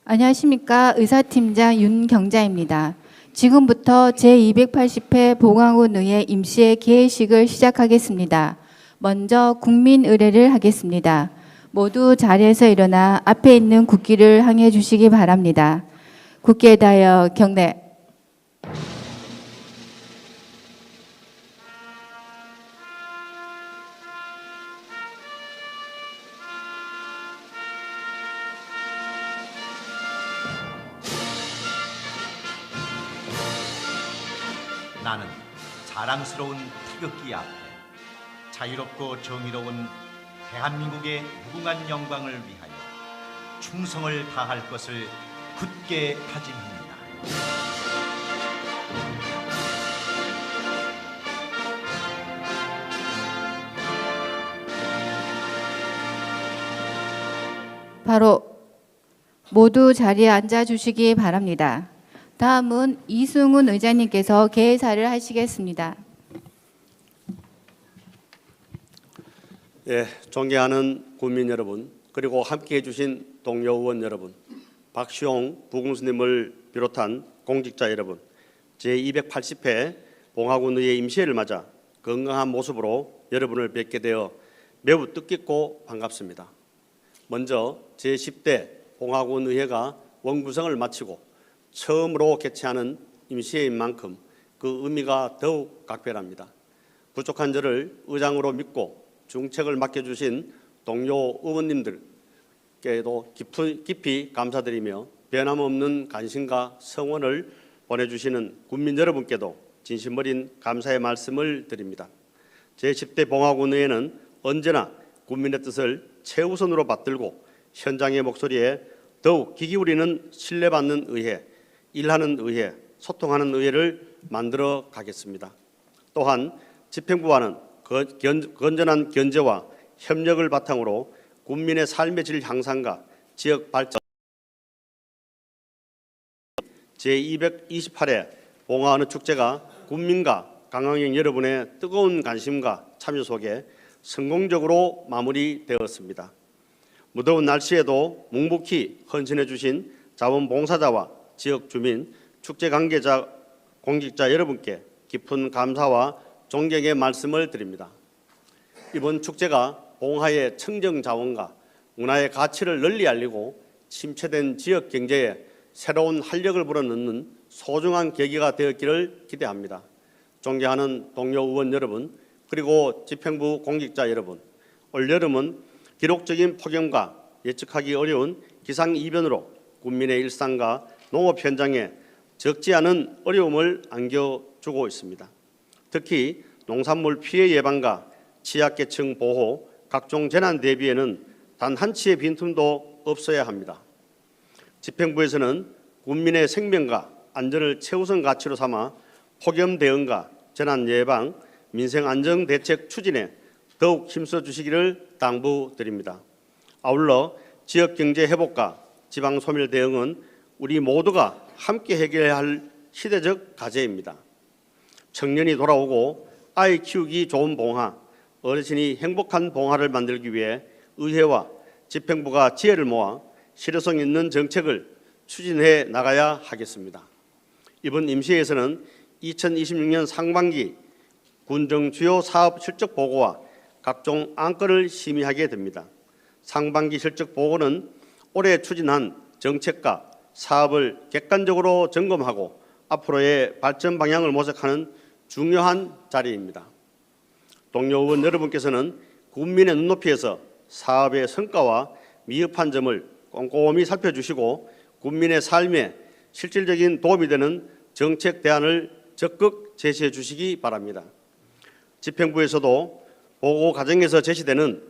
안녕하십니까. 의사팀장 윤경자입니다. 지금부터 제280회 봉화군의회 임시회 개회식을 시작하겠습니다. 먼저 국민의례를 하겠습니다. 모두 자리에서 일어나 앞에 있는 국기를 향해 주시기 바랍니다. 국기에 대하여 경례. 나는 자랑스러운 태극기 앞에 자유롭고 정의로운 대한민국의 무궁한 영광을 위하여 충성을 다할 것을 굳게 다짐합니다. 바로 모두 자리에 앉아 주시기 바랍니다. 다음은 이승훈 의장님께서 개회사를 하시겠습니다. 예, 존경하는 국민 여러분, 그리고 함께해 주신 동료 의원 여러분, 박시용 부공수님을 비롯한 공직자 여러분, 제280회 봉화군의회 임시회를 맞아 건강한 모습으로 여러분을 뵙게 되어 매우 뜻깊고 반갑습니다. 먼저 제10대 봉화군의회가 원구성을 마치고 처음으로 개최하는 임시회인 만큼 그 의미가 더욱 각별합니다. 부족한 저를 의장으로 믿고 중책을 맡겨주신 동료 의원님들께도 깊이 감사드리며 변함없는 관심과 성원을 보내주시는 국민 여러분께도 진심 어린 감사의 말씀을 드립니다. 제10대 봉화군의회는 언제나 국민의 뜻을 최우선으로 받들고 현장의 목소리에 더욱 귀 기울이는 신뢰받는 의회, 일하는 의회, 소통하는 의회를 만들어 가겠습니다. 또한 집행부와는 건전한 견제와 협력을 바탕으로 국민의 삶의 질 향상과 지역 발전 제228회 봉화어느 축제가 국민과 관광객 여러분의 뜨거운 관심과 참여 속에 성공적으로 마무리되었습니다. 무더운 날씨에도 묵묵히 헌신해 주신 자원봉사자와 지역 주민, 축제 관계자, 공직자 여러분께 깊은 감사와 존경의 말씀을 드립니다. 이번 축제가 봉화의 청정 자원과 문화의 가치를 널리 알리고 침체된 지역 경제에 새로운 활력을 불어넣는 소중한 계기가 되었기를 기대합니다. 존경하는 동료 의원 여러분, 그리고 집행부 공직자 여러분, 올 여름은 기록적인 폭염과 예측하기 어려운 기상이변으로 국민의 일상과 농업 현장에 적지 않은 어려움을 안겨주고 있습니다. 특히 농산물 피해 예방과 취약계층 보호, 각종 재난 대비에는 단 한치의 빈틈도 없어야 합니다. 집행부에서는 국민의 생명과 안전을 최우선 가치로 삼아 폭염 대응과 재난 예방, 민생 안정 대책 추진에 더욱 힘써 주시기를 당부드립니다. 아울러 지역 경제 회복과 지방 소멸 대응은 우리 모두가 함께 해결해야 할 시대적 과제입니다. 청년이 돌아오고 아이 키우기 좋은 봉화, 어르신이 행복한 봉화를 만들기 위해 의회와 집행부가 지혜를 모아 실효성 있는 정책을 추진해 나가야 하겠습니다. 이번 임시회에서는 2026년 상반기 군정 주요 사업 실적 보고와 각종 안건을 심의하게 됩니다. 상반기 실적 보고는 올해 추진한 정책과 사업을 객관적으로 점검하고 앞으로의 발전 방향을 모색하는 중요한 자리입니다. 동료 의원 여러분께서는 국민의 눈높이에서 사업의 성과와 미흡한 점을 꼼꼼히 살펴주시고 국민의 삶에 실질적인 도움이 되는 정책 대안을 적극 제시해 주시기 바랍니다. 집행부에서도 보고 과정에서 제시되는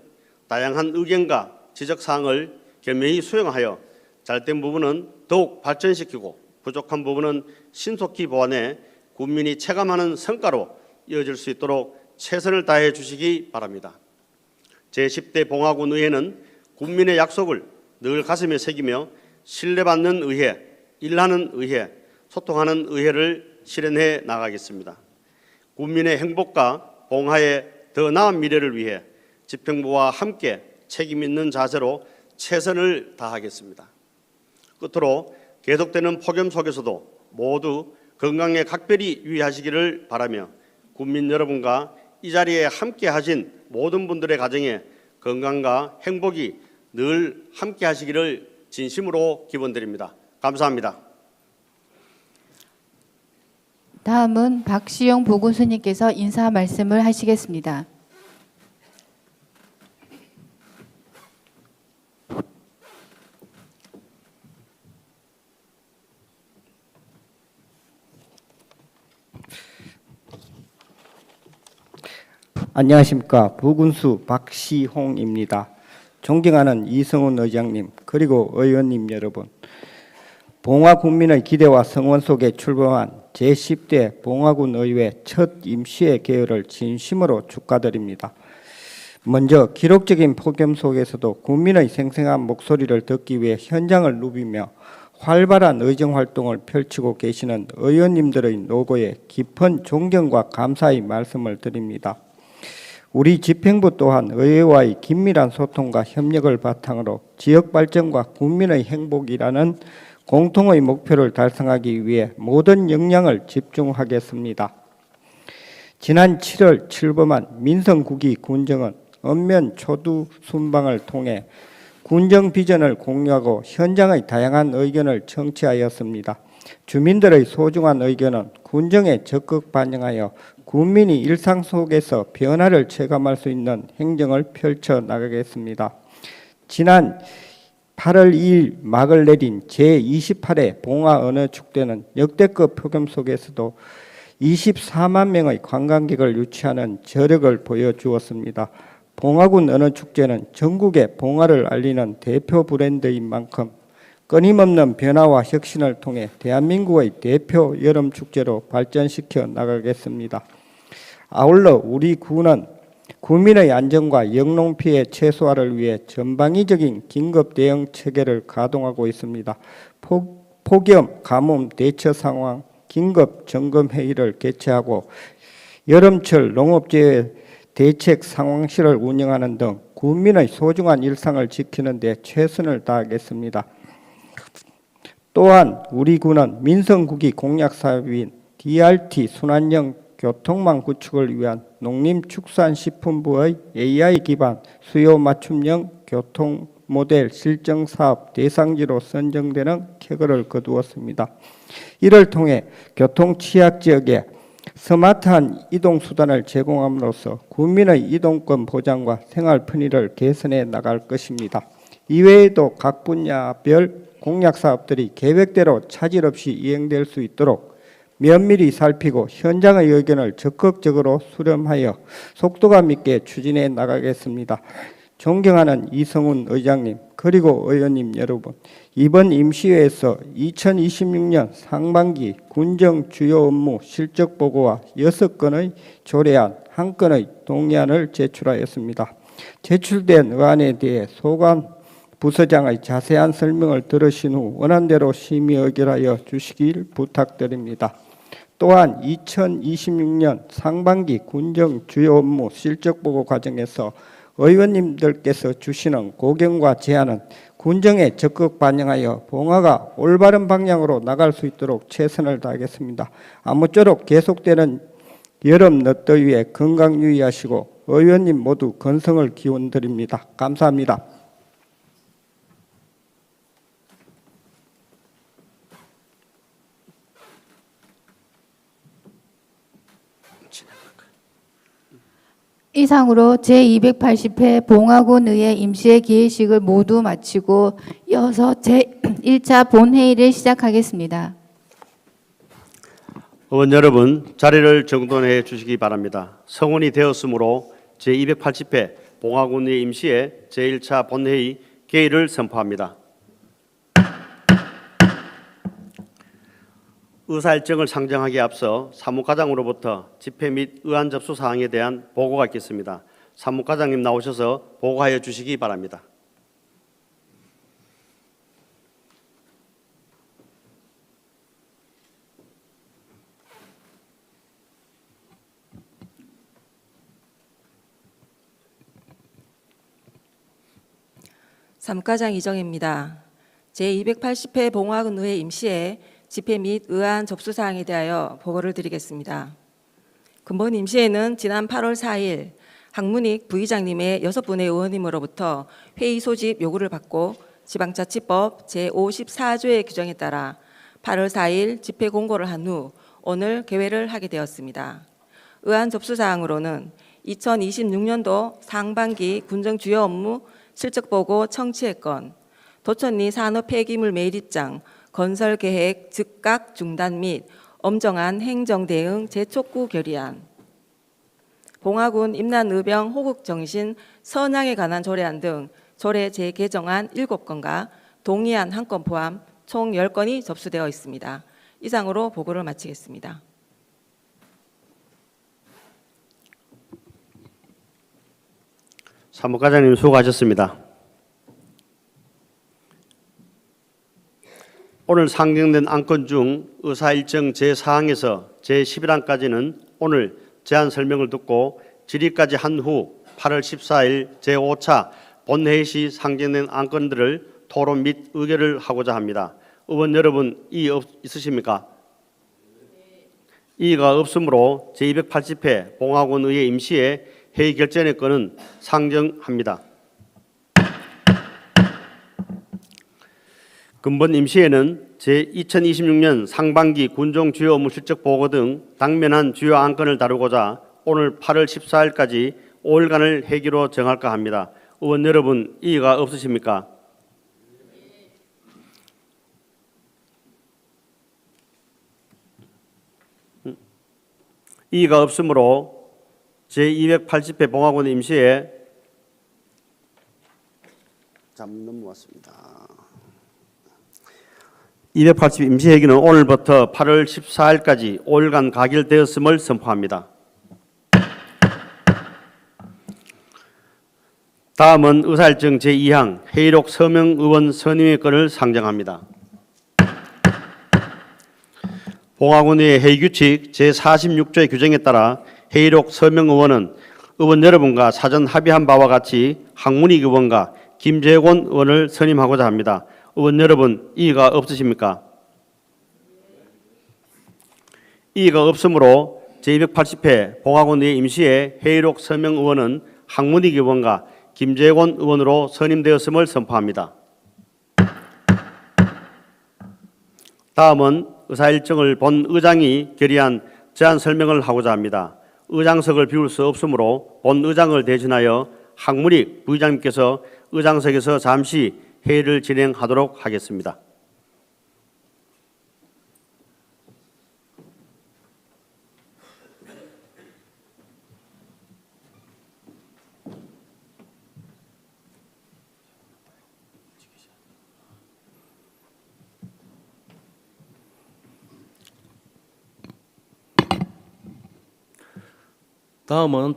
다양한 의견과 지적사항을 겸허히 수용하여 잘된 부분은 더욱 발전시키고 부족한 부분은 신속히 보완해 국민이 체감하는 성과로 이어질 수 있도록 최선을 다해 주시기 바랍니다. 제10대 봉화군의회는 국민의 약속을 늘 가슴에 새기며 신뢰받는 의회, 일하는 의회, 소통하는 의회를 실현해 나가겠습니다. 국민의 행복과 봉화의 더 나은 미래를 위해 집행부와 함께 책임 있는 자세로 최선을 다하겠습니다. 끝으로 계속되는 폭염 속에서도 모두 건강에 각별히 유의하시기를 바라며 국민 여러분과 이 자리에 함께 하신 모든 분들의 가정에 건강과 행복이 늘 함께 하시기를 진심으로 기원드립니다. 감사합니다. 다음은 박시영 보건소님께서 인사 말씀을 하시겠습니다. 안녕하십니까. 부군수 박시홍입니다. 존경하는 이성훈 의장님 그리고 의원님 여러분, 봉화 국민의 기대와 성원 속에 출범한 제10대 봉화군 의회 첫 임시회 개회를 진심으로 축하드립니다. 먼저 기록적인 폭염 속에서도 국민의 생생한 목소리를 듣기 위해 현장을 누비며 활발한 의정활동을 펼치고 계시는 의원님들의 노고에 깊은 존경과 감사의 말씀을 드립니다. 우리 집행부 또한 의회와의 긴밀한 소통과 협력을 바탕으로 지역 발전과 국민의 행복이라는 공통의 목표를 달성하기 위해 모든 역량을 집중하겠습니다. 지난 7월 출범한 민성국이 군정은 읍면 초두 순방을 통해 군정 비전을 공유하고 현장의 다양한 의견을 청취하였습니다. 주민들의 소중한 의견은 군정에 적극 반영하여 국민이 일상 속에서 변화를 체감할 수 있는 행정을 펼쳐 나가겠습니다. 지난 8월 2일 막을 내린 제28회 봉화 언어축제는 역대급 폭염 속에서도 24만 명의 관광객을 유치하는 저력을 보여주었습니다. 봉화군 언어축제는 전국에 봉화를 알리는 대표 브랜드인 만큼 끊임없는 변화와 혁신을 통해 대한민국의 대표 여름축제로 발전시켜 나가겠습니다. 아울러 우리 군은 국민의 안전과 영농피해 최소화를 위해 전방위적인 긴급 대응 체계를 가동하고 있습니다. 폭염, 가뭄 대처 상황 긴급 점검 회의를 개최하고 여름철 농업재해 대책 상황실을 운영하는 등 국민의 소중한 일상을 지키는 데 최선을 다하겠습니다. 또한 우리 군은 민성국이 공약 사업인 DRT 순환형 교통망 구축을 위한 농림축산식품부의 AI 기반 수요 맞춤형 교통 모델 실정 사업 대상지로 선정되는 쾌거를 거두었습니다. 이를 통해 교통 취약 지역에 스마트한 이동 수단을 제공함으로써 국민의 이동권 보장과 생활 편의를 개선해 나갈 것입니다. 이외에도 각 분야별 공약 사업들이 계획대로 차질 없이 이행될 수 있도록 면밀히 살피고 현장의 의견을 적극적으로 수렴하여 속도감 있게 추진해 나가겠습니다. 존경하는 이성훈 의장님 그리고 의원님 여러분, 이번 임시회에서 2026년 상반기 군정 주요 업무 실적 보고와 6건의 조례안, 1건의 동의안을 제출하였습니다. 제출된 의안에 대해 소관 부서장의 자세한 설명을 들으신 후 원안대로 심의 의결하여 주시길 부탁드립니다. 또한 2026년 상반기 군정 주요 업무 실적 보고 과정에서 의원님들께서 주시는 고견과 제안은 군정에 적극 반영하여 봉화가 올바른 방향으로 나갈 수 있도록 최선을 다하겠습니다. 아무쪼록 계속되는 여름 늦더위에 건강 유의하시고 의원님 모두 건성을 기원드립니다. 감사합니다. 이상으로 제280회 봉화군 의회 임시회 기회식을 모두 마치고 이어서 제1차 본회의를 시작하겠습니다. 의원 여러분, 자리를 정돈해 주시기 바랍니다. 성원이 되었으므로 제280회 봉화군 의회 임시회 제1차 본회의 개의를 선포합니다. 의사일정을 상정하기에 앞서 사무과장으로부터 집회 및 의안 접수 사항에 대한 보고가 있겠습니다. 사무과장님 나오셔서 보고하여 주시기 바랍니다. 사무과장 이정입니다. 제280회 봉화군의회 임시회 집회 및 의안 접수 사항에 대하여 보고를 드리겠습니다. 근본 임시회는 지난 8월 4일 항문익 부의장님의 6분의 의원님으로부터 회의 소집 요구를 받고 지방자치법 제54조의 규정에 따라 8월 4일 집회 공고를 한 후 오늘 개회를 하게 되었습니다. 의안 접수 사항으로는 2026년도 상반기 군정 주요 업무 실적 보고 청취의 건, 도천리 산업 폐기물 매립장 건설 계획 즉각 중단 및 엄정한 행정 대응 재촉구 결의안, 봉화군 임난의병 호국정신 선양에 관한 조례안 등 조례 재개정안 7건과 동의안 1건 포함 총 10건이 접수되어 있습니다. 이상으로 보고를 마치겠습니다. 사무과장님 수고하셨습니다. 오늘 상정된 안건 중 의사일정 제4항에서 제11항까지는 오늘 제안 설명을 듣고 질의까지 한 후 8월 14일 제5차 본회의 시 상정된 안건들을 토론 및 의결을 하고자 합니다. 의원 여러분 이의 있으십니까? 이의가 없으므로 제280회 봉화군의회 임시회 회의 결정의 건은 상정합니다. 근본 임시회는 제2026년 상반기 군정 주요 업무 실적 보고 등 당면한 주요 안건을 다루고자 오늘 8월 14일까지 5일간을 회기로 정할까 합니다. 의원 여러분 이의가 없으십니까? 이의가 없으므로 제280회 봉화군 임시회 넘어왔습니다. 280 임시회기는 오늘부터 8월 14일까지 5일간 가결되었음을 선포합니다. 다음은 의사일정 제2항 회의록 서명 의원 선임의 건을 상정합니다. 봉화군의 회의규칙 제46조의 규정에 따라 회의록 서명 의원은 의원 여러분과 사전 합의한 바와 같이 항문익 의원과 김재권 의원을 선임하고자 합니다. 의원 여러분 이의가 없으십니까? 이의가 없으므로 제280회 봉화군의회 임시회 회의록 서명 의원은 항문익 의원과 김재권 의원으로 선임되었음을 선포합니다. 다음은 의사일정을 본 의장이 결의한 제안 설명을 하고자 합니다. 의장석을 비울 수 없으므로 본 의장을 대신하여 항문익 부의장님께서 의장석에서 잠시 회의를 진행하도록 하겠습니다. 다음은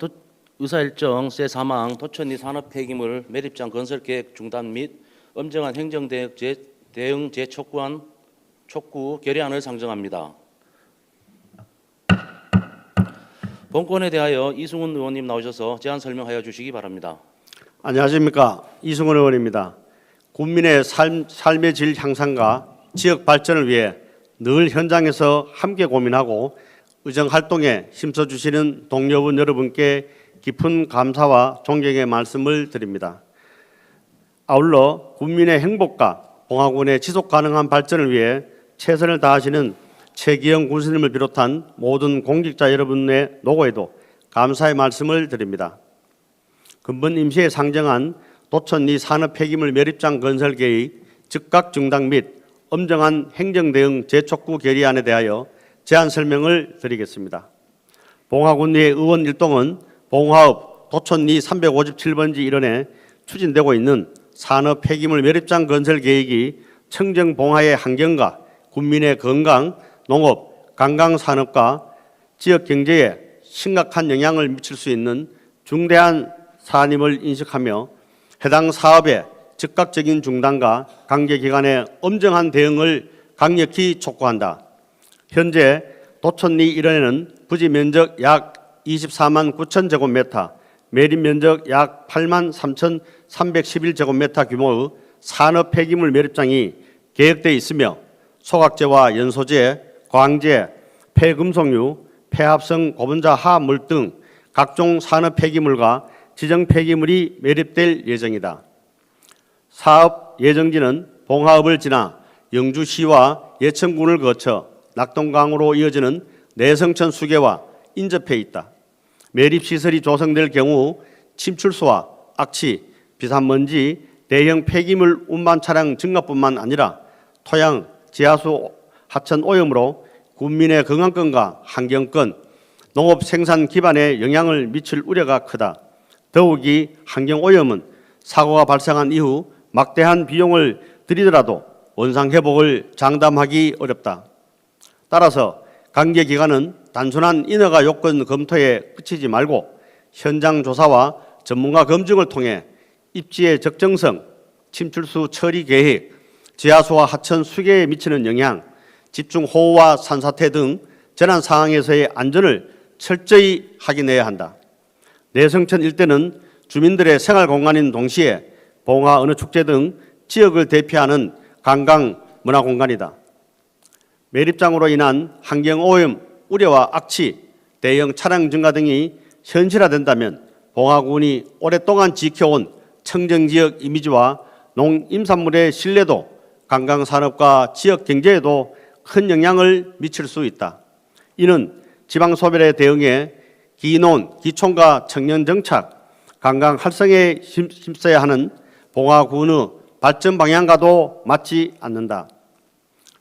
의사일정 제3항 도천리 산업 폐기물 매립장 건설 계획 중단 및 엄정한 행정 대응 촉구 결의안을 상정합니다. 본건에 대하여 이승훈 의원님 나오셔서 제안 설명하여 주시기 바랍니다. 안녕하십니까. 이승훈 의원입니다. 국민의 삶의 질 향상과 지역 발전을 위해 늘 현장에서 함께 고민하고 의정 활동에 힘써주시는 동료분 여러분께 깊은 감사와 존경의 말씀을 드립니다. 아울러 국민의 행복과 봉화군의 지속 가능한 발전을 위해 최선을 다하시는 최기영 군수님을 비롯한 모든 공직자 여러분의 노고에도 감사의 말씀을 드립니다. 근본 임시에 상정한 도천리 산업 폐기물 매립장 건설 계획 즉각 중단 및 엄정한 행정 대응 재촉구 결의안에 대하여 제안 설명을 드리겠습니다. 봉화군의 의원 일동은 봉화읍 도천리 357번지 일원에 추진되고 있는 산업 폐기물 매립장 건설 계획이 청정 봉화의 환경과 국민의 건강, 농업, 관광산업과 지역 경제에 심각한 영향을 미칠 수 있는 중대한 사안임을 인식하며 해당 사업의 즉각적인 중단과 관계기관의 엄정한 대응을 강력히 촉구한다. 현재 도천리 일원에는 부지 면적 약 24만 9천 제곱미터, 매립 면적 약 8만 3,311제곱미터 규모의 산업 폐기물 매립장이 계획되어 있으며 소각제와 연소제, 광제, 폐금속류, 폐합성 고분자 화합물 등 각종 산업 폐기물과 지정 폐기물이 매립될 예정이다. 사업 예정지는 봉화읍을 지나 영주시와 예천군을 거쳐 낙동강으로 이어지는 내성천 수계와 인접해 있다. 매립시설이 조성될 경우 침출수와 악취, 비산먼지, 대형 폐기물 운반 차량 증가뿐만 아니라 토양, 지하수, 하천 오염으로 국민의 건강권과 환경권, 농업 생산 기반에 영향을 미칠 우려가 크다. 더욱이 환경 오염은 사고가 발생한 이후 막대한 비용을 들이더라도 원상 회복을 장담하기 어렵다. 따라서 관계기관은 단순한 인허가 요건 검토에 그치지 말고 현장 조사와 전문가 검증을 통해 입지의 적정성, 침출수 처리 계획, 지하수와 하천 수계에 미치는 영향, 집중호우와 산사태 등 재난 상황에서의 안전을 철저히 확인해야 한다. 내성천 일대는 주민들의 생활 공간인 동시에 봉화 어느 축제 등 지역을 대표하는 관광 문화 공간이다. 매립장으로 인한 환경오염 우려와 악취, 대형 차량 증가 등이 현실화된다면 봉화군이 오랫동안 지켜온 청정지역 이미지와 농임산물의 신뢰도, 관광산업과 지역 경제에도 큰 영향을 미칠 수 있다. 이는 지방소멸에 대응해 기농, 기촌과 청년정착, 관광 활성에 힘써야 하는 봉화군의 발전 방향과도 맞지 않는다.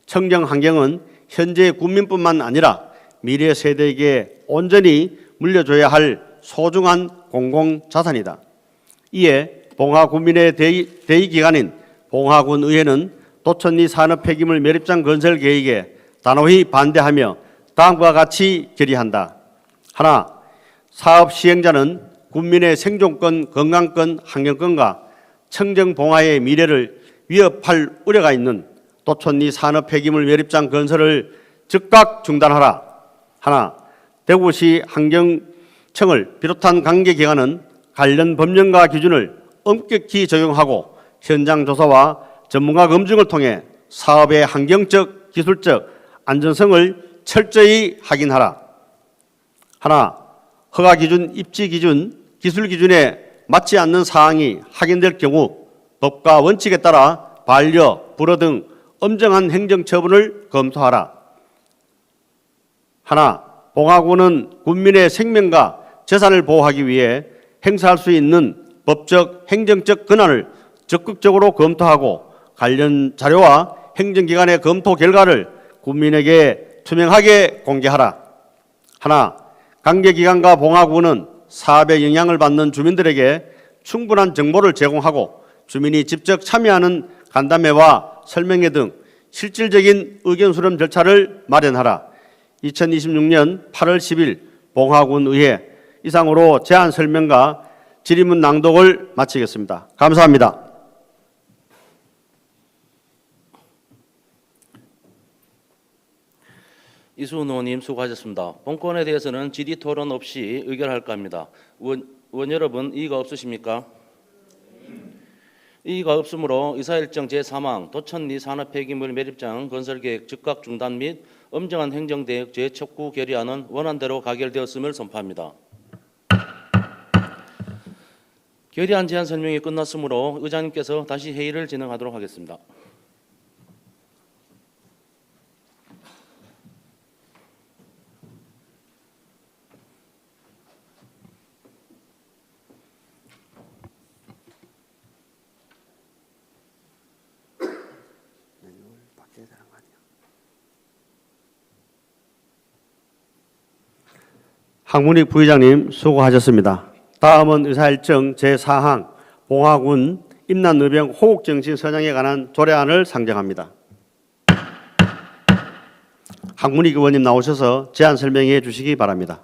청정환경은 현재 국민뿐만 아니라 미래 세대에게 온전히 물려줘야 할 소중한 공공자산이다. 이에 봉화군민의 대의기관인 봉화군의회는 도천리 산업폐기물 매립장 건설 계획에 단호히 반대하며 다음과 같이 결의한다. 하나, 사업 시행자는 국민의 생존권, 건강권, 환경권과 청정봉화의 미래를 위협할 우려가 있는 도천리 산업폐기물 매립장 건설을 즉각 중단하라. 하나, 대구시 환경청을 비롯한 관계기관은 관련 법령과 기준을 엄격히 적용하고 현장 조사와 전문가 검증을 통해 사업의 환경적, 기술적 안전성을 철저히 확인하라. 하나, 허가 기준, 입지 기준, 기술 기준에 맞지 않는 사항이 확인될 경우 법과 원칙에 따라 반려, 불허 등 엄정한 행정처분을 검토하라. 하나, 봉화군은 국민의 생명과 재산을 보호하기 위해 행사할 수 있는 법적, 행정적 권한을 적극적으로 검토하고 관련 자료와 행정기관의 검토 결과를 국민에게 투명하게 공개하라. 하나, 관계기관과 봉화군은 사업에 영향을 받는 주민들에게 충분한 정보를 제공하고 주민이 직접 참여하는 간담회와 설명회 등 실질적인 의견 수렴 절차를 마련하라. 2026년 8월 10일 봉화군의회 이상으로 제안 설명과 질의문 낭독을 마치겠습니다. 감사합니다. 이수훈 의원님 수고하셨습니다. 본건에 대해서는 질의 토론 없이 의결할까 합니다. 의원 여러분 이의가 없으십니까? 이의가 없으므로 의사일정 제3항 도천리 산업폐기물 매립장 건설계획 즉각 중단 및 엄정한 행정대응 재촉구 결의안은 원안대로 가결되었음을 선포합니다. 결의안 제안 설명이 끝났으므로 의장님께서 다시 회의를 진행하도록 하겠습니다. 황문익 부의장님 수고하셨습니다. 다음은 의사일정 제4항 봉화군 임난의병 호국정신 선양에 관한 조례안을 상정합니다. 황문익 의원님 나오셔서 제안 설명해 주시기 바랍니다.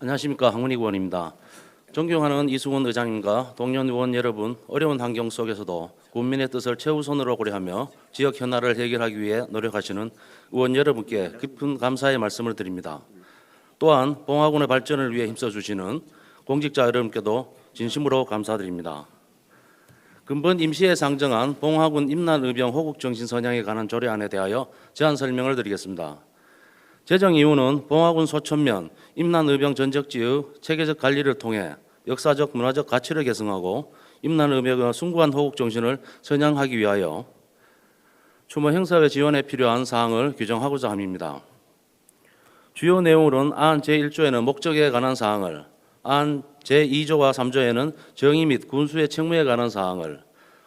안녕하십니까, 황문익 의원입니다. 존경하는 이승훈 의장님과 동료 의원 여러분, 어려운 환경 속에서도 국민의 뜻을 최우선으로 고려하며 지역 현안을 해결하기 위해 노력하시는 의원 여러분께 깊은 감사의 말씀을 드립니다. 또한 봉화군의 발전을 위해 힘써주시는 공직자 여러분께도 진심으로 감사드립니다. 근본 임시에 상정한 봉화군 임난의병 호국정신 선양에 관한 조례안에 대하여 제안 설명을 드리겠습니다. 제정 이유는 봉화군 소천면 임난의병 전적지의 체계적 관리를 통해 역사적 문화적 가치를 계승하고 임난의병의 숭고한 호국정신을 선양하기 위하여 추모 행사의 지원에 필요한 사항을 규정하고자 함입니다. 주요 내용으로는 안 제1조에는 목적에 관한 사항을, 안 제2조와 3조에는 정의 및 군수의 책무에 관한 사항을,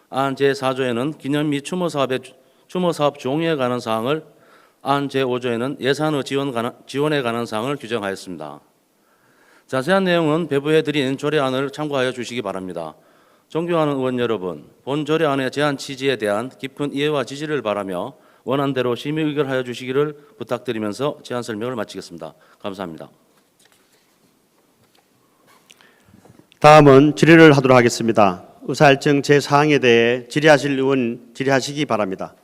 안 제4조에는 기념 및 추모사업 종류에 관한 사항을, 안 제5조에는 예산의 지원에 관한 사항을 규정하였습니다. 자세한 내용은 배부해 드린 조례안을 참고하여 주시기 바랍니다. 존경하는 의원 여러분, 본 조례안의 제안 취지에 대한 깊은 이해와 지지를 바라며 원안대로 심의 의결하여 주시기를 부탁드리면서 제안 설명을 마치겠습니다. 감사합니다. 다음은 질의를 하도록 하겠습니다. 의사일정 제4항에 대해 질의하실 의원 질의하시기 바랍니다.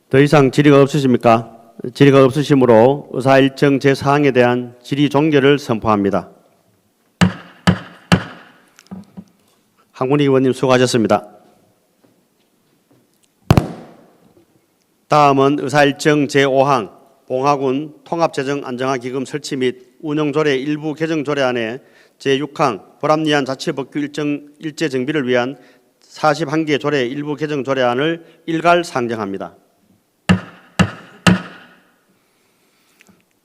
더 이상 질의가 없으십니까? 질의가 없으시므로 의사일정 제4항에 대한 질의 종결을 선포합니다. 황문희 의원님 수고하셨습니다. 다음은 의사일정 제5항 봉화군 통합재정안정화기금 설치 및 운영조례 일부 개정 조례안의 제6항 불합리한 자치법규 일제 정비를 위한 41개 조례 일부 개정 조례안을 일괄 상정합니다.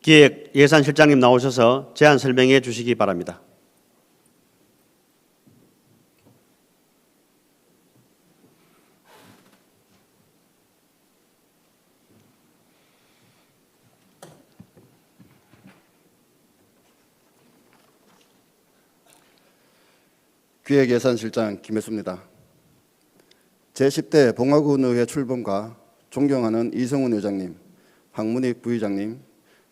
기획 예산실장님 나오셔서 제안 설명해 주시기 바랍니다. 기획예산실장 김혜수입니다. 제10대 봉화군의회 출범과 존경하는 이성훈 의장님, 황문익 부의장님,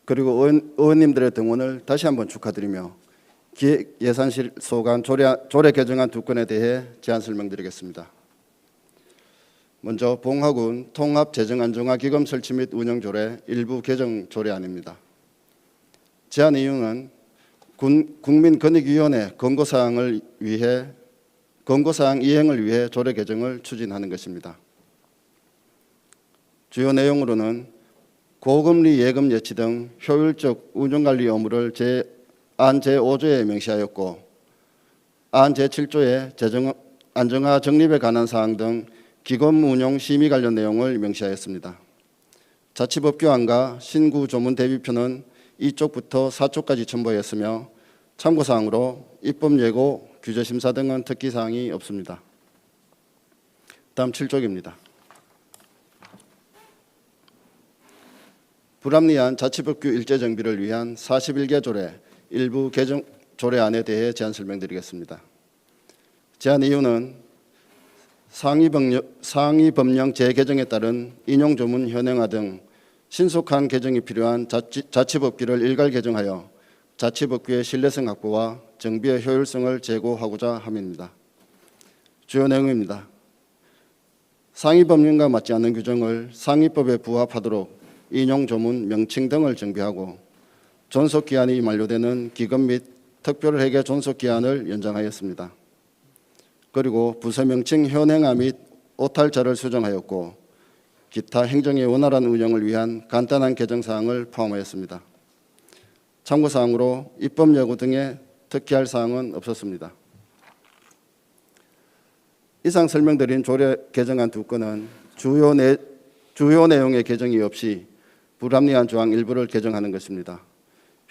그리고 의원님들의 등원을 다시 한번 축하드리며 기획예산실 소관 조례 개정안 2건에 대해 제안 설명드리겠습니다. 먼저 봉화군 통합재정안정화기금 설치 및 운영조례 일부 개정 조례안입니다. 제안 이유는 국민권익위원회 권고사항 이행을 위해 조례 개정을 추진하는 것입니다. 주요 내용으로는 고금리 예금 예치 등 효율적 운용관리 의무를 안 제5조에 명시하였고, 안 제7조에 재정 안정화 적립에 관한 사항 등 기금 운용 심의 관련 내용을 명시하였습니다. 자치법규안과 신구 조문 대비표는 2쪽부터 4쪽까지 첨부하였으며 참고사항으로 입법 예고, 규제 심사 등은 특기사항이 없습니다. 다음 7쪽입니다. 불합리한 자치법규 일제 정비를 위한 41개 조례 일부 개정 조례안에 대해 제안 설명드리겠습니다. 제안 이유는 상위 법령 재개정에 따른 인용 조문 현행화 등 신속한 개정이 필요한 자치법규를 일괄 개정하여 자치법규의 신뢰성 확보와 정비의 효율성을 제고하고자 함입니다. 주요 내용입니다. 상위 법령과 맞지 않는 규정을 상위법에 부합하도록 인용 조문 명칭 등을 정비하고 존속기한이 만료되는 기금 및 특별회계 존속기한을 연장하였습니다. 그리고 부서 명칭 현행화 및 오탈자를 수정하였고 기타 행정의 원활한 운영을 위한 간단한 개정사항을 포함하였습니다. 참고사항으로 입법 예고 등의 특기할 사항은 없었습니다. 이상 설명드린 조례 개정안 2건은 주요 내용의 개정이 없이 불합리한 조항 일부를 개정하는 것입니다.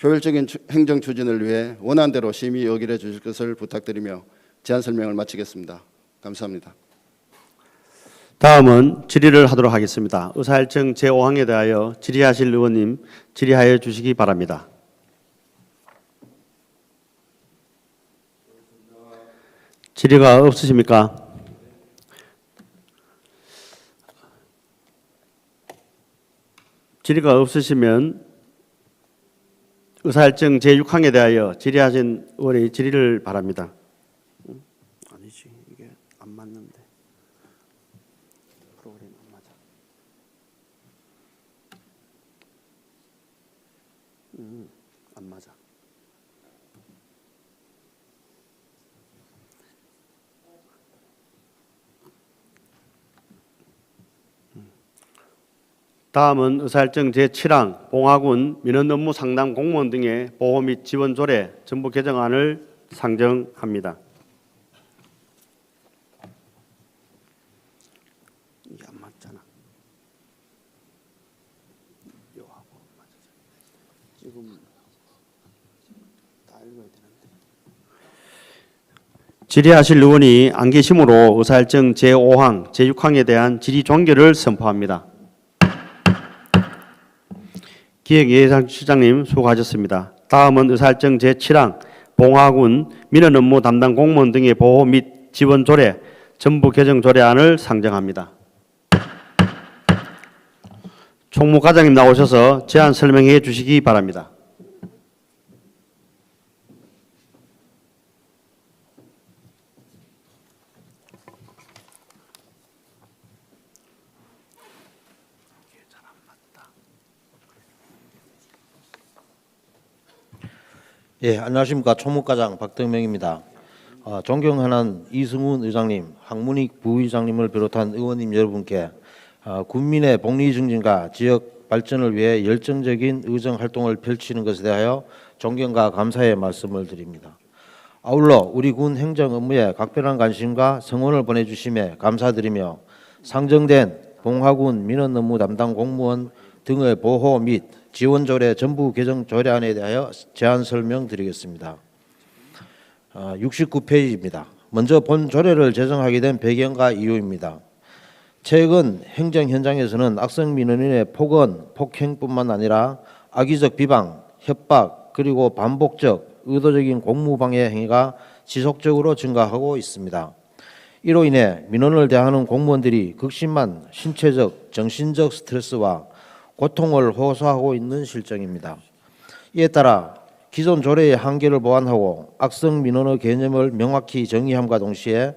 효율적인 행정 추진을 위해 원안대로 심의 의결해 주실 것을 부탁드리며 제안 설명을 마치겠습니다. 감사합니다. 다음은 질의를 하도록 하겠습니다. 의사일정 제5항에 대하여 질의하실 의원님 질의하여 주시기 바랍니다. 질의가 없으십니까? 질의가 없으시면 의사일정 제6항에 대하여 질의하신 의원의 질의를 바랍니다. 아니지, 이게 안 맞는데. 프로그램이 안 맞아. 안 맞아. 다음은 의사일정 제7항 봉화군 민원 업무 상담 공무원 등의 보호 및 지원 조례 전부 개정안을 상정합니다. 이게 안 맞잖아. 요하고 맞아. 지금 다 읽어야 되는데. 질의하실 의원이 안 계시므로 의사일정 제5항, 제6항에 대한 질의 종결을 선포합니다. 기획예산실장님 수고하셨습니다. 다음은 의사일정 제7항 봉화군 민원 업무 담당 공무원 등의 보호 및 지원 조례 전부 개정 조례안을 상정합니다. 총무과장님 나오셔서 제안 설명해 주시기 바랍니다. 예, 안녕하십니까. 총무과장 박덕명입니다. 존경하는 이승훈 의장님, 황문익 부의장님을 비롯한 의원님 여러분께 군민의 복리 증진과 지역 발전을 위해 열정적인 의정 활동을 펼치는 것에 대하여 존경과 감사의 말씀을 드립니다. 아울러 우리 군 행정 업무에 각별한 관심과 성원을 보내주심에 감사드리며 상정된 봉화군 민원 업무 담당 공무원 등의 보호 및 지원 조례 전부 개정 조례안에 대하여 제안 설명드리겠습니다. 69페이지입니다. 먼저 본 조례를 제정하게 된 배경과 이유입니다. 최근 행정 현장에서는 악성 민원인의 폭언, 폭행뿐만 아니라 악의적 비방, 협박, 그리고 반복적, 의도적인 공무방해 행위가 지속적으로 증가하고 있습니다. 이로 인해 민원을 대하는 공무원들이 극심한 신체적, 정신적 스트레스와 고통을 호소하고 있는 실정입니다. 이에 따라 기존 조례의 한계를 보완하고 악성 민원의 개념을 명확히 정의함과 동시에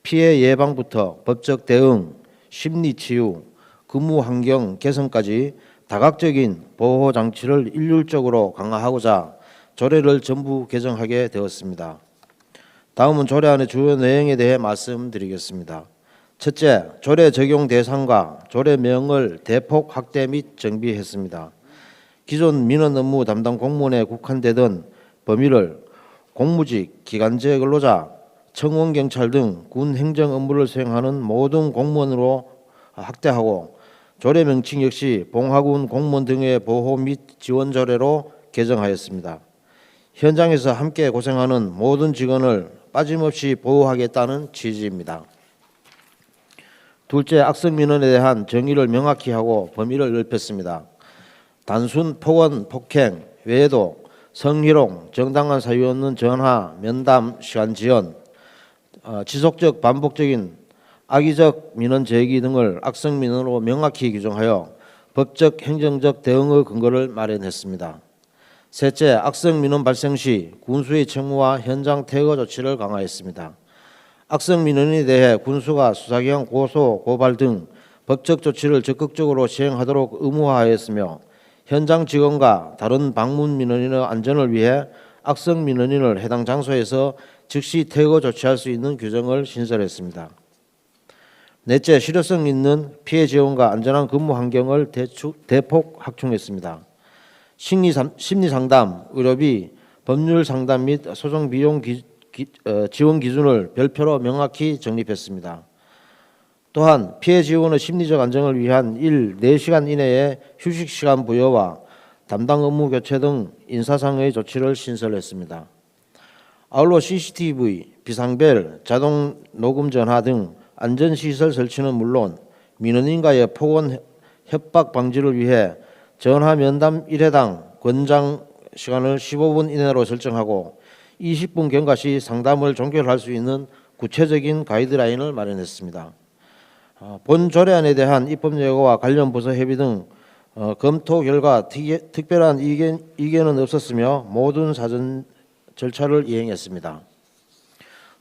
피해 예방부터 법적 대응, 심리 치유, 근무 환경 개선까지 다각적인 보호 장치를 일률적으로 강화하고자 조례를 전부 개정하게 되었습니다. 다음은 조례안의 주요 내용에 대해 말씀드리겠습니다. 첫째, 조례 적용 대상과 조례명을 대폭 확대 및 정비했습니다. 기존 민원 업무 담당 공무원에 국한되던 범위를 공무직, 기간제 근로자, 청원경찰 등 군 행정 업무를 수행하는 모든 공무원으로 확대하고 조례 명칭 역시 봉화군 공무원 등의 보호 및 지원 조례로 개정하였습니다. 현장에서 함께 고생하는 모든 직원을 빠짐없이 보호하겠다는 취지입니다. 둘째, 악성 민원에 대한 정의를 명확히 하고 범위를 넓혔습니다. 단순 폭언, 폭행 외에도 성희롱, 정당한 사유 없는 전화, 면담, 시간 지연, 지속적 반복적인 악의적 민원 제기 등을 악성 민원으로 명확히 규정하여 법적, 행정적 대응의 근거를 마련했습니다. 셋째, 악성 민원 발생 시 군수의 책무와 현장 퇴거 조치를 강화했습니다. 악성 민원에 대해 군수가 수사기관 고소, 고발 등 법적 조치를 적극적으로 시행하도록 의무화하였으며 현장 직원과 다른 방문 민원인의 안전을 위해 악성 민원인을 해당 장소에서 즉시 퇴거 조치할 수 있는 규정을 신설했습니다. 넷째, 실효성 있는 피해 지원과 안전한 근무 환경을 대폭 확충했습니다. 심리상담, 의료비, 법률 상담 및 소송 비용 지원 기준을 별표로 명확히 정립했습니다. 또한 피해 지원의 심리적 안정을 위한 4시간 이내의 휴식시간 부여와 담당 업무 교체 등 인사상의 조치를 신설했습니다. 아울러 CCTV, 비상벨, 자동 녹음 전화 등 안전시설 설치는 물론 민원인과의 폭언, 협박 방지를 위해 전화 면담 1회당 권장 시간을 15분 이내로 설정하고 20분 경과 시 상담을 종결할 수 있는 구체적인 가이드라인을 마련했습니다. 본 조례안에 대한 입법 예고와 관련 부서 협의 등 검토 결과 특별한 이견은 없었으며 모든 사전 절차를 이행했습니다.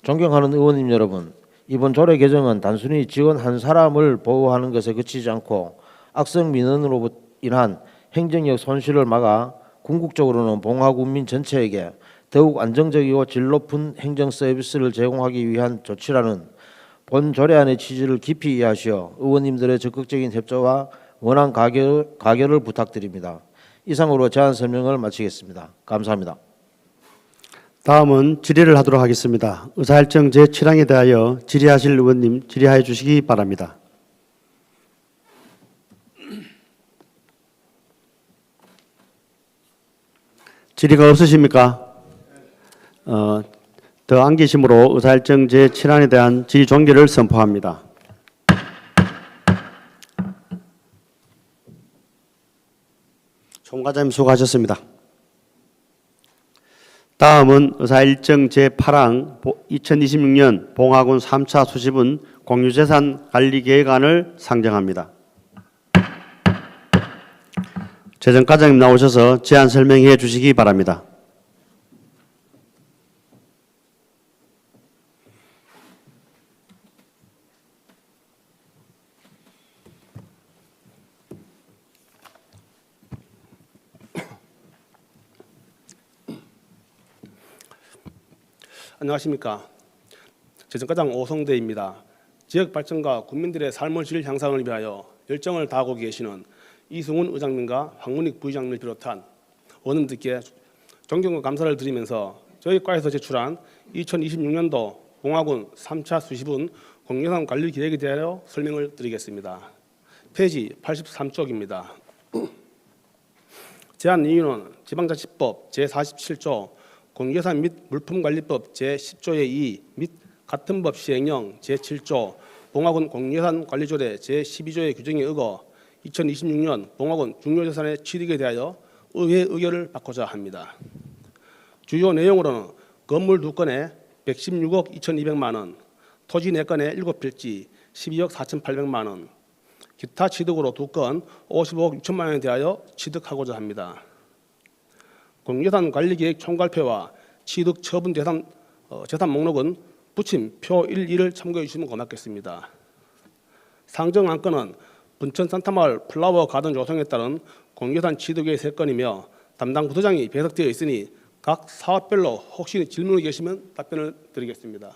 존경하는 의원님 여러분, 이번 조례 개정은 단순히 직원 한 사람을 보호하는 것에 그치지 않고 악성 민원으로 인한 행정력 손실을 막아 궁극적으로는 봉화군민 전체에게 더욱 안정적이고 질 높은 행정 서비스를 제공하기 위한 조치라는 본 조례안의 취지를 깊이 이해하시어 의원님들의 적극적인 협조와 원안 가결을 부탁드립니다. 이상으로 제안 설명을 마치겠습니다. 감사합니다. 다음은 질의를 하도록 하겠습니다. 의사일정 제7항에 대하여 질의하실 의원님 질의하여 주시기 바랍니다. 질의가 없으십니까? 더 안 계심으로 의사일정 제7항에 대한 질의 종결을 선포합니다. 총과장님 수고하셨습니다. 다음은 의사일정 제8항 2026년 봉화군 3차 수집은 공유재산 관리계획안을 상정합니다. 재정과장님 나오셔서 제안 설명해 주시기 바랍니다. 안녕하십니까. 재정과장 오성대입니다. 지역 발전과 국민들의 삶의 질 향상을 위하여 열정을 다하고 계시는 이승훈 의장님과 황문익 부의장님을 비롯한 의원님들께 존경과 감사를 드리면서 저희 과에서 제출한 2026년도 봉화군 3차 수집은 공유예산 관리 계획에 대하여 설명을 드리겠습니다. 페이지 83쪽입니다. 제안 이유는 지방자치법 제47조 공유예산 및 물품관리법 제10조의 2 및 같은 법 시행령 제7조 봉화군 공유예산 관리조례 제12조의 규정에 의거 2026년 봉화군 중요재산의 취득에 대하여 의회 의결을 받고자 합니다. 주요 내용으로는 건물 2건에 116억 2,200만 원, 토지 4건에 7필지 12억 4,800만 원, 기타 취득으로 2건 55억 6천만 원에 대하여 취득하고자 합니다. 공유예산 관리계획 총괄표와 취득 처분 재산 목록은 부침 표 1.2를 참고해 주시면 고맙겠습니다. 상정 안건은 분천 산타마을 플라워 가든 조성에 따른 공유예산 취득의 3건이며 담당 부서장이 배석되어 있으니 각 사업별로 혹시 질문이 계시면 답변을 드리겠습니다.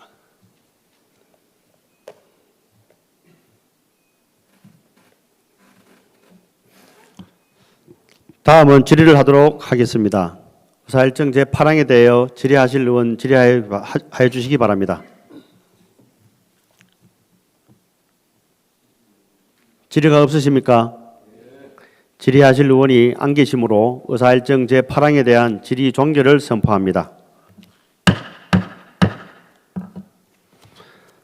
다음은 질의를 하도록 하겠습니다. 의사일정 제8항에 대하여 질의하실 의원 질의하여 주시기 바랍니다. 질의가 없으십니까? 질의하실 의원이 안 계시므로 의사일정 제8항에 대한 질의 종결을 선포합니다.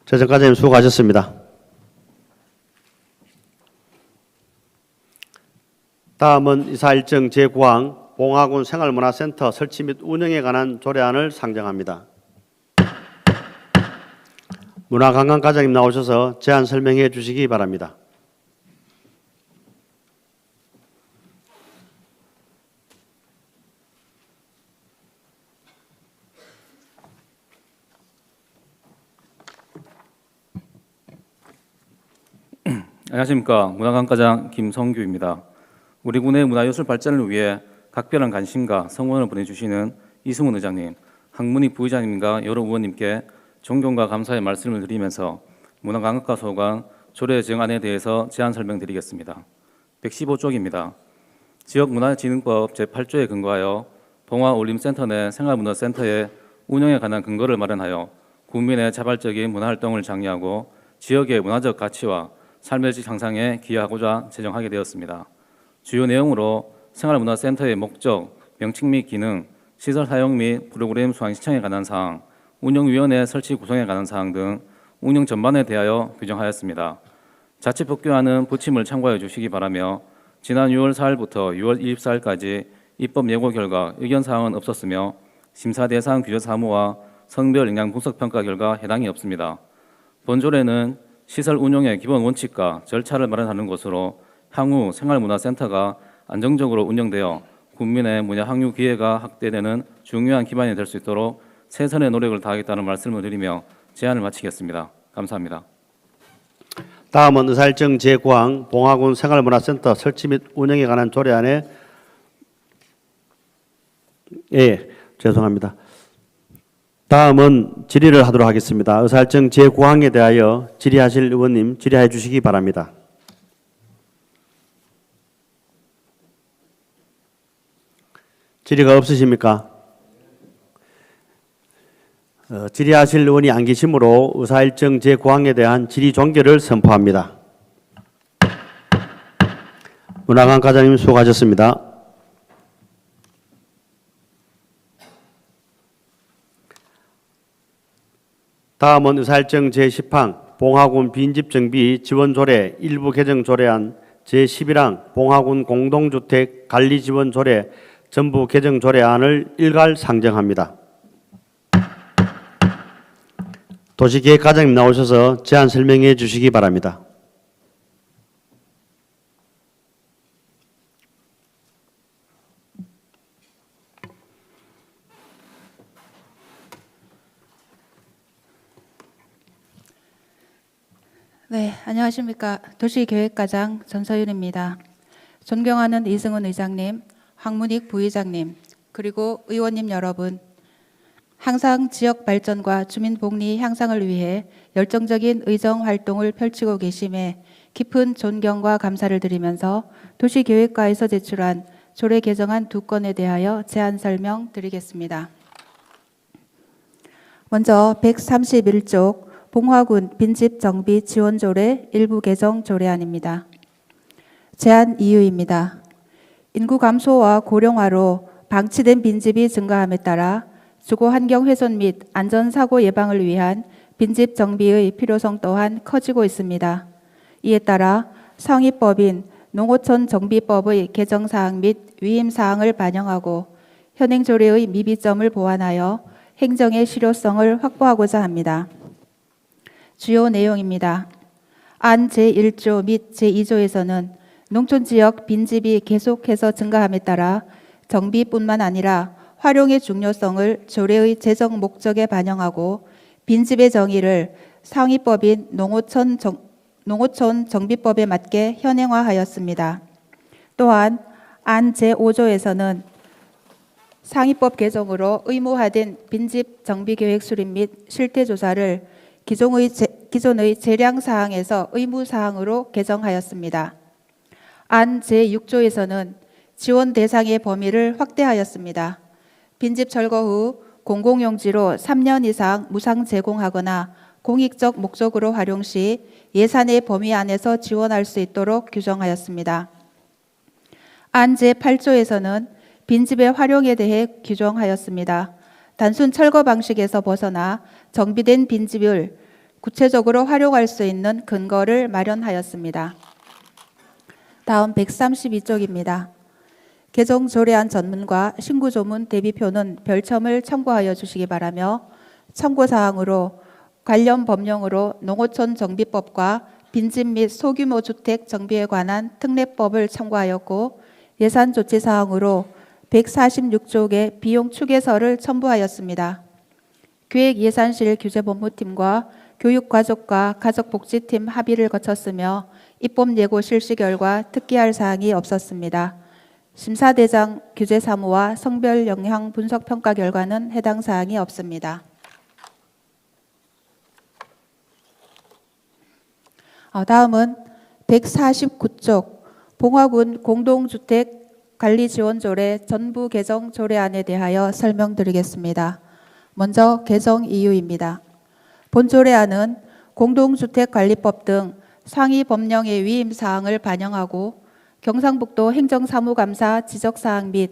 재정과장님 수고하셨습니다. 다음은 의사일정 제9항 봉화군 생활문화센터 설치 및 운영에 관한 조례안을 상정합니다. 문화관광과장님 나오셔서 제안 설명해 주시기 바랍니다. 안녕하십니까. 문화관과장 김성규입니다. 우리 군의 문화예술 발전을 위해 각별한 관심과 성원을 보내주시는 이승훈 의장님, 황문익 부의장님과 여러 의원님께 존경과 감사의 말씀을 드리면서 문화관광과 소관 조례 정안에 대해서 제안 설명드리겠습니다. 115쪽입니다. 지역문화진흥법 제8조에 근거하여 봉화올림센터 내 생활문화센터의 운영에 관한 근거를 마련하여 국민의 자발적인 문화활동을 장려하고 지역의 문화적 가치와 삶의 질 향상에 기여하고자 제정하게 되었습니다. 주요 내용으로 생활문화센터의 목적, 명칭 및 기능, 시설 사용 및 프로그램 수행 신청에 관한 사항, 운영위원회 설치 구성에 관한 사항 등 운영 전반에 대하여 규정하였습니다. 자치법규안은 부침을 참고해 주시기 바라며 지난 6월 4일부터 6월 24일까지 입법 예고 결과 의견 사항은 없었으며 심사 대상 규제 사무와 성별 영향 분석 평가 결과 해당이 없습니다. 본 조례는 시설 운영의 기본 원칙과 절차를 마련하는 것으로 향후 생활문화센터가 안정적으로 운영되어 국민의 문화 향유 기회가 확대되는 중요한 기반이 될 수 있도록 최선의 노력을 다하겠다는 말씀을 드리며 제안을 마치겠습니다. 감사합니다. 다음은 의사일정 제9항 봉화군 생활문화센터 설치 및 운영에 관한 조례안에 죄송합니다. 다음은 질의를 하도록 하겠습니다. 의사일정 제9항에 대하여 질의하실 의원님 질의해 주시기 바랍니다. 질의가 없으십니까? 질의하실 의원이 안 계시므로 의사일정 제9항에 대한 질의 종결을 선포합니다. 문화관 과장님 수고하셨습니다. 다음은 의사일정 제10항 봉화군 빈집정비 지원조례 일부 개정 조례안 제11항 봉화군 공동주택 관리지원조례 전부 개정 조례안을 일괄 상정합니다. 도시계획과장님 나오셔서 제안 설명해 주시기 바랍니다. 네, 안녕하십니까. 도시계획과장 전서윤입니다. 존경하는 이승훈 의장님, 황문익 부의장님, 그리고 의원님 여러분, 항상 지역 발전과 주민 복리 향상을 위해 열정적인 의정 활동을 펼치고 계심에 깊은 존경과 감사를 드리면서 도시계획과에서 제출한 조례 개정안 2건에 대하여 제안 설명 드리겠습니다. 먼저 131쪽 봉화군 빈집 정비 지원 조례 일부 개정 조례안입니다. 제안 이유입니다. 인구 감소와 고령화로 방치된 빈집이 증가함에 따라 주거 환경 훼손 및 안전사고 예방을 위한 빈집 정비의 필요성 또한 커지고 있습니다. 이에 따라 상위법인 농어촌 정비법의 개정사항 및 위임사항을 반영하고 현행 조례의 미비점을 보완하여 행정의 실효성을 확보하고자 합니다. 주요 내용입니다. 안 제1조 및 제2조에서는 농촌지역 빈집이 계속해서 증가함에 따라 정비뿐만 아니라 활용의 중요성을 조례의 제정 목적에 반영하고 빈집의 정의를 상위법인 농어촌 정비법에 맞게 현행화하였습니다. 또한 안 제5조에서는 상위법 개정으로 의무화된 빈집 정비계획 수립 및 실태조사를 기존의 재량사항에서 의무사항으로 개정하였습니다. 안 제6조에서는 지원 대상의 범위를 확대하였습니다. 빈집 철거 후 공공용지로 3년 이상 무상 제공하거나 공익적 목적으로 활용 시 예산의 범위 안에서 지원할 수 있도록 규정하였습니다. 안 제8조에서는 빈집의 활용에 대해 규정하였습니다. 단순 철거 방식에서 벗어나 정비된 빈집을 구체적으로 활용할 수 있는 근거를 마련하였습니다. 다음 132쪽입니다. 개정 조례안 전문과 신구조문 대비표는 별첨을 첨부하여 주시기 바라며 참고사항으로 관련 법령으로 농어촌 정비법과 빈집 및 소규모 주택 정비에 관한 특례법을 첨부하였고 예산 조치사항으로 146쪽의 비용 추계서를 첨부하였습니다. 기획예산실 규제본부팀과 교육가족과 가족복지팀 합의를 거쳤으며 입법 예고 실시 결과 특기할 사항이 없었습니다. 심사대상 규제사무와 성별 영향 분석 평가 결과는 해당 사항이 없습니다. 다음은 149쪽 봉화군 공동주택 관리지원조례 전부 개정 조례안에 대하여 설명드리겠습니다. 먼저 개정 이유입니다. 본 조례안은 공동주택관리법 등 상위 법령의 위임사항을 반영하고 경상북도 행정사무감사 지적사항 및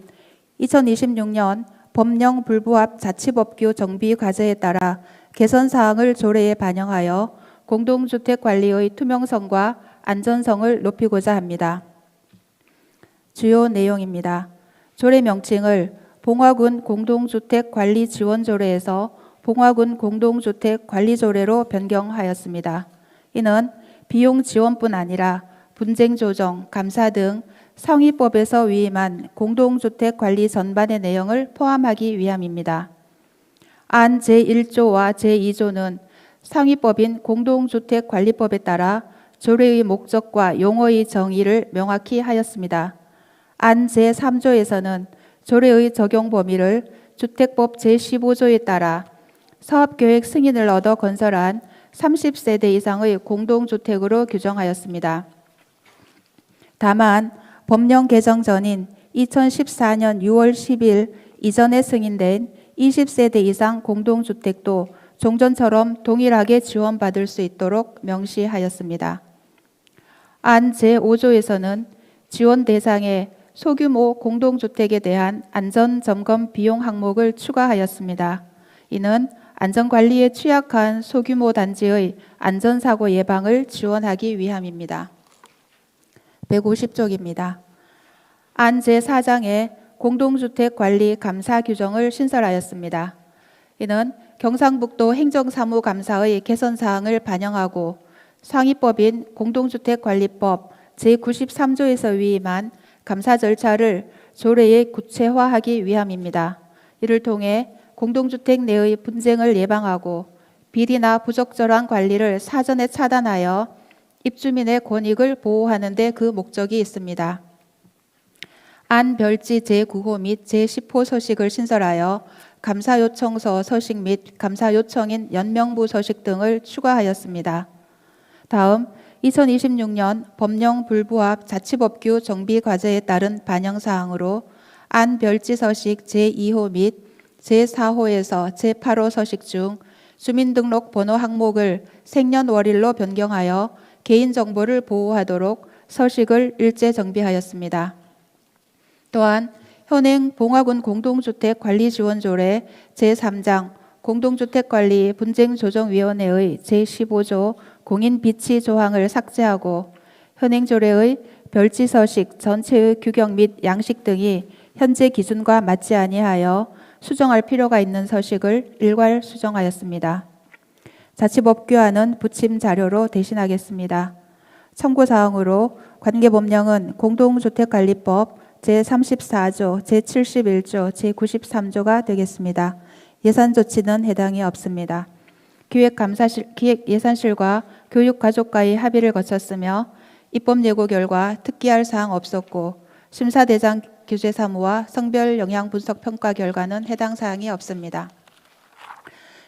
2026년 법령 불부합 자치법규 정비 과제에 따라 개선사항을 조례에 반영하여 공동주택 관리의 투명성과 안전성을 높이고자 합니다. 주요 내용입니다. 조례 명칭을 봉화군 공동주택 관리 지원 조례에서 봉화군 공동주택 관리 조례로 변경하였습니다. 이는 비용 지원뿐 아니라 분쟁 조정, 감사 등 상위법에서 위임한 공동주택 관리 전반의 내용을 포함하기 위함입니다. 안 제1조와 제2조는 상위법인 공동주택관리법에 따라 조례의 목적과 용어의 정의를 명확히 하였습니다. 안 제3조에서는 조례의 적용 범위를 주택법 제15조에 따라 사업계획 승인을 얻어 건설한 30세대 이상의 공동주택으로 규정하였습니다. 다만 법령 개정 전인 2014년 6월 10일 이전에 승인된 20세대 이상 공동주택도 종전처럼 동일하게 지원받을 수 있도록 명시하였습니다. 안 제5조에서는 지원 대상에 소규모 공동주택에 대한 안전점검 비용 항목을 추가하였습니다. 이는 안전관리에 취약한 소규모 단지의 안전사고 예방을 지원하기 위함입니다. 150쪽입니다. 안 제4장에 공동주택 관리 감사 규정을 신설하였습니다. 이는 경상북도 행정사무감사의 개선사항을 반영하고 상위법인 공동주택관리법 제93조에서 위임한 감사 절차를 조례에 구체화하기 위함입니다. 이를 통해 공동주택 내의 분쟁을 예방하고 비리나 부적절한 관리를 사전에 차단하여 입주민의 권익을 보호하는 데 그 목적이 있습니다. 안 별지 제9호 및 제10호 서식을 신설하여 감사요청서 서식 및 감사요청인 연명부 서식 등을 추가하였습니다. 다음 2026년 법령 불부합 자치법규 정비 과제에 따른 반영사항으로 안 별지 서식 제2호 및 제4호에서 제8호 서식 중 주민등록 번호 항목을 생년월일로 변경하여 개인정보를 보호하도록 서식을 일제 정비하였습니다. 또한 현행 봉화군 공동주택관리지원조례 제3장 공동주택관리 분쟁조정위원회의 제15조 공인비치 조항을 삭제하고 현행 조례의 별지서식 전체의 규격 및 양식 등이 현재 기준과 맞지 아니하여 수정할 필요가 있는 서식을 일괄 수정하였습니다. 자치법규안은 부침 자료로 대신하겠습니다. 참고사항으로 관계법령은 공동주택관리법 제34조, 제71조, 제93조가 되겠습니다. 예산조치는 해당이 없습니다. 기획예산실과 교육가족과의 합의를 거쳤으며 입법예고 결과 특기할 사항 없었고 심사대상 규제사무와 성별 영향 분석 평가 결과는 해당 사항이 없습니다.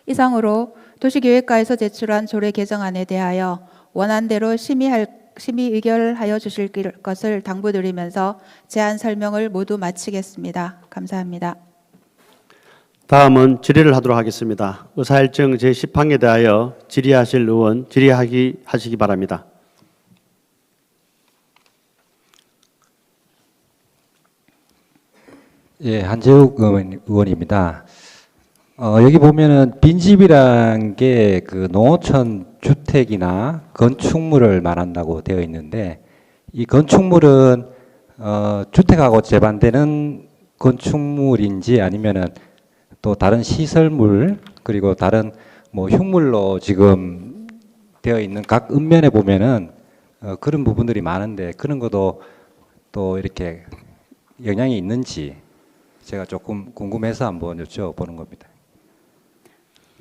이상으로 도시계획과에서 제출한 조례 개정안에 대하여 원안대로 심의 의결하여 주실 것을 당부드리면서 제안 설명을 모두 마치겠습니다. 감사합니다. 다음은 질의를 하도록 하겠습니다. 의사일정 제10항에 대하여 질의하실 의원 질의하시기 바랍니다. 예, 한재욱 의원입니다. 여기 보면은 빈집이란 게 그 농어촌 주택이나 건축물을 말한다고 되어 있는데 이 건축물은 주택하고 재반되는 건축물인지 아니면은 또 다른 시설물 그리고 다른 뭐 흉물로 지금 되어 있는 각 읍면에 보면은 그런 부분들이 많은데 그런 것도 또 이렇게 영향이 있는지 제가 조금 궁금해서 한번 여쭤보는 겁니다.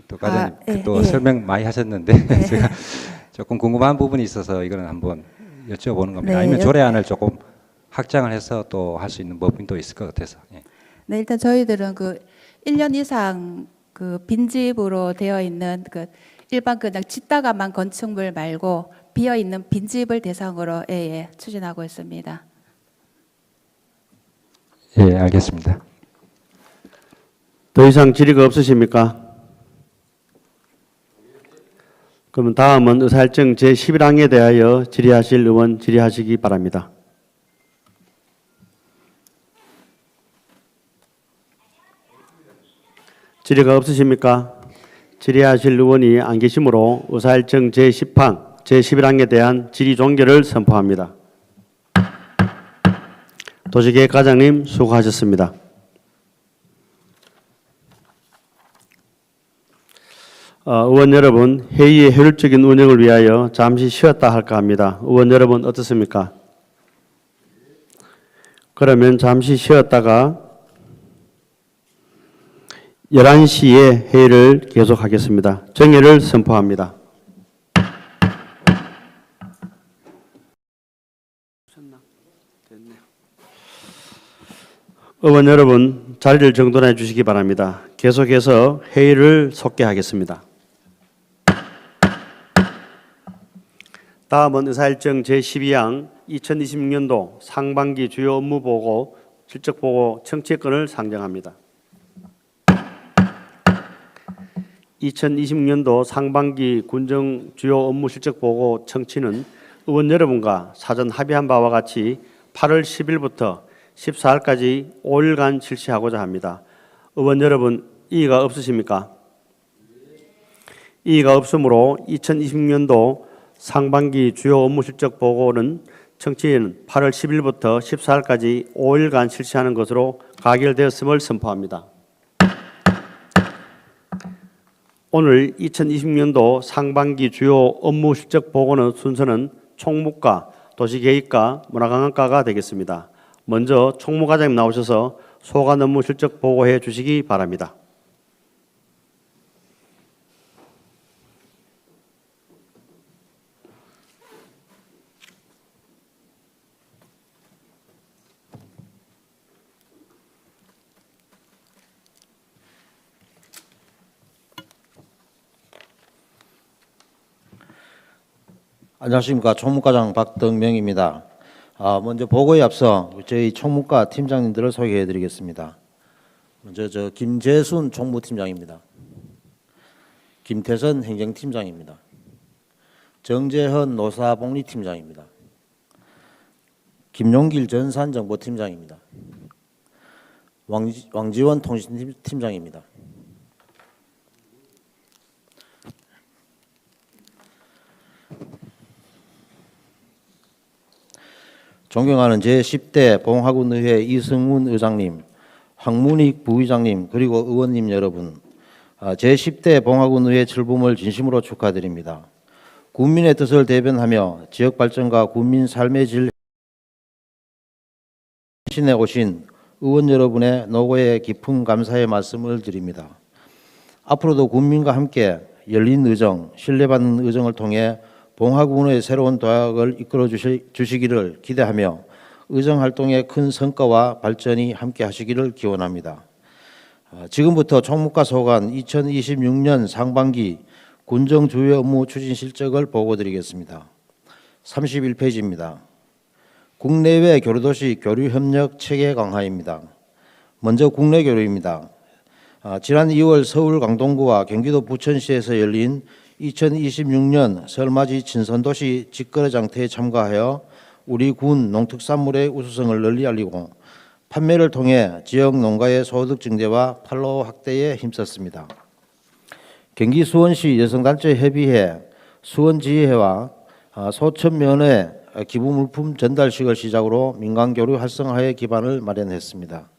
또 과장님 또 설명 많이 하셨는데 제가 조금 궁금한 부분이 있어서 이거는 한번 여쭤보는 겁니다. 아니면 조례안을 조금 확장을 해서 또 할 수 있는 법이 또 있을 것 같아서. 네, 일단 저희들은 그 1년 이상 그 빈집으로 되어 있는 그 일반 그냥 짓다가만 건축물 말고 비어 있는 빈집을 대상으로 추진하고 있습니다. 예, 알겠습니다. 더 이상 질의가 없으십니까? 그러면 다음은 의사일정 제11항에 대하여 질의하실 의원 질의하시기 바랍니다. 질의가 없으십니까? 질의하실 의원이 안 계시므로 의사일정 제10항, 제11항에 대한 질의 종결을 선포합니다. 도시계획과장님 수고하셨습니다. 의원 여러분, 회의의 효율적인 운영을 위하여 잠시 쉬었다 할까 합니다. 의원 여러분 어떻습니까? 그러면 잠시 쉬었다가 11시에 회의를 계속하겠습니다. 정회를 선포합니다. 의원 여러분, 자리를 정돈해 주시기 바랍니다. 계속해서 회의를 속개하겠습니다. 다음은 의사일정 제12항 2026년도 상반기 주요 업무 보고, 실적 보고 청취권을 상정합니다. 2026년도 상반기 군정 주요 업무 실적 보고 청취는 의원 여러분과 사전 합의한 바와 같이 8월 10일부터 14일까지 5일간 실시하고자 합니다. 의원 여러분, 이의가 없으십니까? 이의가 없으므로 2026년도 상반기 주요 업무 실적 보고는 청취는 8월 10일부터 14일까지 5일간 실시하는 것으로 가결되었음을 선포합니다. 오늘 2026년도 상반기 주요 업무 실적 보고는 순서는 총무과, 도시계획과 문화관광과가 되겠습니다. 먼저 총무과장님 나오셔서 소관 업무 실적 보고해 주시기 바랍니다. 안녕하십니까. 총무과장 박덕명입니다. 먼저 보고에 앞서 저희 총무과 팀장님들을 소개해 드리겠습니다. 먼저 김재순 총무팀장입니다. 김태선 행정팀장입니다. 정재헌 노사복리팀장입니다. 김용길 전산정보팀장입니다. 왕지원 통신팀장입니다. 존경하는 제10대 봉화군의회 이승훈 의장님, 황문익 부의장님, 그리고 의원님 여러분, 제10대 봉화군의회 출범을 진심으로 축하드립니다. 국민의 뜻을 대변하며 지역 발전과 국민 삶의 질 신에 오신 의원 여러분의 노고에 깊은 감사의 말씀을 드립니다. 앞으로도 국민과 함께 열린 의정, 신뢰받는 의정을 통해 봉화군의 새로운 도약을 이끌어 주시기를 기대하며 의정활동의 큰 성과와 발전이 함께 하시기를 기원합니다. 지금부터 총무과 소관 2026년 상반기 군정 주요 업무 추진 실적을 보고드리겠습니다. 31페이지입니다. 국내외 교류도시 교류협력 체계 강화입니다. 먼저 국내 교류입니다. 지난 2월 서울 강동구와 경기도 부천시에서 열린 2026년 설맞이 친선도시 직거래 장터에 참가하여 우리 군 농특산물의 우수성을 널리 알리고 판매를 통해 지역 농가의 소득 증대와 판로 확대에 힘썼습니다. 경기 수원시 여성단체 협의회 수원지혜와 소천면회 기부물품 전달식을 시작으로 민간교류 활성화의 기반을 마련했습니다.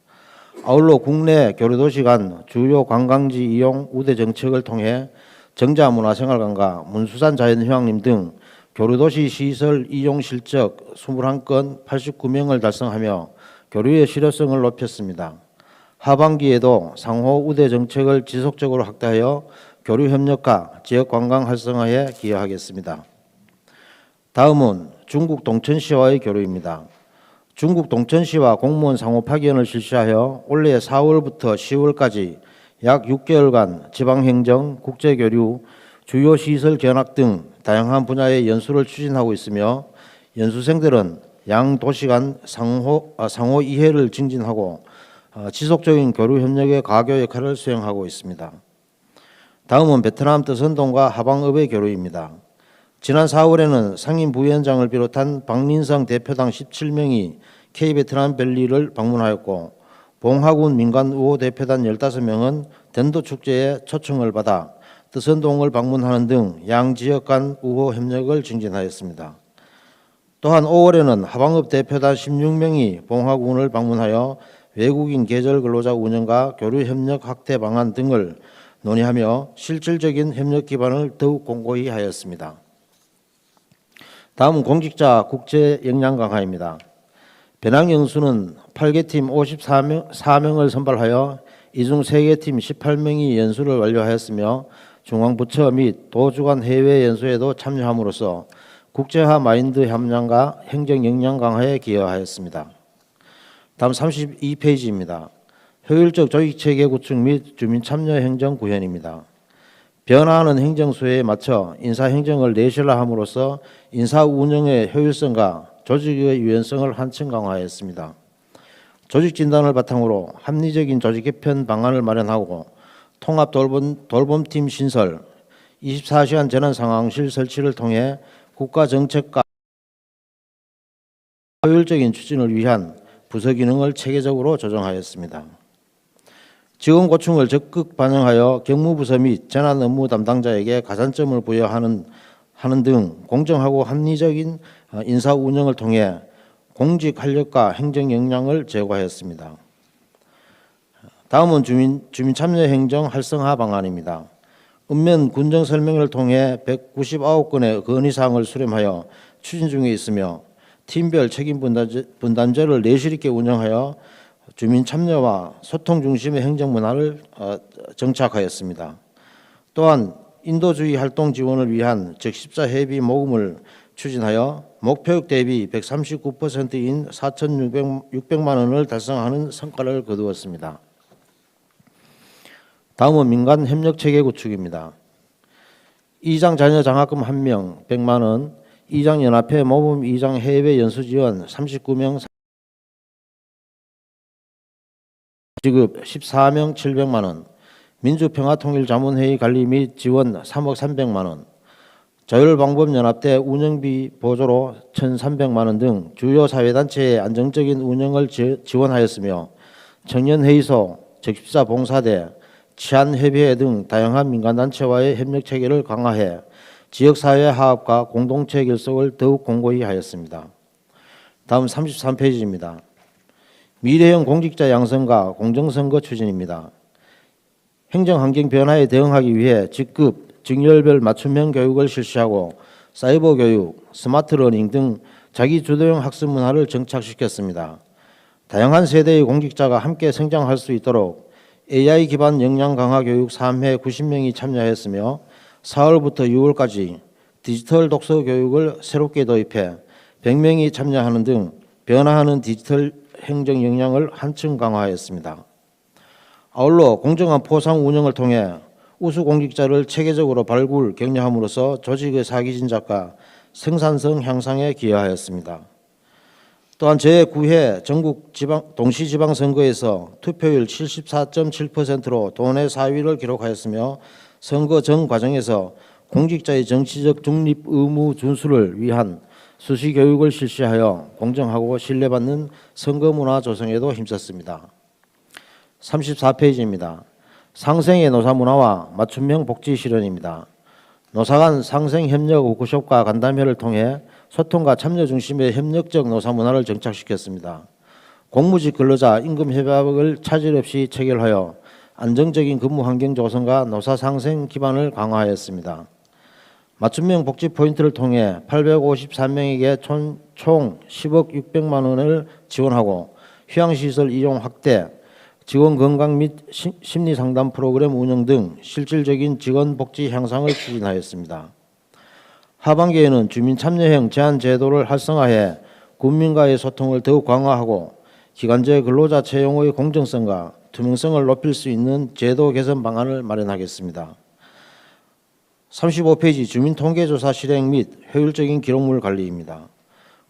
아울러 국내 교류도시 간 주요 관광지 이용 우대 정책을 통해 정자문화생활관과 문수산 자연휴양림 등 교류도시 시설 이용 실적 21건 89명을 달성하며 교류의 실효성을 높였습니다. 하반기에도 상호 우대 정책을 지속적으로 확대하여 교류협력과 지역관광 활성화에 기여하겠습니다. 다음은 중국 동천시와의 교류입니다. 중국 동천시와 공무원 상호 파견을 실시하여 올해 4월부터 10월까지 약 6개월간 지방행정, 국제교류, 주요 시설 견학 등 다양한 분야의 연수를 추진하고 있으며 연수생들은 양 도시 간 상호 이해를 증진하고 지속적인 교류 협력의 가교 역할을 수행하고 있습니다. 다음은 베트남 뜨선동과 하방읍의 교류입니다. 지난 4월에는 상임 부위원장을 비롯한 박민성 대표당 17명이 K베트남 밸리를 방문하였고 봉화군 민간우호 대표단 15명은 된도축제에 초청을 받아 뜨선동을 방문하는 등 양지역 간 우호 협력을 증진하였습니다. 또한 5월에는 하방읍 대표단 16명이 봉화군을 방문하여 외국인 계절 근로자 운영과 교류 협력 확대 방안 등을 논의하며 실질적인 협력 기반을 더욱 공고히 하였습니다. 다음은 공직자 국제 역량 강화입니다. 배낭 영수는 8개 팀 54명을 선발하여 이 중 3개 팀 18명이 연수를 완료하였으며 중앙부처 및 도주간 해외 연수에도 참여함으로써 국제화 마인드 함량과 행정 역량 강화에 기여하였습니다. 다음 32페이지입니다. 효율적 조직체계 구축 및 주민 참여 행정 구현입니다. 변화하는 행정 수요에 맞춰 인사행정을 내실화함으로써 인사 운영의 효율성과 조직의 유연성을 한층 강화했습니다. 조직 진단을 바탕으로 합리적인 조직 개편 방안을 마련하고 통합 돌봄팀 신설, 24시간 재난 상황실 설치를 통해 국가 정책과 효율적인 추진을 위한 부서 기능을 체계적으로 조정하였습니다. 직원 고충을 적극 반영하여 경무부서 및 재난 업무 담당자에게 가산점을 부여하는 등 공정하고 합리적인 인사 운영을 통해 공직 활력과 행정 역량을 제고하였습니다. 다음은 주민 참여 행정 활성화 방안입니다. 읍면 군정 설명을 통해 199건의 건의사항을 수렴하여 추진 중에 있으며 팀별 책임 분담제를 내실 있게 운영하여 주민 참여와 소통 중심의 행정 문화를 정착하였습니다. 또한 인도주의 활동 지원을 위한 적십자 회비 모금을 추진하여 목표액 대비 139%인 4,600만 원을 달성하는 성과를 거두었습니다. 다음은 민간 협력 체계 구축입니다. 이장 자녀 장학금 1명 100만 원, 이장 연합회 모범 이장 해외 연수 지원 39명 지급 14명 700만 원, 민주평화통일자문회의 관리 및 지원 3억 300만 원, 자율방법연합대 운영비 보조로 1,300만 원 등 주요 사회단체의 안정적인 운영을 지원하였으며 청년회의소, 적십자 봉사대, 치안협의회 등 다양한 민간단체와의 협력체계를 강화해 지역사회 화합과 공동체 결속을 더욱 공고히 하였습니다. 다음 33페이지입니다. 미래형 공직자 양성과 공정선거 추진입니다. 행정환경 변화에 대응하기 위해 직급, 직렬별 맞춤형 교육을 실시하고 사이버 교육, 스마트 러닝 등 자기주도형 학습 문화를 정착시켰습니다. 다양한 세대의 공직자가 함께 성장할 수 있도록 AI 기반 역량 강화 교육 3회 90명이 참여했으며 4월부터 6월까지 디지털 독서 교육을 새롭게 도입해 100명이 참여하는 등 변화하는 디지털 행정 역량을 한층 강화하였습니다. 아울러 공정한 포상 운영을 통해 우수 공직자를 체계적으로 발굴, 격려함으로써 조직의 사기 진작과 생산성 향상에 기여하였습니다. 또한 제9회 전국 동시지방선거에서 투표율 74.7%로 도내 4위를 기록하였으며 선거 전 과정에서 공직자의 정치적 중립 의무 준수를 위한 수시 교육을 실시하여 공정하고 신뢰받는 선거 문화 조성에도 힘썼습니다. 34페이지입니다. 상생의 노사 문화와 맞춤형 복지 실현입니다. 노사 간 상생 협력 워크숍과 간담회를 통해 소통과 참여 중심의 협력적 노사 문화를 정착시켰습니다. 공무직 근로자 임금 협약을 차질 없이 체결하여 안정적인 근무 환경 조성과 노사 상생 기반을 강화하였습니다. 맞춤형 복지 포인트를 통해 853명에게 총 10억 600만 원을 지원하고 휴양시설 이용 확대, 직원 건강 및 심리 상담 프로그램 운영 등 실질적인 직원 복지 향상을 추진하였습니다. 하반기에는 주민 참여형 제한 제도를 활성화해 국민과의 소통을 더욱 강화하고 기간제 근로자 채용의 공정성과 투명성을 높일 수 있는 제도 개선 방안을 마련하겠습니다. 35페이지 주민통계조사 실행 및 효율적인 기록물 관리입니다.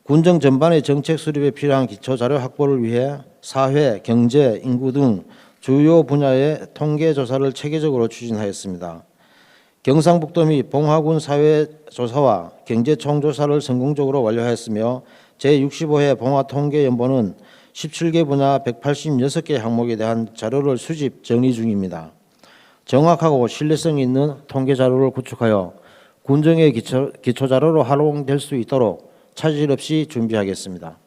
군정 전반의 정책 수립에 필요한 기초자료 확보를 위해 사회, 경제, 인구 등 주요 분야의 통계조사를 체계적으로 추진하였습니다. 경상북도 및 봉화군 사회조사와 경제총조사를 성공적으로 완료하였으며 제65회 봉화통계연보는 17개 분야 186개 항목에 대한 자료를 수집, 정리 중입니다. 정확하고 신뢰성 있는 통계자료를 구축하여 군정의 기초자료로 활용될 수 있도록 차질 없이 준비하겠습니다.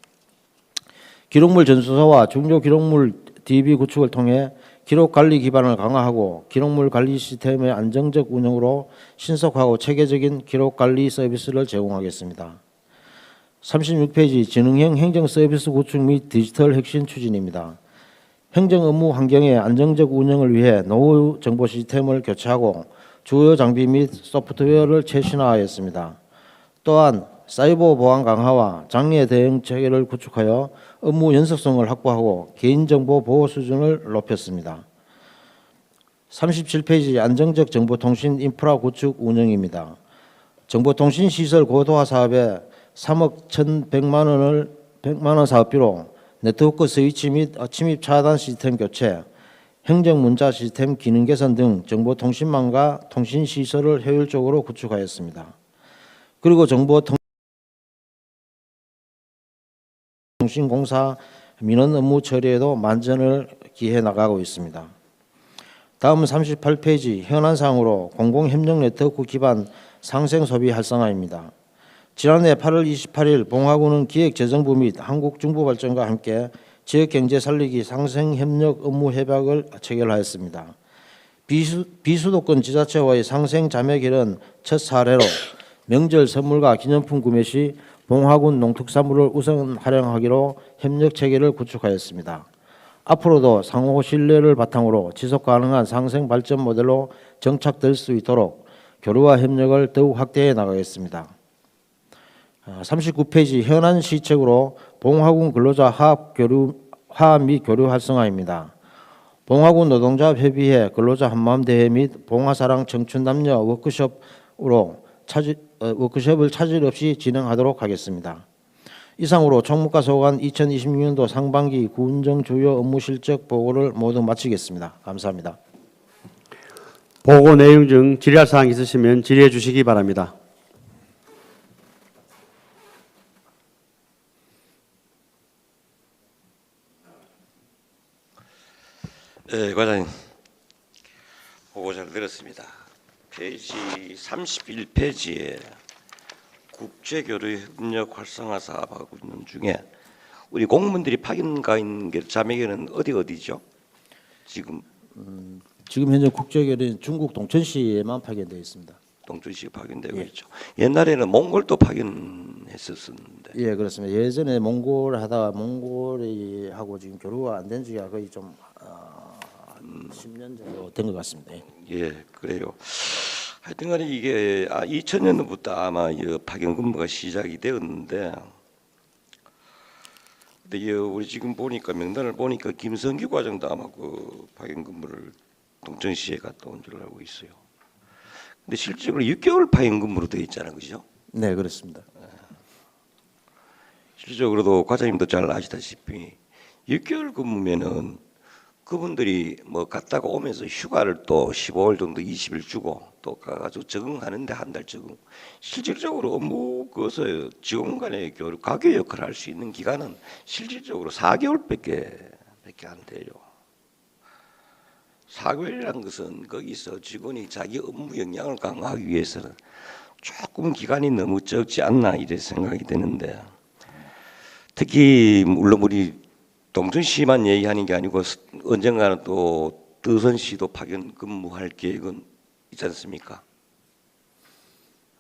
기록물 전수소와 중요 기록물 DB 구축을 통해 기록관리 기반을 강화하고 기록물 관리 시스템의 안정적 운영으로 신속하고 체계적인 기록관리 서비스를 제공하겠습니다. 36페이지 지능형 행정 서비스 구축 및 디지털 혁신 추진입니다. 행정 업무 환경의 안정적 운영을 위해 노후 정보 시스템을 교체하고 주요 장비 및 소프트웨어를 최신화하였습니다. 또한 사이버 보안 강화와 장애 대응 체계를 구축하여 업무 연속성을 확보하고 개인정보 보호 수준을 높였습니다. 37페이지 안정적 정보통신 인프라 구축 운영입니다. 정보통신 시설 고도화 사업에 3억 1,100만 원 사업비로 네트워크 스위치 및 침입 차단 시스템 교체, 행정 문자 시스템 기능 개선 등 정보통신망과 통신 시설을 효율적으로 구축하였습니다. 그리고 정보통신공사 민원 업무 처리에도 만전을 기해 나가고 있습니다. 다음은 38페이지 현안 사항으로 공공협력 네트워크 기반 상생 소비 활성화입니다. 지난해 8월 28일 봉화구는 기획재정부 및 한국중부발전과 함께 지역경제 살리기 상생협력 업무 협약을 체결하였습니다. 비수도권 지자체와의 상생자매결은 첫 사례로 명절 선물과 기념품 구매 시 봉화군 농특산물을 우선 활용하기로 협력 체계를 구축하였습니다. 앞으로도 상호 신뢰를 바탕으로 지속 가능한 상생 발전 모델로 정착될 수 있도록 교류와 협력을 더욱 확대해 나가겠습니다. 39페이지 현안 시책으로 봉화군 근로자 화합 및 교류 활성화입니다. 봉화군 노동조합 협의회 근로자 한마음 대회 및 봉화사랑 청춘 남녀 워크숍을 차질 없이 진행하도록 하겠습니다. 이상으로 총무과 소관 2026년도 상반기 군정 주요 업무 실적 보고를 모두 마치겠습니다. 감사합니다. 보고 내용 중 질의할 사항 있으시면 질의해 주시기 바랍니다. 네, 과장님. 보고 잘 들었습니다. 페이지 31페이지에 국제교류 협력 활성화 사업하고 있는 중에 우리 공무원들이 파견 가 있는 게 자매교는 어디죠? 지금 현재 국제교류는 중국 동천시에만 파견되어 있습니다. 동천시에 파견되고 있죠. 옛날에는 몽골도 파견했었는데. 예, 그렇습니다. 예전에 몽골 하다가 몽골하고 지금 교류가 안 된 지가 거의 좀 10년 정도 된 것 같습니다. 예, 그래요. 하여튼간에 이게 2000년부터 아마 파견 근무가 시작이 되었는데, 근데 우리 지금 보니까 명단을 보니까 김성규 과장도 아마 그 파견 근무를 동천시에 갔다 온 줄 알고 있어요. 근데 실질적으로 6개월 파견 근무로 되어 있잖아요, 그죠? 네, 그렇습니다. 실질적으로도 과장님도 잘 아시다시피 6개월 근무면은 그분들이 뭐 갔다가 오면서 휴가를 또 15일 정도 20일 주고 또 가가지고 적응하는데 한 달 적응. 실질적으로 업무 그것을 직원 간의 교류 가교 역할을 할 수 있는 기간은 실질적으로 4개월밖에 안 돼요. 4개월이라는 것은 거기서 직원이 자기 업무 역량을 강화하기 위해서는 조금 기간이 너무 적지 않나 이래 생각이 되는데, 특히 물론 우리 동천시만 얘기하는 게 아니고 언젠가는 또 뜨선시도 파견 근무할 계획은 있지 않습니까?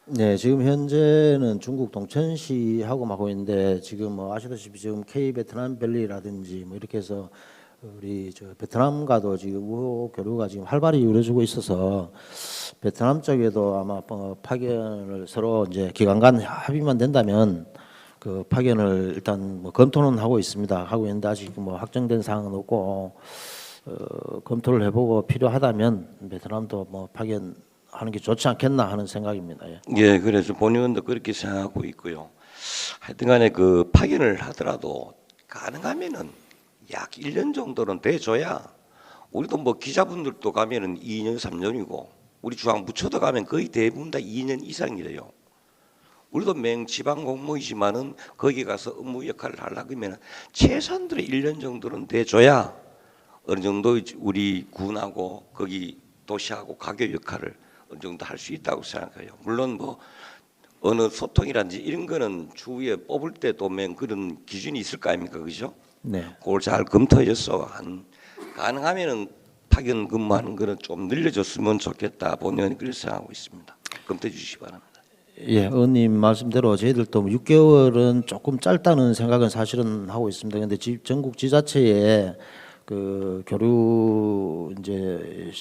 네, 지금 현재는 중국 동천시하고 하고 있는데 지금 뭐 아시다시피 지금 K 베트남 밸리라든지 뭐 이렇게 해서 우리 베트남과도 지금 우호 교류가 지금 활발히 이루어지고 있어서 베트남 쪽에도 아마 파견을 서로 이제 기관 간 합의만 된다면 그 파견을 일단 뭐 검토는 하고 있습니다. 하고 있는데 아직 뭐 확정된 사항은 없고 검토를 해보고 필요하다면 베트남도 뭐 파견하는 게 좋지 않겠나 하는 생각입니다. 예, 그래서 본의원도 그렇게 생각하고 있고요. 하여튼간에 그 파견을 하더라도 가능하면은 약 1년 정도는 돼줘야, 우리도 뭐 기자분들도 가면은 2년 3년이고 우리 중앙부처도 가면 거의 대부분 다 2년 이상이래요. 우리도 맹지방 공무이지만은 거기 가서 업무 역할을 하려고 하면 최소한으로 1년 정도는 돼줘야 어느 정도 우리 군하고 거기 도시하고 가교 역할을 어느 정도 할 수 있다고 생각해요. 물론 뭐 어느 소통이라든지 이런 거는 추후에 뽑을 때도 그런 기준이 있을 거 아닙니까, 그죠? 네. 그걸 잘 검토해서 가능하면은 파견 근무하는 거는 좀 늘려줬으면 좋겠다. 본의원이 그렇게 생각하고 있습니다. 검토해 주시기 바랍니다. 예, 의원님 말씀대로 저희들도 6개월은 조금 짧다는 생각은 사실은 하고 있습니다. 근데 전국 지자체에 그 교류 이제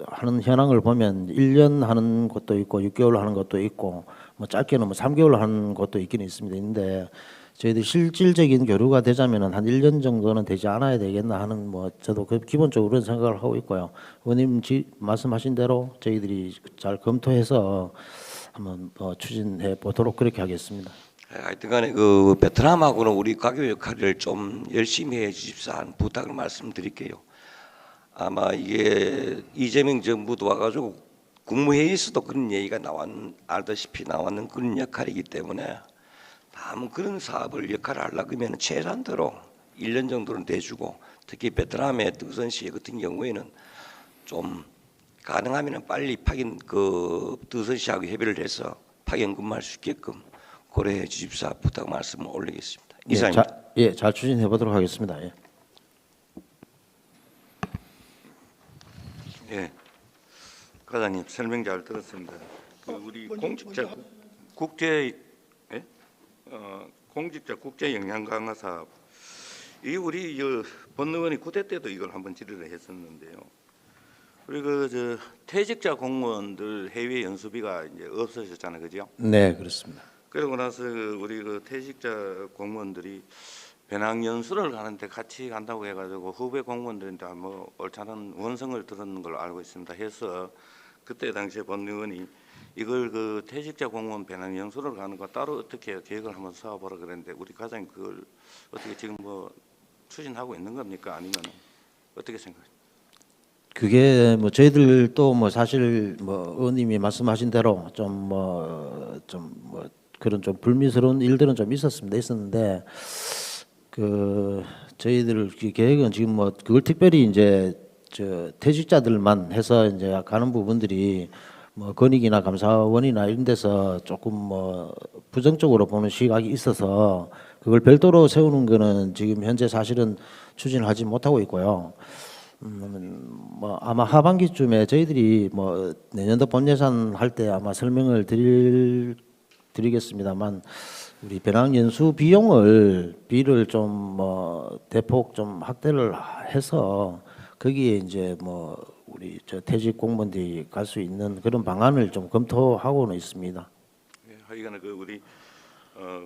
하는 현황을 보면 1년 하는 것도 있고 6개월 하는 것도 있고 뭐 짧게는 뭐 3개월 하는 것도 있기는 있습니다. 있는데 저희들 실질적인 교류가 되자면은 한 1년 정도는 되지 않아야 되겠나 하는 뭐 저도 그 기본적으로 그런 생각을 하고 있고요. 의원님 말씀하신 대로 저희들이 잘 검토해서 한번 추진해 보도록 그렇게 하겠습니다. 하여튼간에 그 베트남하고는 우리 가교 역할을 좀 열심히 해 주십사 하는 부탁을 말씀드릴게요. 아마 이게 이재명 정부도 와가지고 국무회의에서도 그런 얘기가 알다시피 나왔는 그런 역할이기 때문에 다음 그런 사업을 역할을 하려고 하면 최소한대로 1년 정도는 내주고 특히 베트남의 뜨선 씨 같은 경우에는 좀 가능하면 빨리 파견 그 뜨선 씨하고 협의를 해서 파견 근무할 수 있게끔 고려해 주십사 부탁 말씀을 올리겠습니다. 이상입니다. 잘 추진해 보도록 하겠습니다. 예. 예, 과장님 설명 잘 들었습니다. 우리 공직자 국제 공직자 국제 역량 강화 사업 이 우리 본 의원이 9대 때도 이걸 한번 질의를 했었는데요. 그리고 저 퇴직자 공무원들 해외 연수비가 이제 없어졌잖아요, 그죠? 네, 그렇습니다. 그러고 나서 우리 그 퇴직자 공무원들이 배낭 연수를 가는데 같이 간다고 해가지고 후배 공무원들한테 뭐 옳다는 원성을 들었는 걸로 알고 있습니다. 해서 그때 당시에 본 의원이 이걸 그 퇴직자 공무원 배낭 연수를 가는 거 따로 어떻게 계획을 한번 세워보라 그랬는데 우리 과장님 그걸 어떻게 지금 뭐 추진하고 있는 겁니까? 아니면 어떻게 생각하십니까? 그게 뭐 저희들도 뭐 사실 뭐 의원님이 말씀하신 대로 좀 그런 좀 불미스러운 일들은 좀 있었는데 그 저희들 계획은 지금 뭐 그걸 특별히 이제 저 퇴직자들만 해서 이제 가는 부분들이 뭐 건익이나 감사원이나 이런 데서 조금 뭐 부정적으로 보는 시각이 있어서 그걸 별도로 세우는 거는 지금 현재 사실은 추진하지 못하고 있고요. 뭐 아마 하반기쯤에 저희들이 뭐 내년도 본 예산 할 때 아마 설명을 드리겠습니다만 우리 배낭 연수 비를 좀 뭐 대폭 좀 확대를 해서 거기에 이제 뭐 우리 저 퇴직 공무원들이 갈 수 있는 그런 방안을 좀 검토하고는 있습니다. 예, 하여간 그 우리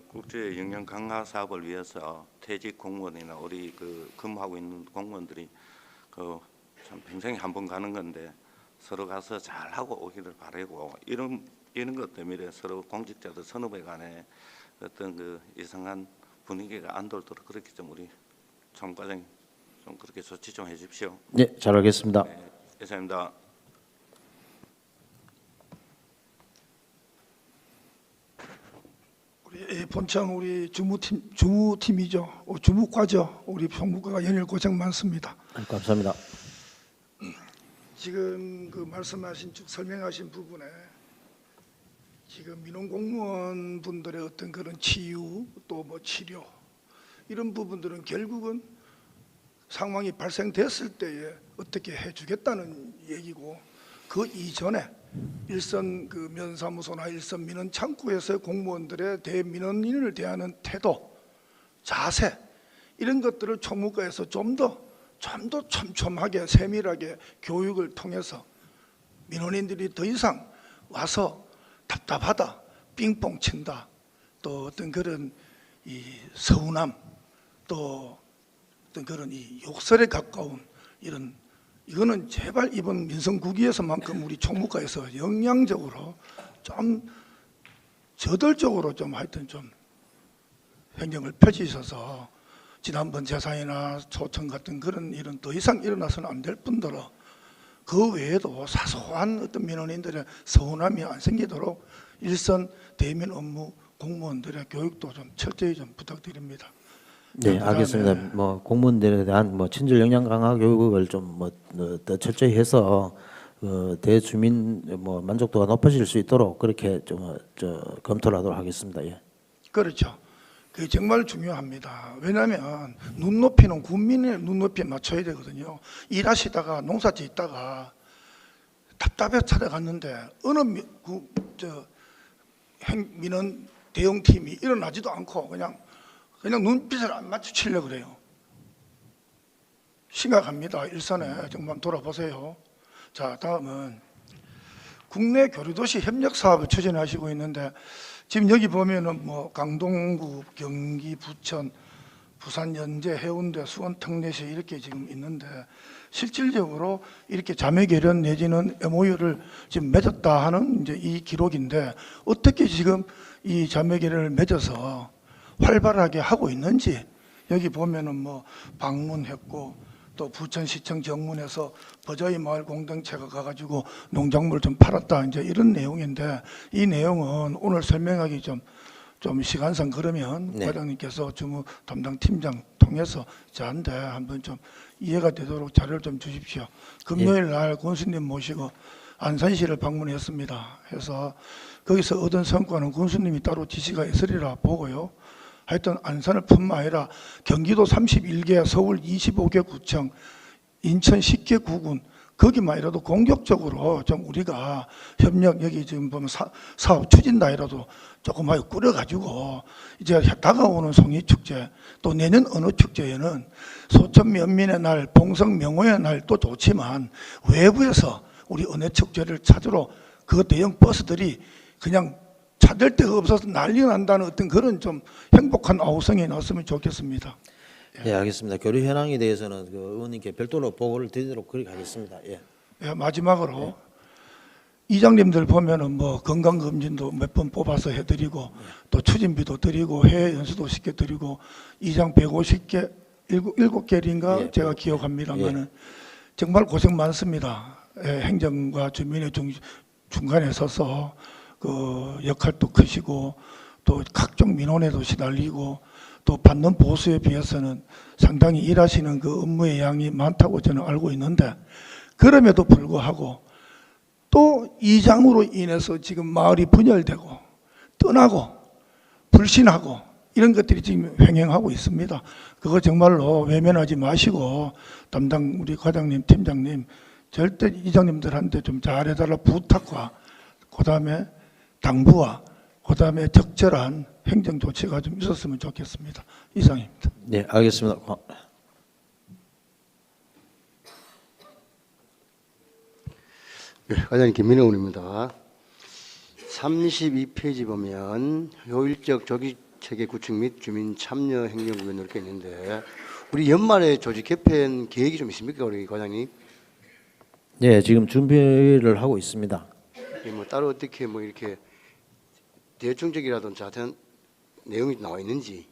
국제 역량 강화 사업을 위해서 퇴직 공무원이나 우리 그 근무하고 있는 공무원들이 그 참 평생에 한 번 가는 건데 서로 가서 잘 하고 오기를 바라고 이런 것 때문에 서로 공직자들 선후배 간에 어떤 그 이상한 분위기가 안 돌도록 그렇게 좀 우리 총과장님 좀 그렇게 조치 좀 해주십시오. 네, 잘 알겠습니다. 네, 이상입니다. 우리 본청 우리 주무팀이죠. 주무과죠. 우리 총무과가 연일 고생 많습니다. 감사합니다. 지금 그 말씀하신 쭉 설명하신 부분에 지금 민원 공무원 분들의 어떤 그런 치유 또 뭐 치료 이런 부분들은 결국은 상황이 발생됐을 때에 어떻게 해주겠다는 얘기고 그 이전에 일선 그 면사무소나 일선 민원 창구에서 공무원들의 대민원인을 대하는 태도, 자세 이런 것들을 총무과에서 좀 더 촘촘하게 세밀하게 교육을 통해서 민원인들이 더 이상 와서 답답하다, 삥뽕 친다, 또 어떤 그런 이 서운함, 또 어떤 그런 이 욕설에 가까운 이거는 제발 이번 민성국위에서만큼 우리 총무과에서 역량적으로 좀 저돌적으로 좀 하여튼 좀 행정을 펼치셔서 지난번 재산이나 초청 같은 그런 일은 더 이상 일어나서는 안 될 뿐더러 그 외에도 사소한 어떤 민원인들의 서운함이 안 생기도록 일선 대민 업무 공무원들의 교육도 좀 철저히 좀 부탁드립니다. 네, 알겠습니다. 뭐 공무원들에 대한 뭐 친절 역량 강화 교육을 좀 뭐 더 철저히 해서 대주민 뭐 만족도가 높아질 수 있도록 그렇게 좀 검토를 하도록 하겠습니다. 예. 그렇죠. 그게 정말 중요합니다. 왜냐하면 눈높이는 국민의 눈높이에 맞춰야 되거든요. 일하시다가 농사 짓다가 답답해 찾아갔는데 어느 민원 대응팀이 일어나지도 않고 그냥 눈빛을 안 마주치려고 그래요. 심각합니다. 일선에 정말 돌아보세요. 자, 다음은 국내 교류도시 협력 사업을 추진하시고 있는데 지금 여기 보면은 뭐 강동구, 경기, 부천, 부산, 연제, 해운대, 수원, 특례시 이렇게 지금 있는데 실질적으로 이렇게 자매 결연 내지는 MOU를 지금 맺었다 하는 이제 이 기록인데 어떻게 지금 이 자매 결연을 맺어서 활발하게 하고 있는지 여기 보면은 뭐 방문했고 또 부천시청 정문에서 버저이 마을 공동체가 가가지고 농작물 좀 팔았다 이제 이런 내용인데 이 내용은 오늘 설명하기 좀 시간상 그러면 네. 과장님께서 주무 담당 팀장 통해서 저한테 한번 좀 이해가 되도록 자료를 좀 주십시오. 금요일 날 군수님 모시고 안산시를 방문했습니다. 해서 거기서 얻은 성과는 군수님이 따로 지시가 있으리라 보고요. 하여튼 안산을 뿐만 아니라 경기도 31개, 서울 25개 구청, 인천 10개 구군 거기만이라도 공격적으로 좀 우리가 협력 여기 지금 보면 사업 추진단이라도 조금 하여 꾸려가지고 이제 다가오는 송이축제 또 내년 어느 축제에는 소천 면민의 날, 봉성 명호의 날도 좋지만 외부에서 우리 은혜축제를 찾으러 그 대형 버스들이 그냥 찾을 데가 없어서 난리 난다는 어떤 그런 좀 행복한 아우성이 나왔으면 좋겠습니다. 예, 알겠습니다. 교류 현황에 대해서는 그 의원님께 별도로 보고를 드리도록 그렇게 하겠습니다. 예. 예, 마지막으로 이장님들 보면은 뭐 건강검진도 몇 번 뽑아서 해드리고 또 추진비도 드리고 해외 연수도 시켜드리고 이장 150개 7개인가 예, 제가 기억합니다만은 정말 고생 많습니다. 예, 행정과 주민의 중간에 서서 그 역할도 크시고 또 각종 민원에도 시달리고 또 받는 보수에 비해서는 상당히 일하시는 그 업무의 양이 많다고 저는 알고 있는데 그럼에도 불구하고 또 이장으로 인해서 지금 마을이 분열되고 떠나고 불신하고 이런 것들이 지금 횡행하고 있습니다. 그거 정말로 외면하지 마시고 담당 우리 과장님, 팀장님 절대 이장님들한테 좀 잘해달라 부탁과 그다음에 당부와 그다음에 적절한 행정 조치가 좀 있었으면 좋겠습니다. 이상입니다. 네, 알겠습니다. 네, 과장님 김민호 의원입니다. 32페이지 보면 효율적 조직체계 구축 및 주민 참여 행정구역 이렇게 있는데 우리 연말에 조직 개편 계획이 좀 있습니까, 우리 과장님? 네, 지금 준비를 하고 있습니다. 뭐 따로 어떻게 뭐 이렇게 대충적이라든지 자세한 내용이 나와 있는지.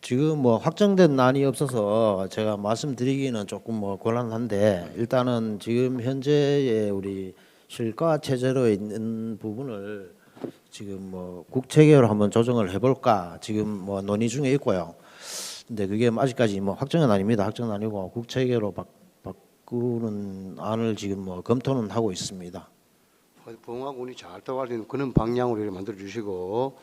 지금 뭐 확정된 안이 없어서 제가 말씀드리기는 조금 뭐 곤란한데 일단은 지금 현재의 우리 실과 체제로 있는 부분을 지금 뭐 국체계로 한번 조정을 해볼까 지금 뭐 논의 중에 있고요. 근데 그게 아직까지 뭐 확정은 아닙니다. 확정은 아니고 국체계로 바꾸는 안을 지금 뭐 검토는 하고 있습니다. 봉화군이 잘 떠가는 그런 방향으로 이렇게 만들어 주시고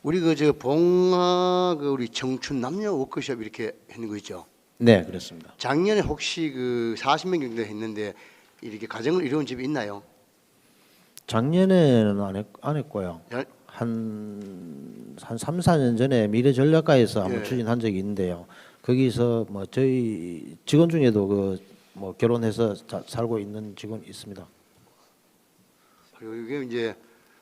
우리 그 봉화 그 우리 청춘 남녀 워크숍 이렇게 했는 거 있죠. 네, 그렇습니다. 작년에 혹시 그 40명 정도 했는데 이렇게 가정을 이루은 집이 있나요? 작년에는 안 했고요. 한 3, 4년 전에 미래전략가에서 한번 추진한 적이 있는데요. 거기서 뭐 저희 직원 중에도 그 뭐 결혼해서 살고 있는 직원이 있습니다. 그리고 이게 이제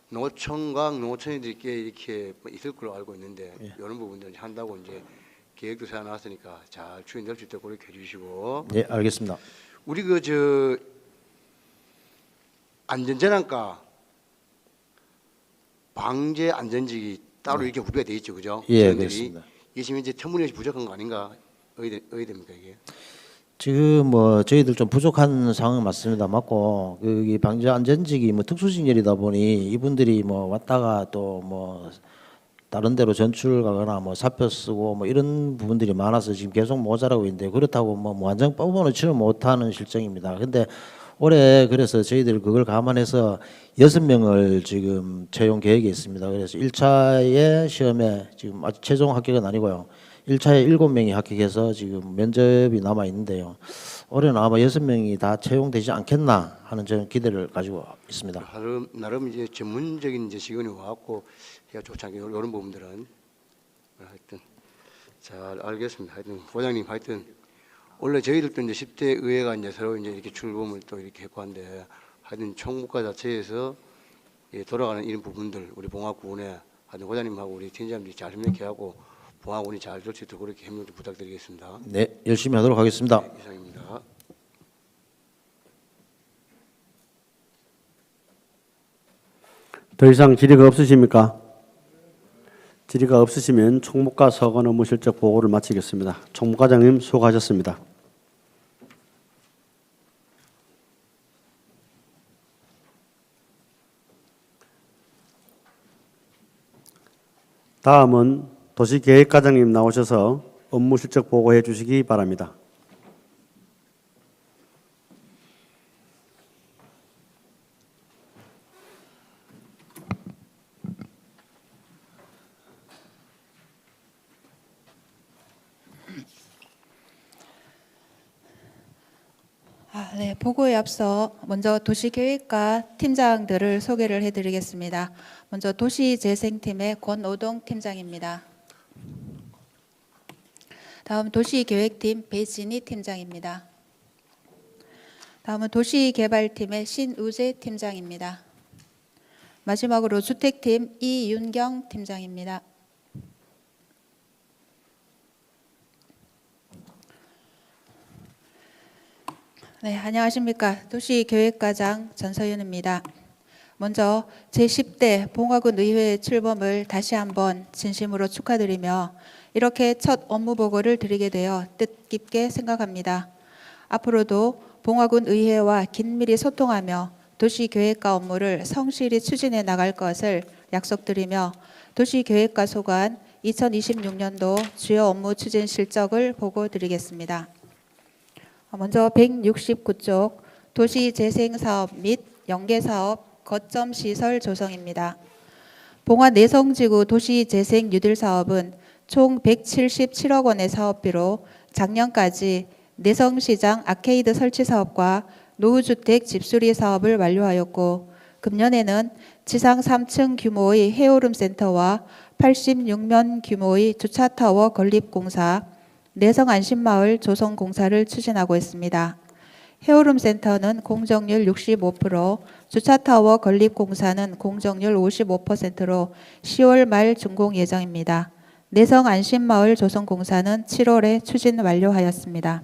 노총각 노천이들께 이렇게 있을 걸로 알고 있는데 이런 부분들 한다고 이제 계획도 세워놨으니까 잘 추진될 수 있도록 그렇게 해주시고. 네, 알겠습니다. 우리 그 안전재난과 방제 안전직이 따로 이렇게 구비가 돼 있죠, 그죠? 예, 그렇습니다. 이게 지금 이제 터무니없이 부족한 거 아닌가? 어디 됩니까 이게? 지금 뭐 저희들 좀 부족한 상황은 맞습니다. 맞고 그 방제 안전직이 뭐 특수진열이다 보니 이분들이 뭐 왔다가 또 뭐 다른 데로 전출 가거나 뭐 사표 쓰고 뭐 이런 부분들이 많아서 지금 계속 모자라고 있는데 그렇다고 뭐 완전 뽑아놓 지는 못하는 실정입니다. 근데 올해 그래서 저희들 그걸 감안해서 6명을 지금 채용 계획이 있습니다. 그래서 1차의 시험에 지금 아직 최종 합격은 아니고요. 1차에 7명이 합격해서 지금 면접이 남아 있는데요. 올해는 아마 6명이 다 채용되지 않겠나 하는 저는 기대를 가지고 있습니다. 나름 이제 전문적인 이제 직원이 와갖고 해가 좋지 않게 이런 부분들은 하여튼 잘 알겠습니다. 하여튼 부장님 하여튼 원래 저희들도 이제 10대 의회가 이제 서로 이제 이렇게 출범을 또 이렇게 했고 한데 하여튼 총무과 자체에서 돌아가는 이런 부분들 우리 봉화군에 하여튼 부장님하고 우리 팀장님들이 잘 협력해하고 봉화군이 잘 될 수 있도록 그렇게 협력 좀 부탁드리겠습니다. 네, 열심히 하도록 하겠습니다. 네, 이상입니다. 더 이상 질의가 없으십니까? 질의가 없으시면 총무과 서관 업무 실적 보고를 마치겠습니다. 총무과장님 수고하셨습니다. 다음은 도시계획과장님 나오셔서 업무 실적 보고해 주시기 바랍니다. 네, 보고에 앞서 먼저 도시계획과 팀장들을 소개를 해드리겠습니다. 먼저 도시재생팀의 권오동 팀장입니다. 다음 도시계획팀 배진희 팀장입니다. 다음은 도시개발팀의 신우재 팀장입니다. 마지막으로 주택팀 이윤경 팀장입니다. 네, 안녕하십니까. 도시계획과장 전서윤입니다. 먼저 제10대 봉화군 의회 출범을 다시 한번 진심으로 축하드리며 이렇게 첫 업무 보고를 드리게 되어 뜻깊게 생각합니다. 앞으로도 봉화군 의회와 긴밀히 소통하며 도시계획과 업무를 성실히 추진해 나갈 것을 약속드리며 도시계획과 소관 2026년도 주요 업무 추진 실적을 보고드리겠습니다. 먼저 169쪽 도시재생사업 및 연계사업 거점 시설 조성입니다. 봉화 내성지구 도시재생 뉴딜 사업은 총 177억 원의 사업비로 작년까지 내성시장 아케이드 설치 사업과 노후주택 집수리 사업을 완료하였고 금년에는 지상 3층 규모의 해오름 센터와 86면 규모의 주차타워 건립공사, 내성안심마을 조성공사를 추진하고 있습니다. 해오름 센터는 공정률 65%, 주차타워 건립공사는 공정률 55%로 10월 말 준공 예정입니다. 내성안심마을 조성공사는 7월에 추진 완료하였습니다.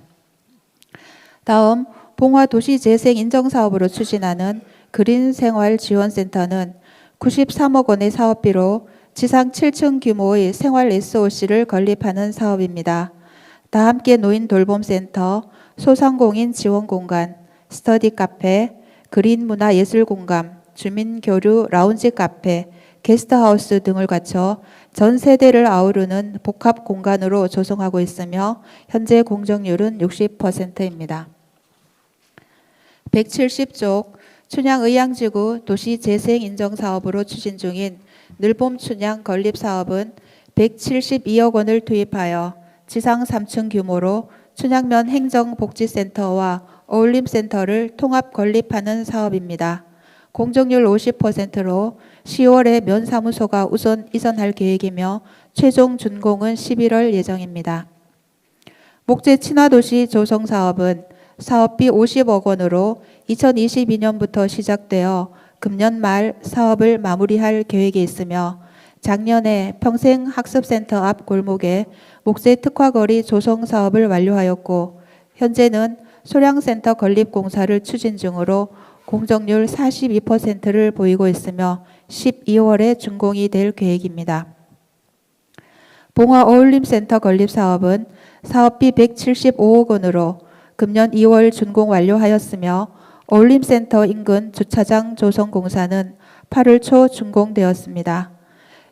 다음 봉화도시재생 인정사업으로 추진하는 그린생활지원센터는 93억 원의 사업비로 지상 7층 규모의 생활 SOC를 건립하는 사업입니다. 다함께 노인 돌봄센터, 소상공인 지원공간, 스터디 카페, 그린문화예술공간, 주민교류 라운지 카페, 게스트하우스 등을 갖춰 전 세대를 아우르는 복합 공간으로 조성하고 있으며 현재 공정률은 60%입니다. 170쪽 춘향의양지구 도시재생인정사업으로 추진 중인 늘봄 춘향 건립사업은 172억 원을 투입하여 지상 3층 규모로 춘향면 행정복지센터와 어울림센터를 통합 건립하는 사업입니다. 공정률 50%로 10월에 면사무소가 우선 이전할 계획이며 최종 준공은 11월 예정입니다. 목재 친화도시 조성사업은 사업비 50억 원으로 2022년부터 시작되어 금년 말 사업을 마무리할 계획이 있으며 작년에 평생학습센터 앞 골목에 목재 특화거리 조성 사업을 완료하였고 현재는 소량센터 건립공사를 추진 중으로 공정률 42%를 보이고 있으며 12월에 준공이 될 계획입니다. 봉화 어울림센터 건립사업은 사업비 175억 원으로 금년 2월 준공 완료하였으며 어울림센터 인근 주차장 조성 공사는 8월 초 준공되었습니다.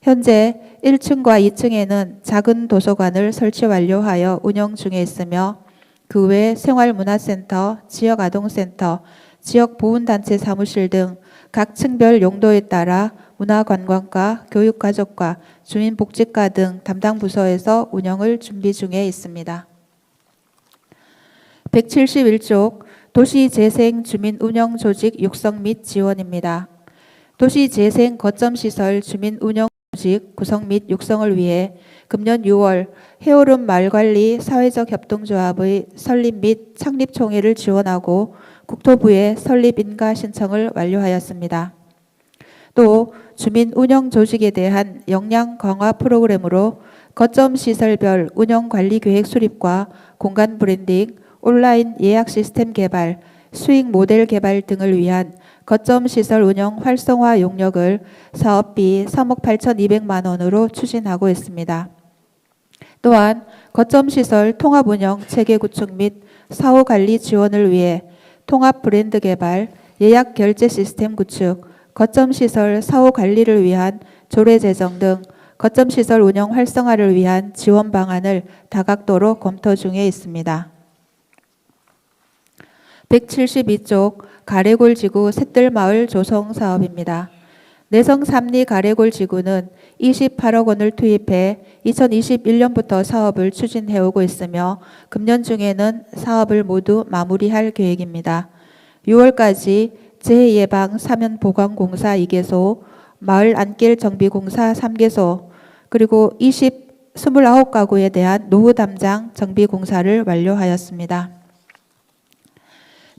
현재 1층과 2층에는 작은 도서관을 설치 완료하여 운영 중에 있으며 그 외 생활문화센터, 지역아동센터, 지역보훈단체 사무실 등 각 층별 용도에 따라 문화관광과 교육가족과 주민복지과 등 담당 부서에서 운영을 준비 중에 있습니다. 171쪽 도시재생 주민운영조직 육성 및 지원입니다. 도시재생 거점시설 주민운영조직 구성 및 육성을 위해 금년 6월 해오름 마을관리 사회적 협동조합의 설립 및 창립총회를 지원하고 국토부에 설립 인가 신청을 완료하였습니다. 또 주민운영조직에 대한 역량 강화 프로그램으로 거점시설별 운영관리계획 수립과 공간 브랜딩, 온라인 예약 시스템 개발, 수익 모델 개발 등을 위한 거점시설 운영 활성화 용역을 사업비 3억 8,200만 원으로 추진하고 있습니다. 또한 거점시설 통합운영 체계 구축 및 사후관리 지원을 위해 통합 브랜드 개발, 예약 결제 시스템 구축, 거점시설 사후관리를 위한 조례 제정 등 거점시설 운영 활성화를 위한 지원 방안을 다각도로 검토 중에 있습니다. 172쪽 가래골지구 샛들마을 조성 사업입니다. 내성 삼리 가래골지구는 28억 원을 투입해 2021년부터 사업을 추진해오고 있으며 금년 중에는 사업을 모두 마무리할 계획입니다. 6월까지 재해예방 사면보강공사 2개소, 마을 안길 정비공사 3개소, 그리고 29가구에 대한 노후 담장 정비공사를 완료하였습니다.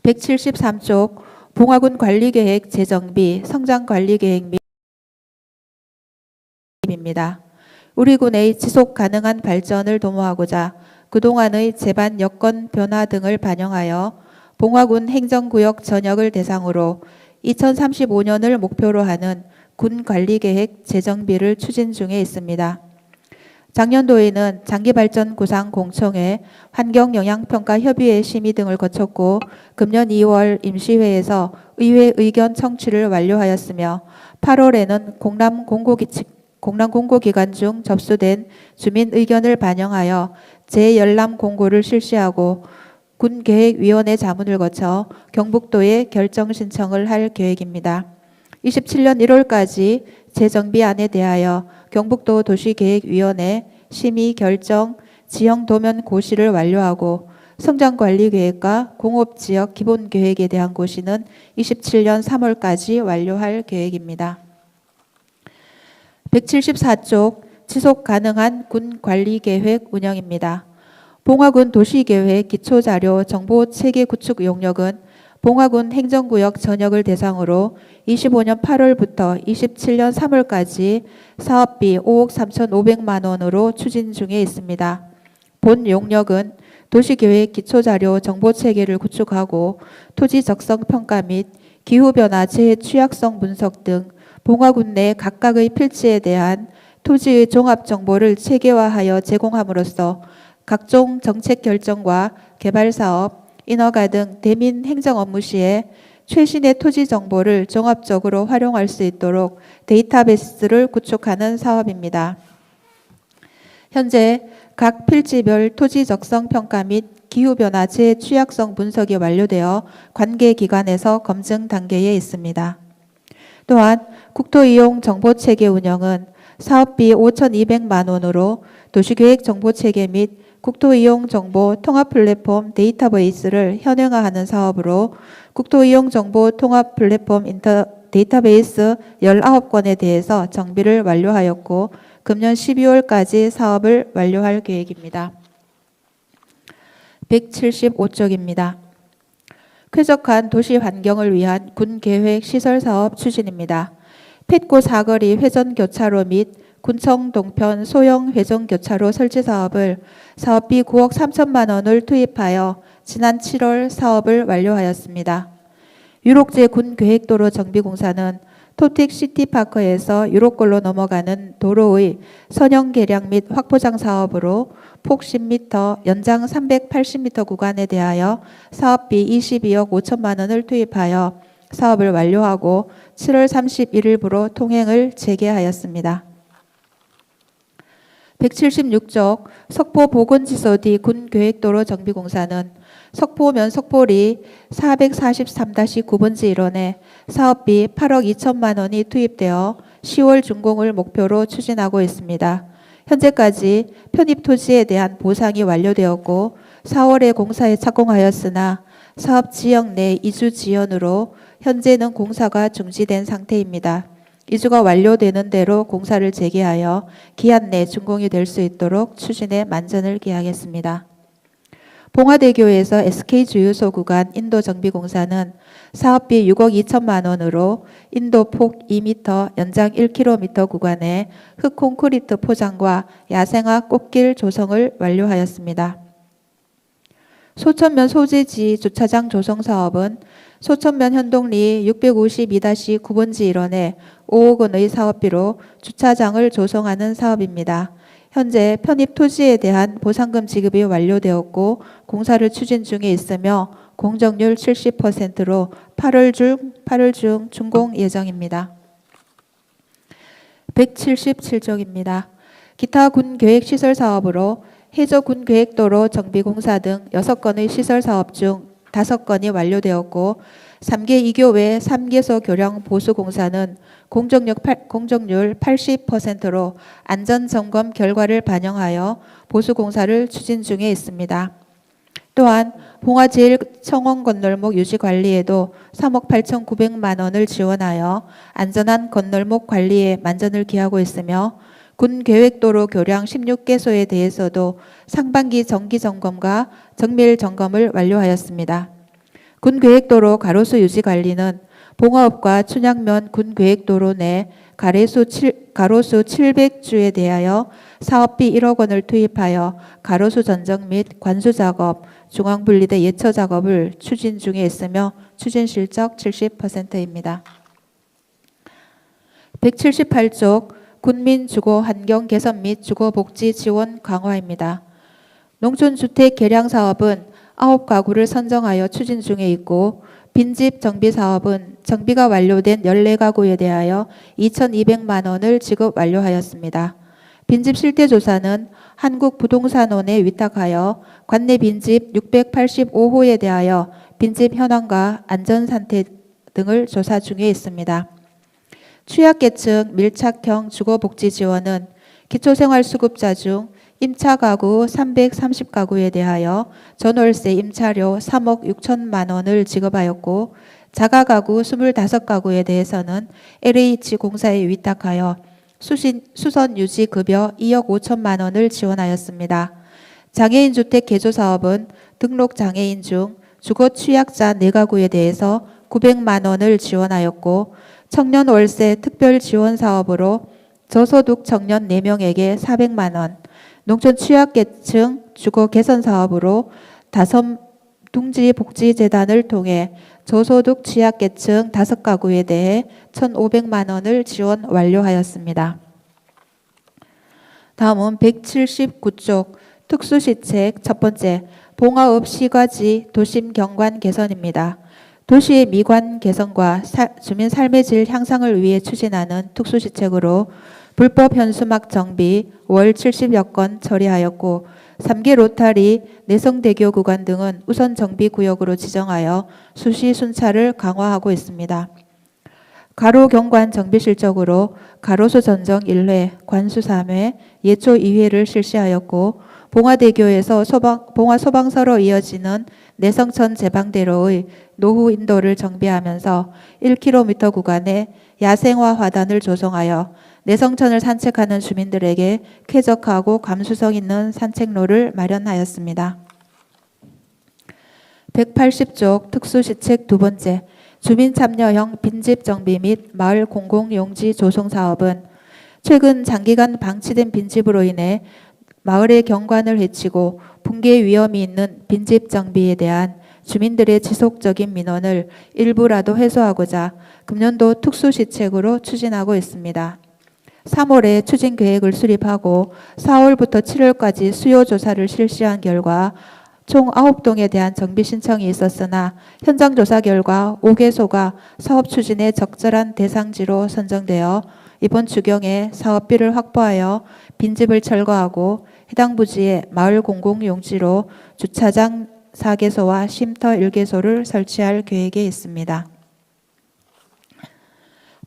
173쪽 봉화군 관리계획 재정비 성장관리계획 및입니다. 우리 군의 지속 가능한 발전을 도모하고자 그동안의 제반 여건 변화 등을 반영하여 봉화군 행정구역 전역을 대상으로 2035년을 목표로 하는 군관리계획 재정비를 추진 중에 있습니다. 작년도에는 장기발전 구상 공청회, 환경영향평가 협의회 심의 등을 거쳤고 금년 2월 임시회에서 의회 의견 청취를 완료하였으며 8월에는 공람 공고기간 중 접수된 주민 의견을 반영하여 재열람 공고를 실시하고 군계획위원회 자문을 거쳐 경북도에 결정 신청을 할 계획입니다. 27년 1월까지 재정비안에 대하여 경북도 도시계획위원회 심의 결정 지형 도면 고시를 완료하고 성장관리계획과 공업지역 기본계획에 대한 고시는 27년 3월까지 완료할 계획입니다. 174쪽 지속가능한 군관리계획 운영입니다. 봉화군 도시계획 기초자료 정보체계 구축 용역은 봉화군 행정구역 전역을 대상으로 25년 8월부터 27년 3월까지 사업비 5억 3,500만 원으로 추진 중에 있습니다. 본 용역은 도시계획 기초자료 정보체계를 구축하고 토지 적성 평가 및 기후변화 재해 취약성 분석 등 봉화군 내 각각의 필지에 대한 토지의 종합정보를 체계화하여 제공함으로써 각종 정책 결정과 개발사업, 인허가 등 대민 행정 업무 시에 최신의 토지 정보를 종합적으로 활용할 수 있도록 데이터베이스를 구축하는 사업입니다. 현재 각 필지별 토지 적성 평가 및 기후변화 재해 취약성 분석이 완료되어 관계기관에서 검증 단계에 있습니다. 또한 국토이용 정보체계 운영은 사업비 5,200만 원으로 도시계획 정보체계 및 국토이용 정보 통합 플랫폼 데이터베이스를 현행화하는 사업으로 국토이용 정보 통합 플랫폼 데이터베이스 19건에 대해서 정비를 완료하였고 금년 12월까지 사업을 완료할 계획입니다. 175쪽입니다. 쾌적한 도시 환경을 위한 군계획 시설사업 추진입니다. 펫고 사거리 회전교차로 및 군청 동편 소형 회전교차로 설치 사업을 사업비 9억 3천만 원을 투입하여 지난 7월 사업을 완료하였습니다. 유록제 군계획도로 정비공사는 토틱 시티파크에서 유록골로 넘어가는 도로의 선형 개량 및 확포장 사업으로 폭 10m, 연장 380m 구간에 대하여 사업비 22억 5천만 원을 투입하여 사업을 완료하고 7월 31일부로 통행을 재개하였습니다. 176쪽 석포 보건지소 뒤 군계획도로 정비공사는 석포면 석포리 443-9번지 일원에 사업비 8억 2천만 원이 투입되어 10월 준공을 목표로 추진하고 있습니다. 현재까지 편입 토지에 대한 보상이 완료되었고 4월에 공사에 착공하였으나 사업 지역 내 이주 지연으로 현재는 공사가 중지된 상태입니다. 이주가 완료되는 대로 공사를 재개하여 기한 내 준공이 될 수 있도록 추진에 만전을 기하겠습니다. 봉화대교에서 SK 주유소 구간 인도 정비공사는 사업비 6억 2천만 원으로 인도 폭 2m, 연장 1km 구간에 흙콘크리트 포장과 야생화 꽃길 조성을 완료하였습니다. 소천면 소재지 주차장 조성 사업은 소천면 현동리 652-9번지 일원에 5억 원의 사업비로 주차장을 조성하는 사업입니다. 현재 편입 토지에 대한 보상금 지급이 완료되었고 공사를 추진 중에 있으며 공정률 70%로 8월 중 준공 예정입니다. 177쪽입니다. 기타 군계획시설 사업으로 해저 군계획도로 정비공사 등 6건의 시설 사업 중 5건이 완료되었고 3개 2교외 3개소 교량 보수공사는 공정률 80%로 안전점검 결과를 반영하여 보수공사를 추진 중에 있습니다. 또한 봉화제일청원 건널목 유지 관리에도 3억 8,900만 원을 지원하여 안전한 건널목 관리에 만전을 기하고 있으며 군계획도로 교량 16개소에 대해서도 상반기 정기점검과 정밀점검을 완료하였습니다. 군계획도로 가로수 유지관리는 봉화읍과 춘향면 군계획도로 내 가로수 700주에 대하여 사업비 1억 원을 투입하여 가로수 전정 및 관수작업, 중앙분리대 예처작업을 추진 중에 있으며 추진 실적 70%입니다. 178쪽 군민주거 환경 개선 및 주거복지 지원 강화입니다. 농촌주택 개량 사업은 9가구를 선정하여 추진 중에 있고 빈집 정비 사업은 정비가 완료된 14가구에 대하여 2,200만 원을 지급 완료하였습니다. 빈집 실태조사는 한국부동산원에 위탁하여 관내 빈집 685호에 대하여 빈집 현황과 안전상태 등을 조사 중에 있습니다. 취약계층 밀착형 주거복지 지원은 기초생활수급자 중 임차가구 330가구에 대하여 전월세 임차료 3억 6천만 원을 지급하였고 자가가구 25가구에 대해서는 LH공사에 위탁하여 수선유지급여 2억 5천만 원을 지원하였습니다. 장애인 주택 개조사업은 등록장애인 중 주거취약자 4가구에 대해서 900만 원을 지원하였고 청년 월세 특별 지원 사업으로 저소득 청년 4명에게 400만 원, 농촌 취약계층 주거 개선 사업으로 다섬둥지복지재단을 통해 저소득 취약계층 5가구에 대해 1,500만 원을 지원 완료하였습니다. 다음은 179쪽 특수시책 첫 번째 봉화읍 시가지 도심 경관 개선입니다. 도시의 미관 개선과 주민 삶의 질 향상을 위해 추진하는 특수시책으로 불법 현수막 정비 월 70여 건 처리하였고 3개 로타리 내성대교 구간 등은 우선 정비 구역으로 지정하여 수시 순찰을 강화하고 있습니다. 가로 경관 정비 실적으로 가로수 전정 1회, 관수 3회, 예초 2회를 실시하였고 봉화대교에서 봉화 소방서로 이어지는 내성천 제방대로의 노후 인도를 정비하면서 1km 구간에 야생화 화단을 조성하여 내성천을 산책하는 주민들에게 쾌적하고 감수성 있는 산책로를 마련하였습니다. 180쪽 특수시책 두 번째 주민 참여형 빈집 정비 및 마을 공공용지 조성 사업은 최근 장기간 방치된 빈집으로 인해 마을의 경관을 해치고 붕괴 위험이 있는 빈집 정비에 대한 주민들의 지속적인 민원을 일부라도 해소하고자 금년도 특수시책으로 추진하고 있습니다. 3월에 추진 계획을 수립하고 4월부터 7월까지 수요조사를 실시한 결과 총 9동에 대한 정비 신청이 있었으나 현장 조사 결과 5개소가 사업 추진에 적절한 대상지로 선정되어 이번 추경에 사업비를 확보하여 빈집을 철거하고 해당 부지에 마을 공공용지로 주차장 4개소와 쉼터 1개소를 설치할 계획에 있습니다.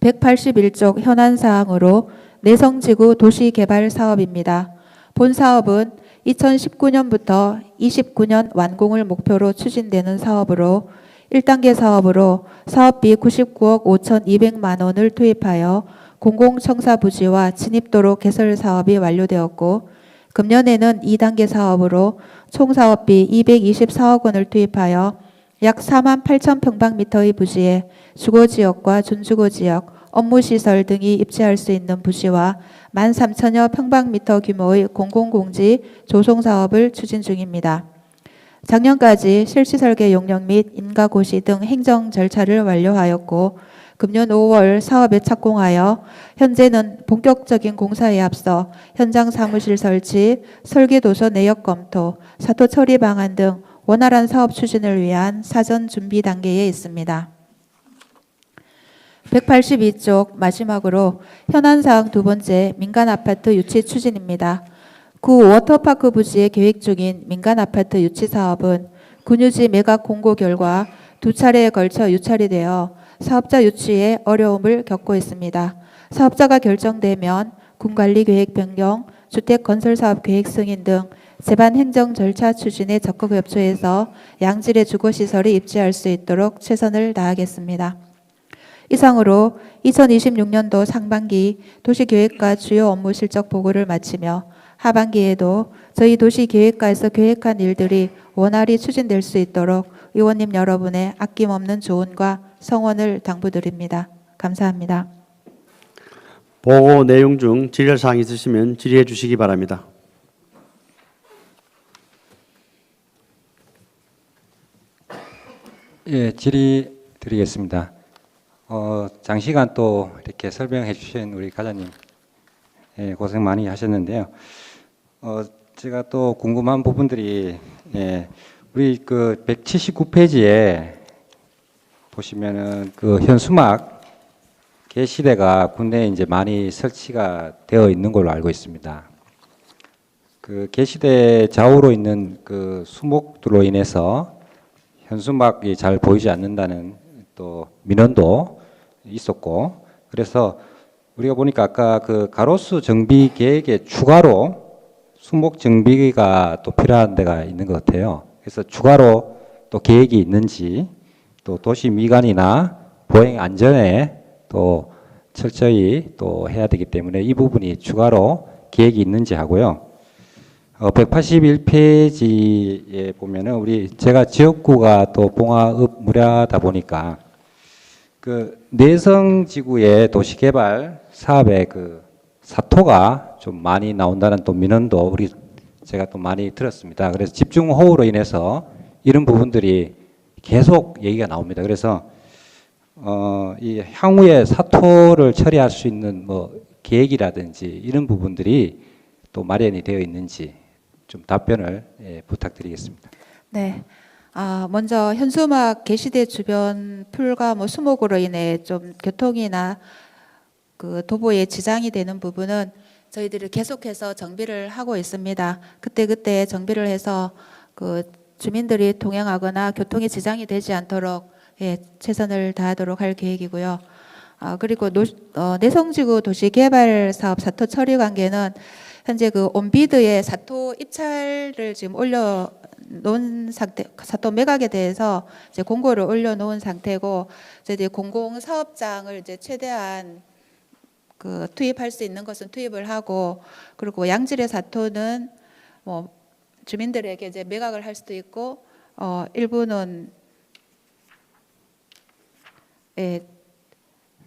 181쪽 현안 사항으로 내성지구 도시개발 사업입니다. 본 사업은 2019년부터 29년 완공을 목표로 추진되는 사업으로 1단계 사업으로 사업비 99억 5,200만 원을 투입하여 공공청사 부지와 진입도로 개설 사업이 완료되었고, 금년에는 2단계 사업으로 총 사업비 224억 원을 투입하여 약 4만 8천 평방미터의 부지에 주거지역과 준주거지역, 업무시설 등이 입지할 수 있는 부지와 13,000여 평방미터 규모의 공공공지 조성사업을 추진 중입니다. 작년까지 실시설계 용역 및 인가고시 등 행정 절차를 완료하였고, 금년 5월 사업에 착공하여 현재는 본격적인 공사에 앞서 현장 사무실 설치, 설계도서 내역 검토, 사토 처리 방안 등 원활한 사업 추진을 위한 사전 준비 단계에 있습니다. 182쪽 마지막으로 현안사항 두 번째 민간아파트 유치 추진입니다. 구 워터파크 부지에 계획 중인 민간아파트 유치 사업은 군유지 매각 공고 결과 2차례에 걸쳐 유찰이 되어 사업자 유치에 어려움을 겪고 있습니다. 사업자가 결정되면 군관리계획 변경, 주택건설사업 계획 승인 등 제반 행정 절차 추진에 적극 협조해서 양질의 주거시설이 입지할 수 있도록 최선을 다하겠습니다. 이상으로 2026년도 상반기 도시계획과 주요 업무 실적 보고를 마치며 하반기에도 저희 도시계획과에서 계획한 일들이 원활히 추진될 수 있도록 의원님 여러분의 아낌없는 조언과 성원을 당부드립니다. 감사합니다. 보고 내용 중 질의사항 있으시면 질의해 주시기 바랍니다. 예, 질의 드리겠습니다. 장시간 또 이렇게 설명해 주신 우리 과장님, 예, 고생 많이 하셨는데요. 제가 또 궁금한 부분들이, 예, 우리 그 179페이지에 보시면은 그 현수막 게시대가 군내에 이제 많이 설치가 되어 있는 걸로 알고 있습니다. 그 게시대 좌우로 있는 그 수목들로 인해서 현수막이 잘 보이지 않는다는 또 민원도 있었고, 그래서 우리가 보니까 아까 그 가로수 정비 계획에 추가로 수목 정비가 또 필요한 데가 있는 것 같아요. 그래서 추가로 또 계획이 있는지, 또 도시 미관이나 보행 안전에 또 철저히 또 해야 되기 때문에 이 부분이 추가로 계획이 있는지 하고요. 181페이지에 보면은 우리 제가 지역구가 또 봉화읍 무례하다 보니까 그 내성지구의 도시개발 사업의 그 사토가 좀 많이 나온다는 또 민원도 제가 또 많이 들었습니다. 그래서 집중호우로 인해서 이런 부분들이 계속 얘기가 나옵니다. 그래서 이 향후에 사토를 처리할 수 있는 뭐 계획이라든지 이런 부분들이 또 마련이 되어 있는지 좀 답변을 부탁드리겠습니다. 네. 먼저 현수막 게시대 주변 풀과 뭐 수목으로 인해 좀 교통이나 그 도보에 지장이 되는 부분은 저희들이 계속해서 정비를 하고 있습니다. 그때 정비를 해서 그 주민들이 통행하거나 교통에 지장이 되지 않도록 최선을 다하도록 할 계획이고요. 그리고 내성지구 도시개발 사업 사토 처리 관계는 현재 그 온비드에 사토 입찰을 지금 올려놓은 상태, 사토 매각에 대해서 이제 공고를 올려놓은 상태고, 저희들이 공공 사업장을 이제 최대한 그 투입할 수 있는 것은 투입을 하고, 그리고 양질의 사토는 뭐 주민들에게 이제 매각을 할 수도 있고, 일부는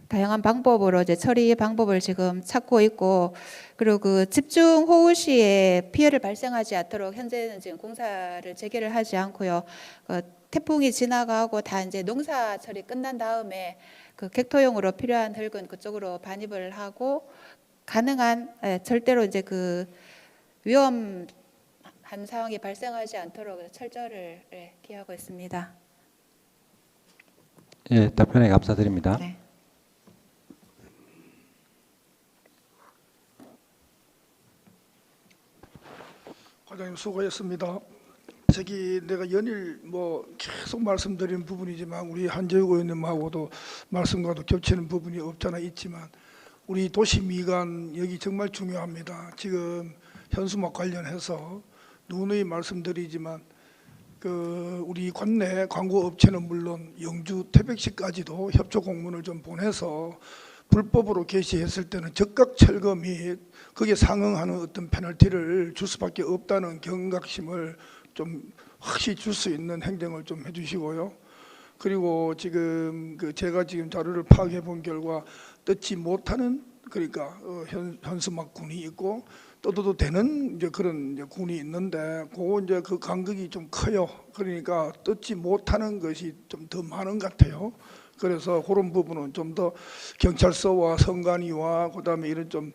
다양한 방법으로 이제 처리 방법을 지금 찾고 있고, 그리고 그 집중 호우 시에 피해를 발생하지 않도록 현재는 지금 공사를 재개를 하지 않고요. 태풍이 지나가고 다 이제 농사 처리 끝난 다음에 그 객토용으로 필요한 흙은 그쪽으로 반입을 하고, 가능한 절대로 이제 그 위험한 상황이 발생하지 않도록 철저를 기하고 있습니다. 예, 답변에 감사드립니다. 네. 과장님 수고했습니다. 저기 내가 연일 뭐 계속 말씀드리는 부분이지만 우리 한재욱 의원님하고도 말씀과도 겹치는 부분이 없잖아 있지만 우리 도시 미관 여기 정말 중요합니다. 지금 현수막 관련해서 누누이 말씀드리지만 그 우리 관내 광고 업체는 물론 영주 태백시까지도 협조 공문을 좀 보내서 불법으로 개시했을 때는 적각 철거 및 거기에 상응하는 어떤 페널티를 줄 수밖에 없다는 경각심을 좀 확실히 줄 수 있는 행정을 좀 해주시고요. 그리고 지금 그 제가 지금 자료를 파악해 본 결과 뜯지 못하는 그러니까 현수막 군이 있고 뜯어도 되는 이제 그런 이제 군이 있는데 그거 이제 그 간격이 좀 커요. 그러니까 뜯지 못하는 것이 좀 더 많은 것 같아요. 그래서 그런 부분은 좀 더 경찰서와 선관위와 그다음에 이런 좀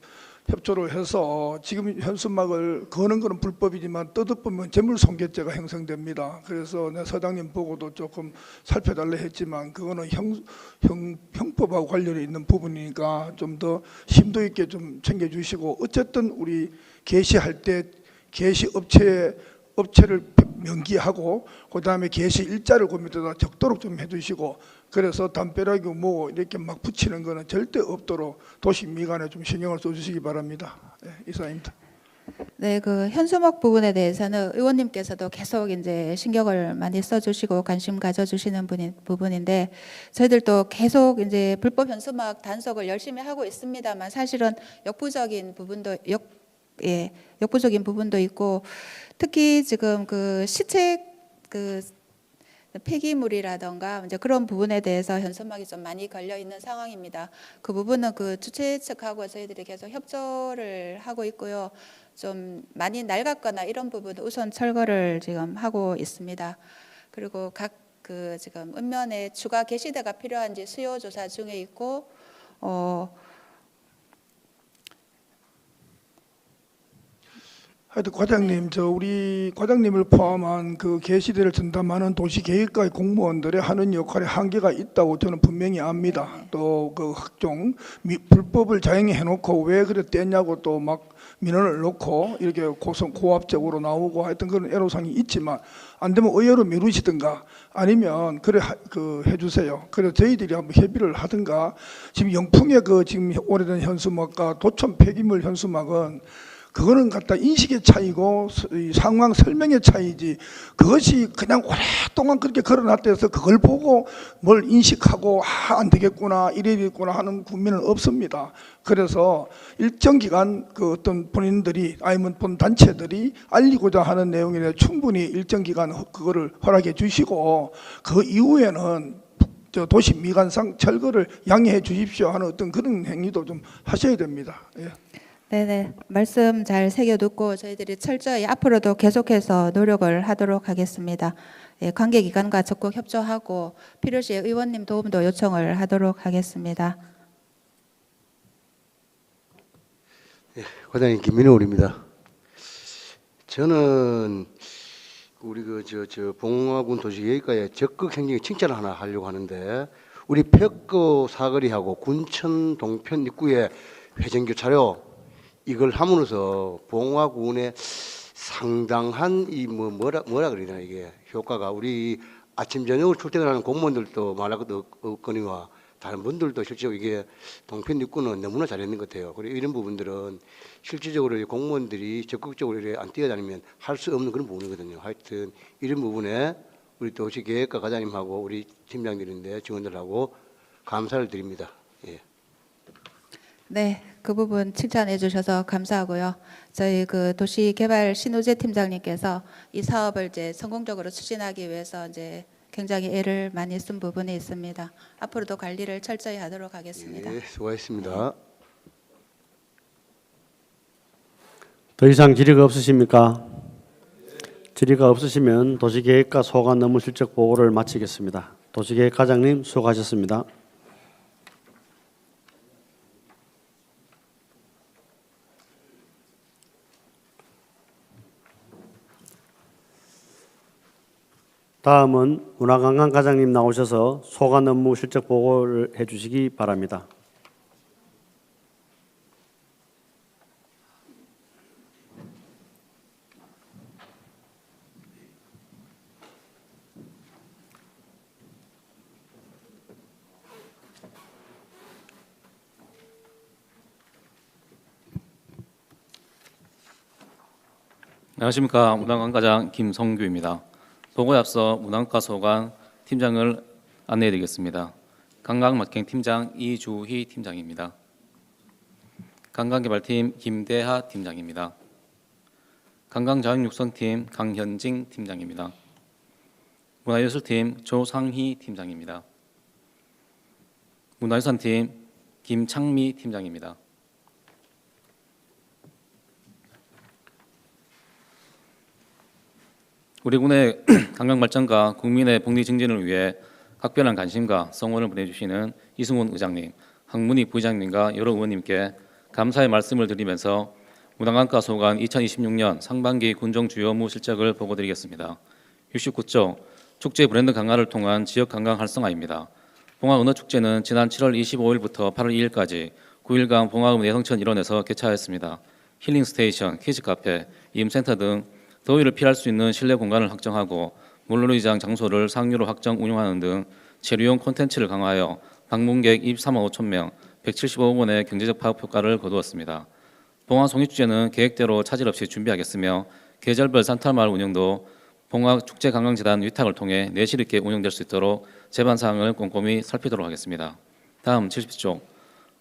협조를 해서 지금 현수막을 거는 거는 불법이지만 뜯어보면 재물손괴죄가 형성됩니다. 그래서 내 서장님 보고도 조금 살펴달라 했지만 그거는 형법하고 관련이 있는 부분이니까 좀 더 심도 있게 좀 챙겨주시고 어쨌든 우리 개시할 때 개시 업체를 명기하고 그다음에 개시 일자를 고민해서 적도록 좀 해주시고 그래서 담벼락이 뭐 이렇게 막 붙이는 거는 절대 없도록 도시 미관에 좀 신경을 써주시기 바랍니다. 네, 이상입니다. 네, 그 현수막 부분에 대해서는 의원님께서도 계속 이제 신경을 많이 써주시고 관심 가져주시는 부분인데 저희들도 계속 이제 불법 현수막 단속을 열심히 하고 있습니다만 사실은 역부족인 부분도 있고 특히 지금 그 시책 그 폐기물이라던가 이제 그런 부분에 대해서 현수막이 좀 많이 걸려 있는 상황입니다. 그 부분은 그 주최 측하고 저희들이 계속 협조를 하고 있고요. 좀 많이 낡았거나 이런 부분은 우선 철거를 지금 하고 있습니다. 그리고 각 그 지금 읍면에 추가 게시대가 필요한지 수요 조사 중에 있고 하여튼 과장님, 저 우리 과장님을 포함한 그 개시대를 전담하는 도시계획과의 공무원들의 하는 역할에 한계가 있다고 저는 분명히 압니다. 또 그 학종 불법을 자행해 놓고 왜 그래 뗐냐고 또 막 민원을 놓고 이렇게 고압적으로 나오고 하여튼 그런 애로사항이 있지만 안 되면 의외로 미루시든가 아니면 그래 그 해주세요. 그래서 저희들이 한번 협의를 하든가 지금 영풍의 그 지금 오래된 현수막과 도청 폐기물 현수막은 그거는 갖다 인식의 차이고 상황 설명의 차이지 그것이 그냥 오랫동안 그렇게 걸어놨대서 그걸 보고 뭘 인식하고 안 되겠구나 이래야겠구나 하는 국민은 없습니다. 그래서 일정 기간 그 어떤 본인들이 아니면 본 단체들이 알리고자 하는 내용이라 충분히 일정 기간 그거를 허락해 주시고 그 이후에는 도시 미관상 철거를 양해해 주십시오 하는 어떤 그런 행위도 좀 하셔야 됩니다. 예. 네네, 말씀 잘 새겨 듣고 저희들이 철저히 앞으로도 계속해서 노력을 하도록 하겠습니다. 예, 관계기관과 적극 협조하고 필요시 의원님 도움도 요청을 하도록 하겠습니다. 예, 과장님 김민호입니다. 저는 우리 저 봉화군 도시계획과의 적극 행정의 칭찬을 하나 하려고 하는데 우리 벽고 사거리하고 군천 동편 입구에 회전교차로 이걸 함으로써 봉화군의 상당한 이 뭐라 그래야 되나 이게 효과가 우리 아침 저녁으로 출퇴근하는 공무원들도 말할 것도 없거니와 다른 분들도 실제로 이게 동편 입구는 너무나 잘했는 것 같아요. 그리고 이런 부분들은 실질적으로 공무원들이 적극적으로 이렇게 안 뛰어다니면 할 수 없는 그런 부분이거든요. 하여튼 이런 부분에 우리 도시계획과 과장님하고 우리 팀장들인데 직원들하고 감사를 드립니다. 예. 네, 그 부분 칭찬해 주셔서 감사하고요. 저희 그 도시개발 신우재 팀장님께서 이 사업을 이제 성공적으로 추진하기 위해서 이제 굉장히 애를 많이 쓴 부분이 있습니다. 앞으로도 관리를 철저히 하도록 하겠습니다. 예, 수고하셨습니다. 더 이상 질의가 없으십니까? 질의가 없으시면 도시계획과 소관 업무 실적 보고를 마치겠습니다. 도시계획 과장님 수고하셨습니다. 다음은 문화관광 과장님 나오셔서 소관 업무 실적 보고를 해주시기 바랍니다. 안녕하십니까. 문화관과장 김성규입니다. 보고에 앞서 문화관과 소관 팀장을 안내해드리겠습니다. 관광마케팅 팀장 이주희 팀장입니다. 관광개발팀 김대하 팀장입니다. 관광자원육성팀 강현징 팀장입니다. 문화예술팀 조상희 팀장입니다. 문화유산팀 김창미 팀장입니다. 우리 군의 관광발전과 국민의 복리 증진을 위해 각별한 관심과 성원을 보내주시는 이승훈 의장님, 황문익 부의장님과 여러 의원님께 감사의 말씀을 드리면서 문화관과 소관 2026년 상반기 군정 주요 업무 실적을 보고드리겠습니다. 69조 축제 브랜드 강화를 통한 지역 관광 활성화입니다. 봉화은어축제는 지난 7월 25일부터 8월 2일까지 9일간 봉화읍 내성천 일원에서 개최하였습니다. 힐링 스테이션, 키즈 카페, 이음센터 등 더위를 피할 수 있는 실내 공간을 확정하고 물놀이장 장소를 상류로 확정 운영하는 등 체류용 콘텐츠를 강화하여 방문객 23만 5천 명, 175억 원의 경제적 파급 효과를 거두었습니다. 봉화 송이축제는 계획대로 차질 없이 준비하겠으며 계절별 산탈마을 운영도 봉화축제관광재단 위탁을 통해 내실 있게 운영될 수 있도록 제반 사항을 꼼꼼히 살피도록 하겠습니다. 다음 70조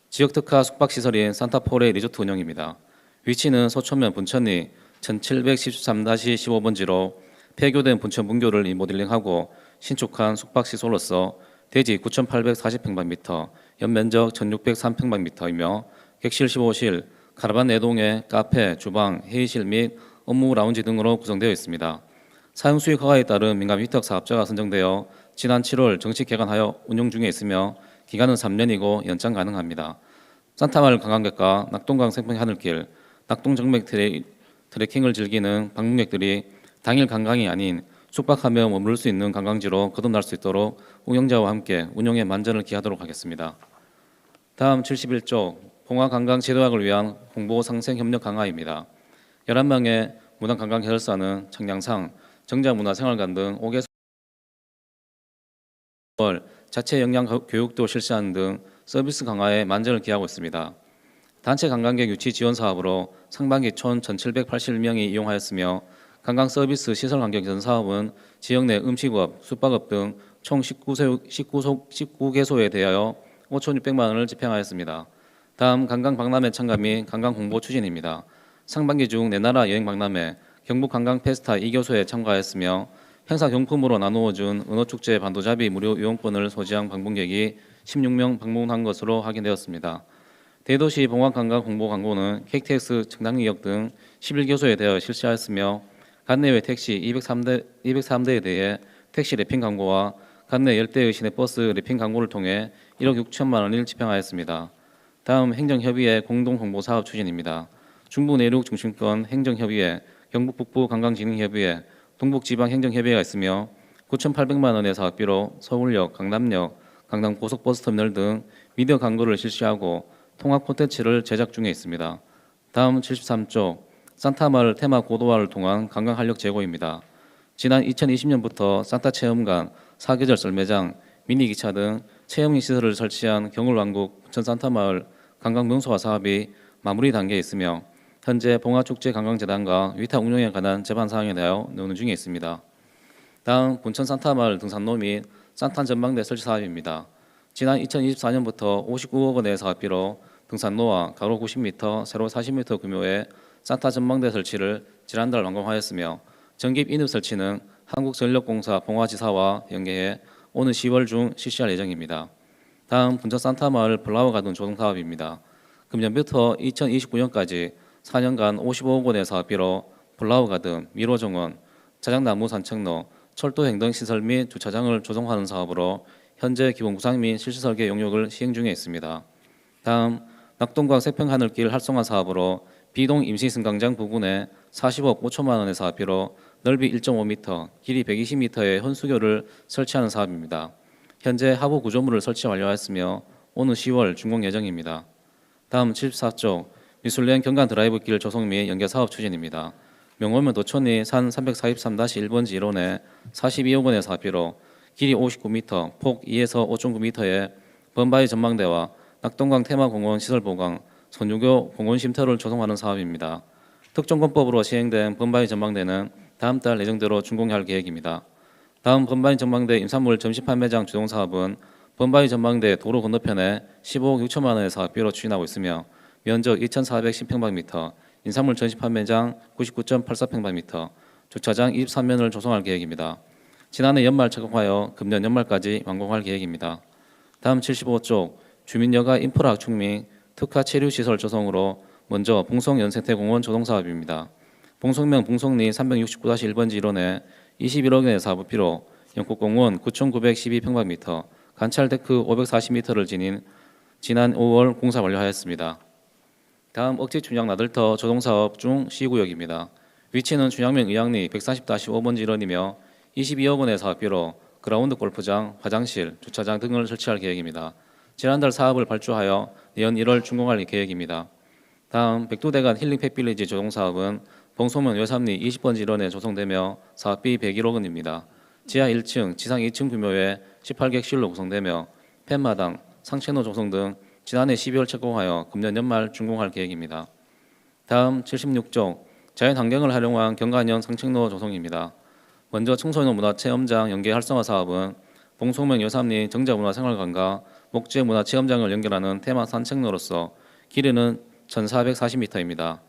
지역특화 숙박시설인 산타포레 리조트 운영입니다. 위치는 소천면 분천리 1713-15번지로 폐교된 분천 분교를 리모델링하고 신축한 숙박시설로서 대지 9,840평방미터, 연면적 1,603평방미터이며 객실 15실, 카라반 내동에 카페, 주방, 회의실 및 업무 라운지 등으로 구성되어 있습니다. 사용 수익 허가에 따른 민간 위탁 사업자가 선정되어 지난 7월 정식 개관하여 운영 중에 있으며 기간은 3년이고 연장 가능합니다. 산타마을 관광객과 낙동강 생평 하늘길, 낙동정맥 트레킹을 즐기는 방문객들이 당일 관광이 아닌 숙박하며 머무를 수 있는 관광지로 거듭날 수 있도록 운영자와 함께 운영에 만전을 기하도록 하겠습니다. 다음 71조 봉화관광 제도학을 위한 홍보 상생 협력 강화입니다. 11명의 문화관광해설사는 청량상, 정자문화생활관 등 5개소 자체 역량 교육도 실시하는 등 서비스 강화에 만전을 기하고 있습니다. 단체 관광객 유치 지원 사업으로 상반기 총 1,781명이 이용하였으며 관광 서비스 시설 환경 개선 사업은 지역 내 음식업, 숙박업 등 총 19개소에 대하여 5,600만 원을 집행하였습니다. 다음 관광 박람회 참가 및 관광 홍보 추진입니다. 상반기 중 네 나라 여행 박람회, 경북 관광 페스타 2교소에 참가하였으며 행사 경품으로 나누어 준 은어축제 반도잡이 무료 이용권을 소지한 방문객이 16명 방문한 것으로 확인되었습니다. 대도시 봉화관광 홍보 광고는 KTX 청담리역 등 11교소에 대하여 실시하였으며 관내외 택시 203대에 대해 택시 랩핑 광고와 관내 10대의 시내버스 랩핑 광고를 통해 1억 6천만 원을 집행하였습니다. 다음 행정협의회 공동홍보사업 추진입니다. 중부내륙 중심권 행정협의회, 경북북부 관광진흥협의회, 동북지방행정협의회가 있으며 9,800만 원의 사업비로 서울역, 강남역, 강남 고속버스터미널 등 미디어 광고를 실시하고 통합 콘텐츠를 제작 중에 있습니다. 다음 73조 산타마을 테마 고도화를 통한 관광 활력 제고입니다. 지난 2020년부터 산타 체험관, 사계절 썰매장, 미니기차 등 체험형 시설을 설치한 겨울왕국 부천 산타마을 관광 명소화 사업이 마무리 단계에 있으며 현재 봉화축제관광재단과 위탁 운영에 관한 제반 사항에 대하여 논의 중에 있습니다. 다음 분천 산타마을 등산로 및 산탄 전망대 설치 사업입니다. 지난 2024년부터 59억 원의 사업비로 등산로와 가로 90m, 세로 40m 규모의 산타 전망대 설치를 지난달 완공하였으며 전기 인입 설치는 한국전력공사 봉화지사와 연계해 오는 10월 중 실시할 예정입니다. 다음 분천 산타마을 플라워 가든 조성 사업입니다. 금년부터 2029년까지 4년간 55억 원의 사업비로 플라워 가든, 미로 정원, 자작나무 산책로, 철도 행정시설 및 주차장을 조성하는 사업으로 현재 기본 구상 및 실시 설계 용역을 시행 중에 있습니다. 다음 낙동강 세평하늘길 활성화 사업으로 비동 임시승강장 부근에 40억 5천만 원의 사업비로 넓이 1.5m, 길이 120m의 헌수교를 설치하는 사업입니다. 현재 하부 구조물을 설치 완료하였으며 오는 10월 준공 예정입니다. 다음 74조 미술랜 경관 드라이브길 조성 및 연계 사업 추진입니다. 명호면 도천리 산 343-1번지 1호내 42억 원의 사업비로 길이 59m, 폭 2에서 5.9m의 번바이 전망대와 낙동강 테마공원 시설 보강, 선유교 공원 쉼터를 조성하는 사업입니다. 특정권법으로 시행된 범바위 전망대는 다음 달 예정대로 준공할 계획입니다. 다음 범바위 전망대 임산물 점시 판매장 주동 사업은 범바위 전망대 도로 건너편에 15억 6천만 원의 사업비로 추진하고 있으며 면적 2,410평방미터, 인산물 전시 판매장 99.84평방미터, 주차장 23면을 조성할 계획입니다. 지난해 연말 착공하여 금년 연말까지 완공할 계획입니다. 다음 75쪽 주민여가 인프라 확충 및 특화 체류시설 조성으로 먼저 봉송 연생태공원 조성사업입니다. 봉송면 봉송리 369-1번지 1원에 21억 원의 사업비로 영국공원 9,912평방미터, 관찰데크 540m를 지닌 지난 5월 공사 완료하였습니다. 다음 억지 춘향 나들터 조성사업 중 C구역입니다. 위치는 춘향면 의향리 140-5번지 1원이며 22억 원의 사업비로 그라운드 골프장, 화장실, 주차장 등을 설치할 계획입니다. 지난달 사업을 발주하여 내년 1월 준공할 계획입니다. 다음 백두대간 힐링 펫빌리지 조성사업은 봉송면 외삼리 20번지 1원에 조성되며 사업비 101억 원입니다. 지하 1층, 지상 2층 규모의 18객실로 구성되며 팻마당, 상체로 조성 등 지난해 12월 착공하여 금년 연말 준공할 계획입니다. 다음 76쪽 자연환경을 활용한 경관형 상층로 조성입니다. 먼저 청소년 문화체험장 연계 활성화 사업은 봉송면 여삼리 정자문화생활관과 목재문화체험장을 연결하는 테마 산책로로서 길이는 1,440m입니다.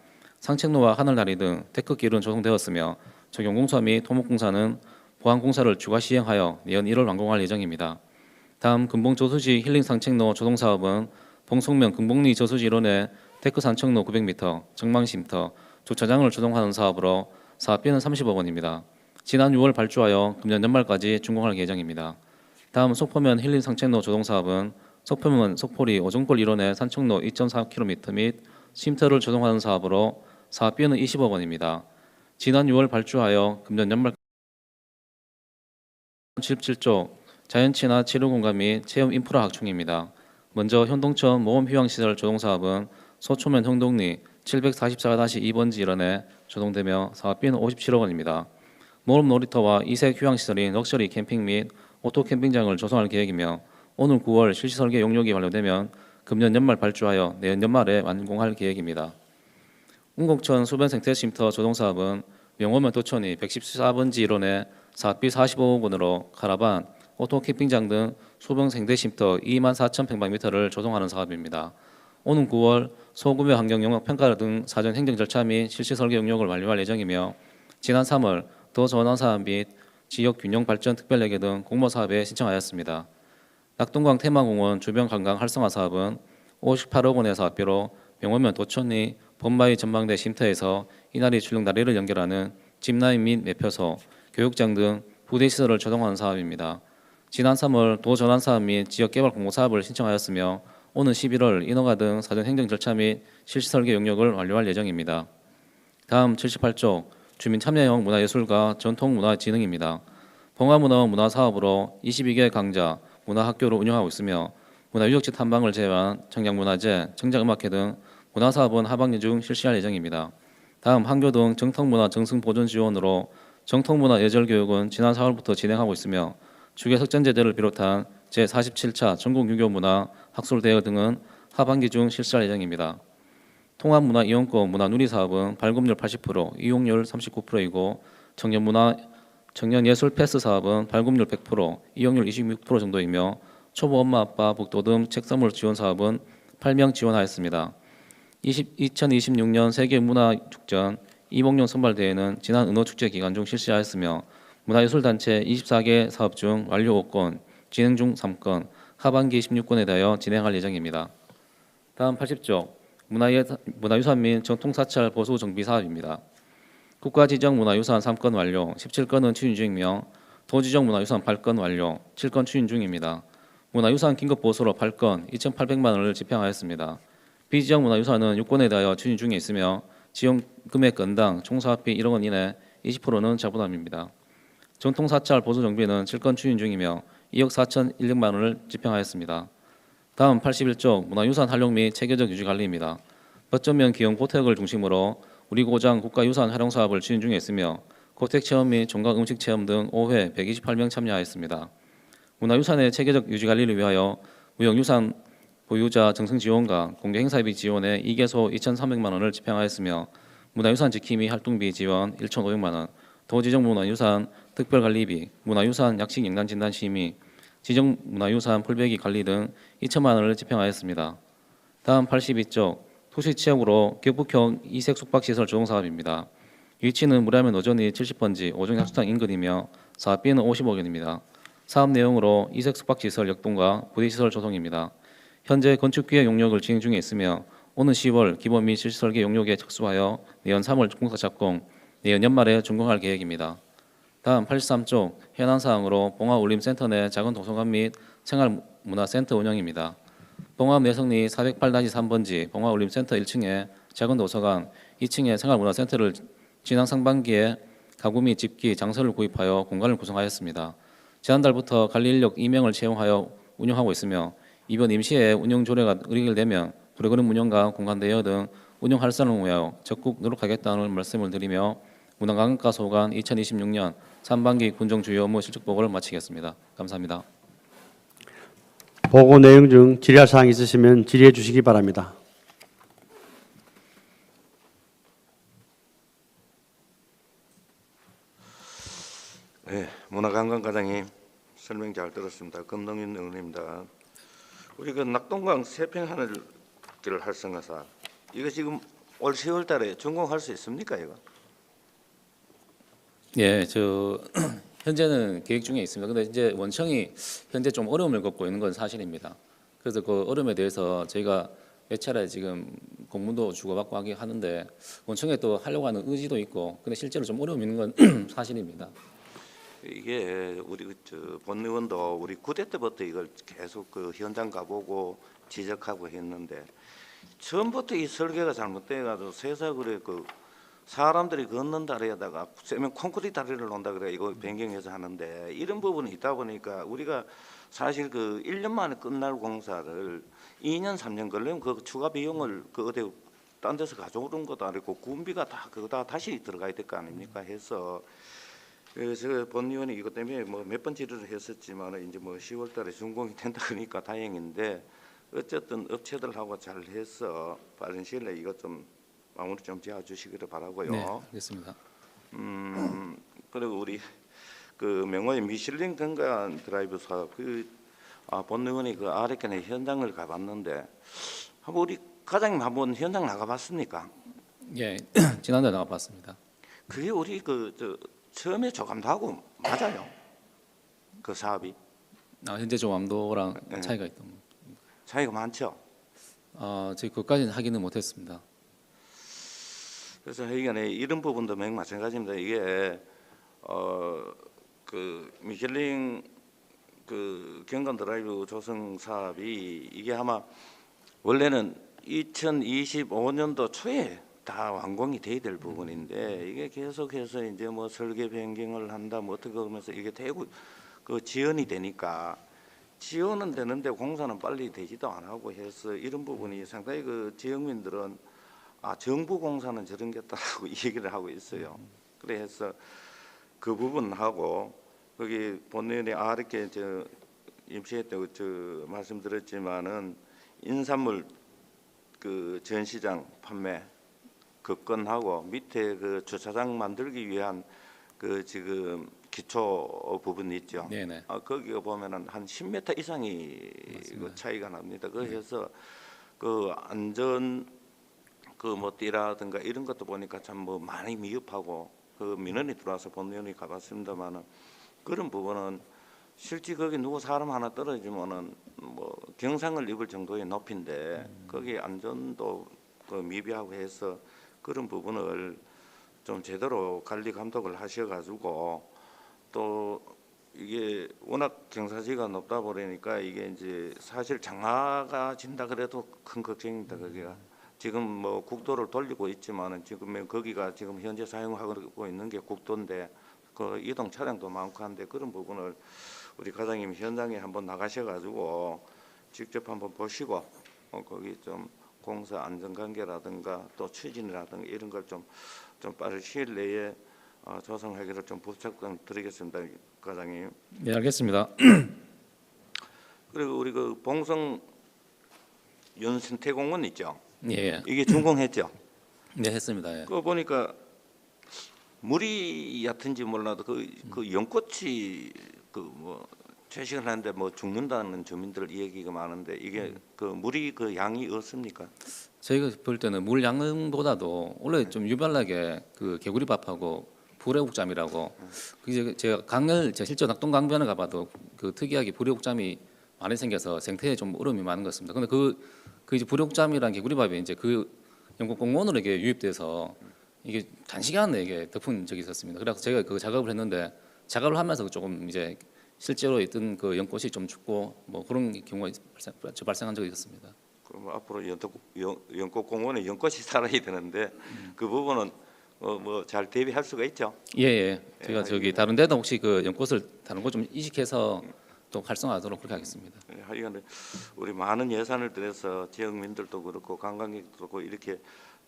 상책로와 하늘다리 등 데크길은 조성되었으며 적용공사 및 토목공사는 보완공사를 추가 시행하여 내년 1월 완공할 예정입니다. 다음 금봉저수지 힐링 상책로 조성사업은 봉송면 금봉리 저수지 1원에 데크 산책로 900m, 정망쉼터, 주차장을 조성하는 사업으로 사업비는 30억 원입니다. 지난 6월 발주하여 금년 연말까지 준공할 예정입니다. 다음 속포면 힐링 상책로 조성사업은 속포면 속포리 오정골 1원에 산책로 2.4km 및 쉼터를 조성하는 사업으로 사업비는 20억 원입니다. 지난 6월 발주하여 금년 연말 77조 자연친화 치료공간 및 체험 인프라 확충입니다. 먼저 현동천 모험휴양시설 조성사업은 소초면 형동리 744-2번지 1원에 조성되며 사업비는 57억 원입니다. 모험 놀이터와 이색 휴양시설인 럭셔리 캠핑 및 오토 캠핑장을 조성할 계획이며 오늘 9월 실시 설계 용역이 완료되면 금년 연말 발주하여 내년 연말에 완공할 계획입니다. 운곡천 수변 생태쉼터 조성사업은 명호면 도천이 114번지 1원에 사업비 45억 원으로 카라반, 오토 캠핑장 등 수변 생태쉼터 24,000평방미터를 조성하는 사업입니다. 오는 9월 소규모 환경 영역 평가 등 사전 행정 절차 및 실시 설계 용역을 완료할 예정이며 지난 3월 더 전환 사업 및 지역 균형 발전 특별회계 등 공모 사업에 신청하였습니다. 낙동강 테마공원 주변 관광 활성화 사업은 58억 원의 사업비로 명호면 도천리 범바위 전망대 쉼터에서 이나리 출렁 다리를 연결하는 짚라인 및 매표소, 교육장 등 부대 시설을 조성하는 사업입니다. 지난 3월 도 전환 사업 및 지역 개발 공모 사업을 신청하였으며 오는 11월 인허가 등 사전 행정 절차 및 실시 설계 용역을 완료할 예정입니다. 다음 78쪽 주민 참여형 문화예술과 전통문화진흥입니다. 봉화문화원 문화사업으로 22개 강좌, 문화학교를 운영하고 있으며 문화유적지 탐방을 제외한 청량문화재, 청자음악회 등 문화사업은 하반기 중 실시할 예정입니다. 다음 한교 등 정통문화 정승보존 지원으로 정통문화 예절교육은 지난 4월부터 진행하고 있으며 주계석전제대를 비롯한 제47차 전국유교문화 학술대회 등은 하반기 중 실시할 예정입니다. 통합문화이용권 문화누리사업은 발급률 80%, 이용률 39%이고 청년예술 패스 사업은 발급률 100%, 이용률 26% 정도이며 초보 엄마 아빠 북돋움 책 선물 지원 사업은 8명 지원하였습니다. 2026년 세계문화축전 이몽룡 선발대회는 지난 은호축제 기간 중 실시하였으며 문화예술단체 24개 사업 중 완료 5건, 진행 중 3건, 하반기 16건에 대하여 진행할 예정입니다. 다음 80조 문화유산 및 전통사찰 보수 정비 사업입니다. 국가지정 문화유산 3건 완료, 17건은 추진 중이며 도지정 문화유산 8건 완료, 7건 추진 중입니다. 문화유산 긴급보수로 8건, 2,800만 원을 집행하였습니다. 비지정 문화유산은 6건에 대하여 추진 중에 있으며 지원 금액 건당 총 사업비 1억 원 이내 20%는 자부담입니다. 전통사찰 보수 정비는 7건 추진 중이며 2억 4,100만 원을 집행하였습니다. 다음 81쪽 문화유산 활용 및 체계적 유지 관리입니다. 거점면 기형 고택을 중심으로 우리 고장 국가유산 활용 사업을 추진 중에 있으며 고택 체험 및 종각 음식 체험 등 5회 128명 참여하였습니다. 문화유산의 체계적 유지 관리를 위하여 무형유산 보유자 정승 지원과 공개 행사비 지원에 2개소 2,300만 원을 집행하였으며 문화유산 지킴이 활동비 지원 1,500만 원, 도지정 문화유산 특별관리비, 문화유산 약식영양진단 심의, 지정 문화유산 풀베기 관리 등 2천만 원을 집행하였습니다. 다음 82쪽 도시지역으로 격북형 이색 숙박시설 조성사업입니다. 위치는 무라면 오전이 70번지 5종 약수탕 인근이며 사업비는 50억 원입니다. 사업 내용으로 이색 숙박시설 역동과 부대시설 조성입니다. 현재 건축기획 용역을 진행 중에 있으며 오는 10월 기본 및 실시 설계 용역에 착수하여 내년 3월 공사 착공, 내년 연말에 준공할 계획입니다. 다음 83쪽 현안 사항으로 봉화울림센터 내 작은 도서관 및 생활문화센터 운영입니다. 봉화 내성리 408-3번지 봉화울림센터 1층에 작은 도서관, 2층에 생활문화센터를 지난 상반기에 가구 및 집기, 장소를 구입하여 공간을 구성하였습니다. 지난달부터 관리 인력 2명을 채용하여 운영하고 있으며 이번 임시에 운영 조례가 의결되면 프로그램 운영과 공간 대여 등 운영 활성화를 위하여 적극 노력하겠다는 말씀을 드리며 문화관광과 소관 2026년 3반기 군정 주요 업무 실적 보고를 마치겠습니다. 감사합니다. 보고 내용 중 질의할 사항 있으시면 질의해 주시기 바랍니다. 네, 문화관광과장님 설명 잘 들었습니다. 금동윤 의원입니다. 우리 그 낙동강 세평하늘 길 활성화 사업 이거 지금 올 10월달에 준공할 수 있습니까 이거? 예, 현재는 계획 중에 있습니다. 근데 이제 원청이 현재 좀 어려움을 겪고 있는 건 사실입니다. 그래서 그 어려움에 대해서 저희가 몇 차례 지금 공문도 주고받고 하는데 원청에 또 하려고 하는 의지도 있고, 근데 실제로 좀 어려움이 있는 건 사실입니다. 이게 우리 본 의원도 우리 9대 때부터 이걸 계속 그 현장 가보고 지적하고 했는데 처음부터 이 설계가 잘못돼가지고 세사거리 그 사람들이 걷는 다리에다가 세면 콘크리트 다리를 놓는다 그래 이거 변경해서 하는데 이런 부분이 있다 보니까 우리가 사실 그 1년 만에 끝날 공사를 2년 3년 걸리면 그 추가 비용을 그 어디 딴 데서 가져오는 것도 아니고 군비가 다 그거 다 다시 들어가야 될 거 아닙니까 해서 그래서 본 의원이 이것 때문에 뭐 몇 번 질의를 했었지만 이제 뭐 10월달에 준공이 된다 그러니까 다행인데 어쨌든 업체들하고 잘 해서 빠른 시일 내에 이것 좀 마무리 좀 지어주시기를 바라고요. 네, 알겠습니다. 그리고 우리 그 명호의 미슐링 건강 드라이브 사업 본 의원이 그 아래편에 현장을 가봤는데 한번 우리 과장님 한번 현장 나가봤습니까? 예, 지난달 나가봤습니다. 그게 우리 처음에 조감도하고 맞아요. 그 사업이. 현재 조감도랑 차이가 있던. 차이가 많죠. 저희 그까지는 확인은 못했습니다. 그래서 하여간에 이런 부분도 마찬가지입니다. 이게 그 미슐링 그 경관 드라이브 조성 사업이 이게 아마 원래는 2025년도 초에 다 완공이 돼야 될 부분인데 이게 계속해서 이제 뭐 설계 변경을 한다 뭐 어떻게 하면서 이게 되고 그 지연이 되니까 지원은 되는데 공사는 빨리 되지도 안 하고 해서 이런 부분이 상당히 그 지역민들은 정부 공사는 저런 게다라고 얘기를 하고 있어요. 그래서 그 부분하고 거기 본인이 이렇게 임시회 때 말씀드렸지만은 인산물 그 전시장 판매 급건하고 밑에 그 주차장 만들기 위한 그 지금 기초 부분 있죠. 네네. 거기가 보면은 한 10m 이상이 그 차이가 납니다. 그래서 그 안전 그 뭐 띠라든가 이런 것도 보니까 참 뭐 많이 미흡하고 그 민원이 들어와서 본의원이 가봤습니다만은 그런 부분은 실제 거기 누구 사람 하나 떨어지면은 뭐 경상을 입을 정도의 높이인데 거기 안전도 그 미비하고 해서 그런 부분을 좀 제대로 관리 감독을 하셔가지고 또 이게 워낙 경사지가 높다 보니까 이게 이제 사실 장화가 진다 그래도 큰 걱정입니다. 거기가 지금 뭐 국도를 돌리고 있지만은 지금 거기가 지금 현재 사용하고 있는 게 국도인데 그 이동 차량도 많고 한데 그런 부분을 우리 과장님 현장에 한번 나가셔가지고 직접 한번 보시고 거기 좀 공사 안전관계라든가 또 추진이라든가 이런 걸 좀 빠른 시일 내에 조성하기를 좀 부탁드리겠습니다, 과장님. 네, 알겠습니다. 그리고 우리 그 봉성 연신태공원 있죠. 예. 이게 준공했죠. 네, 했습니다. 예. 그 보니까 물이 얕은지 몰라도 그 연꽃이 그 뭐 채식을 하는데 뭐 죽는다는 주민들 얘기가 많은데 이게 그 물이 그 양이 없습니까? 저희가 볼 때는 물 양보다도 원래 좀 유별나게 그 개구리밥하고 불애옥잠이라고 그게 제가 실제 낙동강변을 가봐도 그 특이하게 불애옥잠이 많이 생겨서 생태에 좀 어려움이 많은 것 같습니다. 근데 그 이제 불애옥잠이랑 개구리밥이 이제 그 영국 공무원으로 이게 유입돼서 이게 단시간에 이게 덮은 적이 있었습니다. 그래서 제가 그 작업을 했는데 작업을 하면서 조금 이제 실제로 있던 그 연꽃이 좀 죽고 뭐 그런 경우가 발생한 적이 있었습니다. 그럼 앞으로 연꽃 공원에 연꽃이 살아야 되는데 그 부분은 뭐 잘 대비할 수가 있죠. 예. 제가 저기 다른 데도 혹시 그 연꽃을 다른 곳 좀 이식해서 또 활성화하도록 그렇게 하겠습니다. 하여간 우리 많은 예산을 들여서 지역민들도 그렇고 관광객도 그렇고 이렇게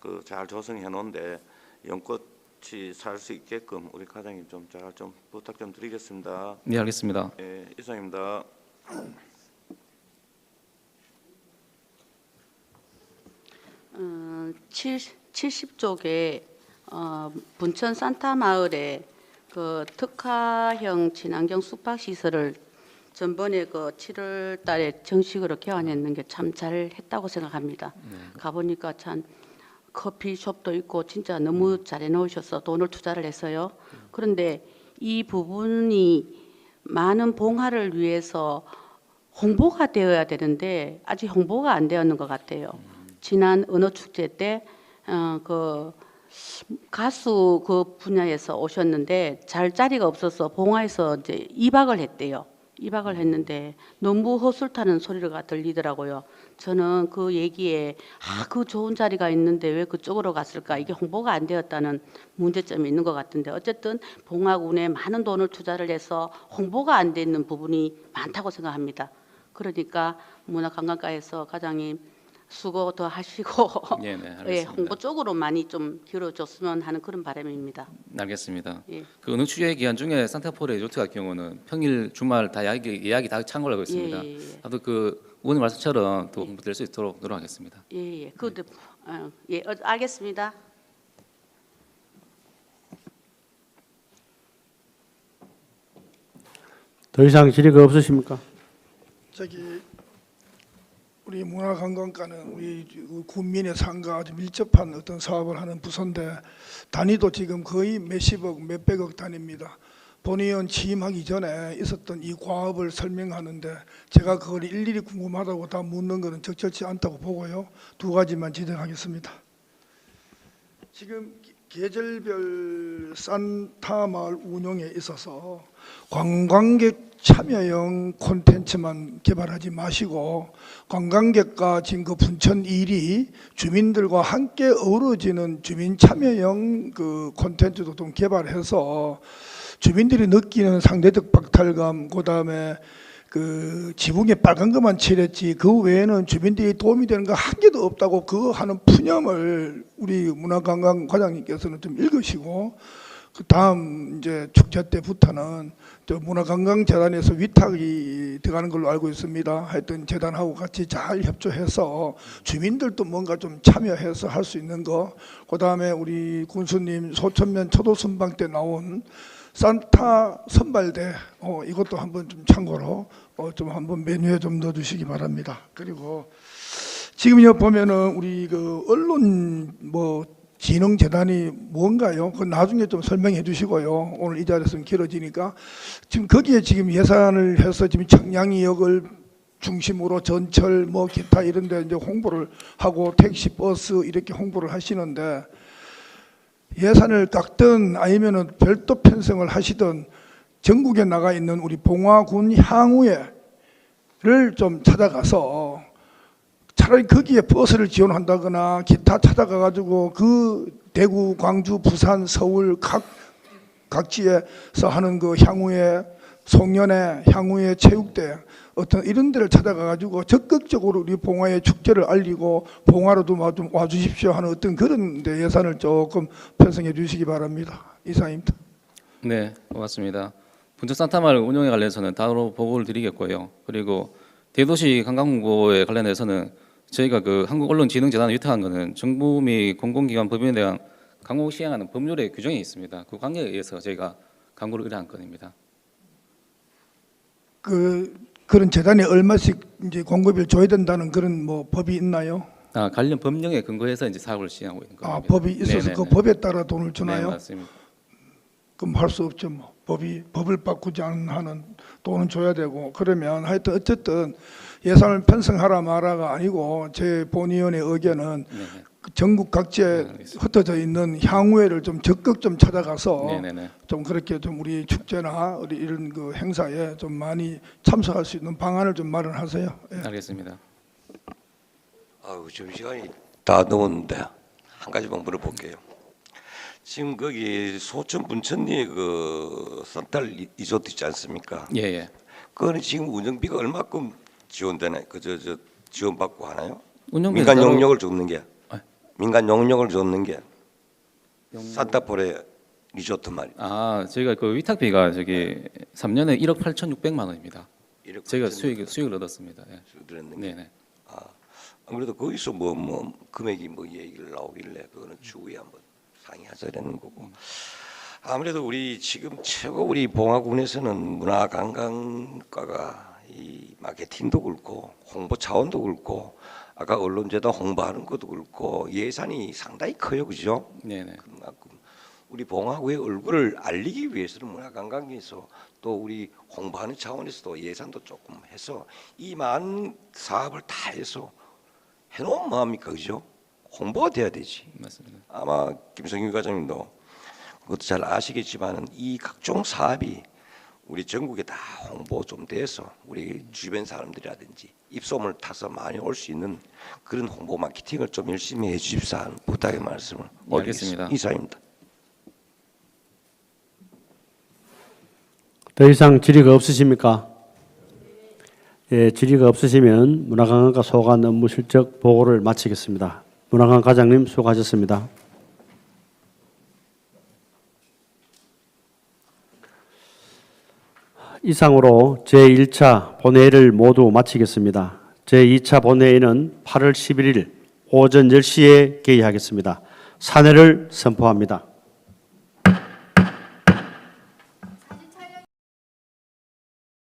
그 잘 조성해 놓은데 연꽃이 살 수 있게끔 우리 과장님 좀 잘 좀 부탁 좀 드리겠습니다. 네, 알겠습니다. 예, 이상입니다. 어, 70쪽에 분천 산타 마을에 그 특화형 친환경 숙박 시설을 전번에 그 7월 달에 정식으로 개관했는 게 참 잘했다고 생각합니다. 가보니까 참 커피숍도 있고 진짜 너무 잘 해놓으셔서 돈을 투자를 했어요. 그런데 이 부분이 많은 봉화를 위해서 홍보가 되어야 되는데 아직 홍보가 안 되었는 것 같아요. 지난 언어축제 때 그 가수 그 분야에서 오셨는데 잘 자리가 없어서 봉화에서 이제 2박을 했대요. 2박을 했는데 너무 허술타는 소리가 들리더라고요. 저는 그 얘기에 그 좋은 자리가 있는데 왜 그쪽으로 갔을까? 이게 홍보가 안 되었다는 문제점이 있는 것 같은데 어쨌든 봉화군에 많은 돈을 투자를 해서 홍보가 안 되는 부분이 많다고 생각합니다. 그러니까 문화관광과에서 과장님 수고 더 하시고 네, 알겠습니다. 예, 홍보 쪽으로 많이 좀 길어줬으면 하는 그런 바람입니다. 알겠습니다. 예. 그 은행축제 기간 중에 산타포레 리조트 같은 경우는 평일 주말 다 예약이 다 찬 걸로 알고 있습니다. 예. 나도 그 의원님 말씀처럼 또 홍보될 수 있도록 노력하겠습니다. 예. 그것도 알겠습니다. 더 이상 질의가 없으십니까? 우리 문화관광과는 우리 군민의 삶과 아주 밀접한 어떤 사업을 하는 부서인데 단위도 지금 거의 몇십억, 몇백억 단위입니다. 본의원 취임하기 전에 있었던 이 과업을 설명하는데 제가 그걸 일일이 궁금하다고 다 묻는 것은 적절치 않다고 보고요. 두 가지만 지적하겠습니다. 지금 계절별 산타 마을 운영에 있어서 관광객 참여형 콘텐츠만 개발하지 마시고 관광객과 지금 그 분천 일이 주민들과 함께 어우러지는 주민 참여형 그 콘텐츠도 좀 개발해서 주민들이 느끼는 상대적 박탈감, 그다음에 그 지붕에 빨간 것만 칠했지 그 외에는 주민들이 도움이 되는 거 한 개도 없다고 그거 하는 푸념을 우리 문화관광 과장님께서는 좀 읽으시고 그 다음 이제 축제 때부터는 저 문화관광재단에서 위탁이 들어가는 걸로 알고 있습니다. 하여튼 재단하고 같이 잘 협조해서 주민들도 뭔가 좀 참여해서 할 수 있는 거. 그 다음에 우리 군수님 소천면 초도선방 때 나온 산타 선발대 이것도 한번 좀 참고로 좀 한번 메뉴에 좀 넣어주시기 바랍니다. 그리고 지금 여기 보면은 우리 그 언론 진흥재단이 뭔가요? 그 나중에 좀 설명해 주시고요. 오늘 이 자리에서는 길어지니까 지금 거기에 지금 예산을 해서 지금 청량리역을 중심으로 전철 기타 이런데 이제 홍보를 하고 택시 버스 이렇게 홍보를 하시는데 예산을 깎든 아니면은 별도 편성을 하시든 전국에 나가 있는 우리 봉화군 향후에를 좀 찾아가서 차라리 거기에 버스를 지원한다거나 기타 찾아가 가지고 그 대구, 광주, 부산, 서울 각지에서 하는 그 향후에 송년회, 향후에 체육대 어떤 이런 데를 찾아가 가지고 적극적으로 우리 봉화의 축제를 알리고 봉화로도 좀 와주십시오 하는 어떤 그런 데 예산을 조금 편성해 주시기 바랍니다. 이상입니다. 네, 고맙습니다. 분천 산타마을 운영에 관련해서는 따로 보고를 드리겠고요. 그리고 대도시 관광공고에 관련해서는 저희가 그 한국언론진흥재단을 위탁한 것은 정부 및 공공기관 법인에 대한 광고 시행하는 법률의 규정이 있습니다. 그 관계에 의해서 저희가 광고를 의뢰한 건입니다. 그런 재단에 얼마씩 이제 공급을 줘야 된다는 그런 뭐 법이 있나요? 관련 법령에 근거해서 이제 사업을 시행하고 있는 겁니다. 법이 있어서 네네네. 그 법에 따라 돈을 주나요? 네, 맞습니다. 그럼 할 수 없죠. 뭐 법을 바꾸지 않은 한은 돈은 줘야 되고 그러면 하여튼 어쨌든 예산을 편성하라 마라가 아니고 제 본위원의 의견은 그 전국 각지에 흩어져 있는 향후회를 좀 적극 좀 찾아가서 네네네. 좀 그렇게 좀 우리 축제나 우리 이런 그 행사에 좀 많이 참석할 수 있는 방안을 좀 마련하세요. 예. 알겠습니다. 아유, 지금 시간이 다 넘었는데 한 가지만 물어볼게요. 지금 거기 소천 분천리에 그 산딸 리조트 있지 않습니까? 예예. 그거는 지금 운영비가 얼마큼 지원되나요? 지원받고 하나요? 운영비는 민간 따로- 용역을 줬는 게 민간 용역을 줬는 게 산타포레 리조트 말이에요. 저희가 그 위탁비가 저기 3년에 1억 8,600만 원입니다. 저희가 수익을 얻었습니다. 예. 네네. 아무래도 거기서 뭐 금액이 뭐 얘기를 나오길래 그거는 추후에 한번 상의하자라는 거고. 아무래도 우리 지금 최고 우리 봉화군에서는 문화관광과가 이 마케팅도 그렇고 홍보 차원도 그렇고 아까 언론재단 홍보하는 것도 그렇고 예산이 상당히 커요, 그죠? 네네. 그만큼 우리 봉화구의 얼굴을 알리기 위해서는 문화관광에서 또 우리 홍보하는 차원에서도 예산도 조금 해서 이 많은 사업을 다 해서 해놓으면 뭐합니까, 그죠? 홍보가 돼야 되지. 맞습니다. 아마 김성규 과장님도 그것도 잘 아시겠지만은 이 각종 사업이 우리 전국에 다 홍보 좀 돼서 우리 주변 사람들이라든지 입소문을 타서 많이 올 수 있는 그런 홍보 마케팅을 좀 열심히 해주십사 하는 부탁의 말씀을 올리겠습니다. 알겠습니다. 이상입니다. 더 이상 질의가 없으십니까? 예, 질의가 없으시면 문화관광과 소관 업무 실적 보고를 마치겠습니다. 문화관 과장님 수고하셨습니다. 이상으로 제1차 본회의를 모두 마치겠습니다. 제2차 본회의는 8월 11일 오전 10시에 개의하겠습니다. 사내를 선포합니다.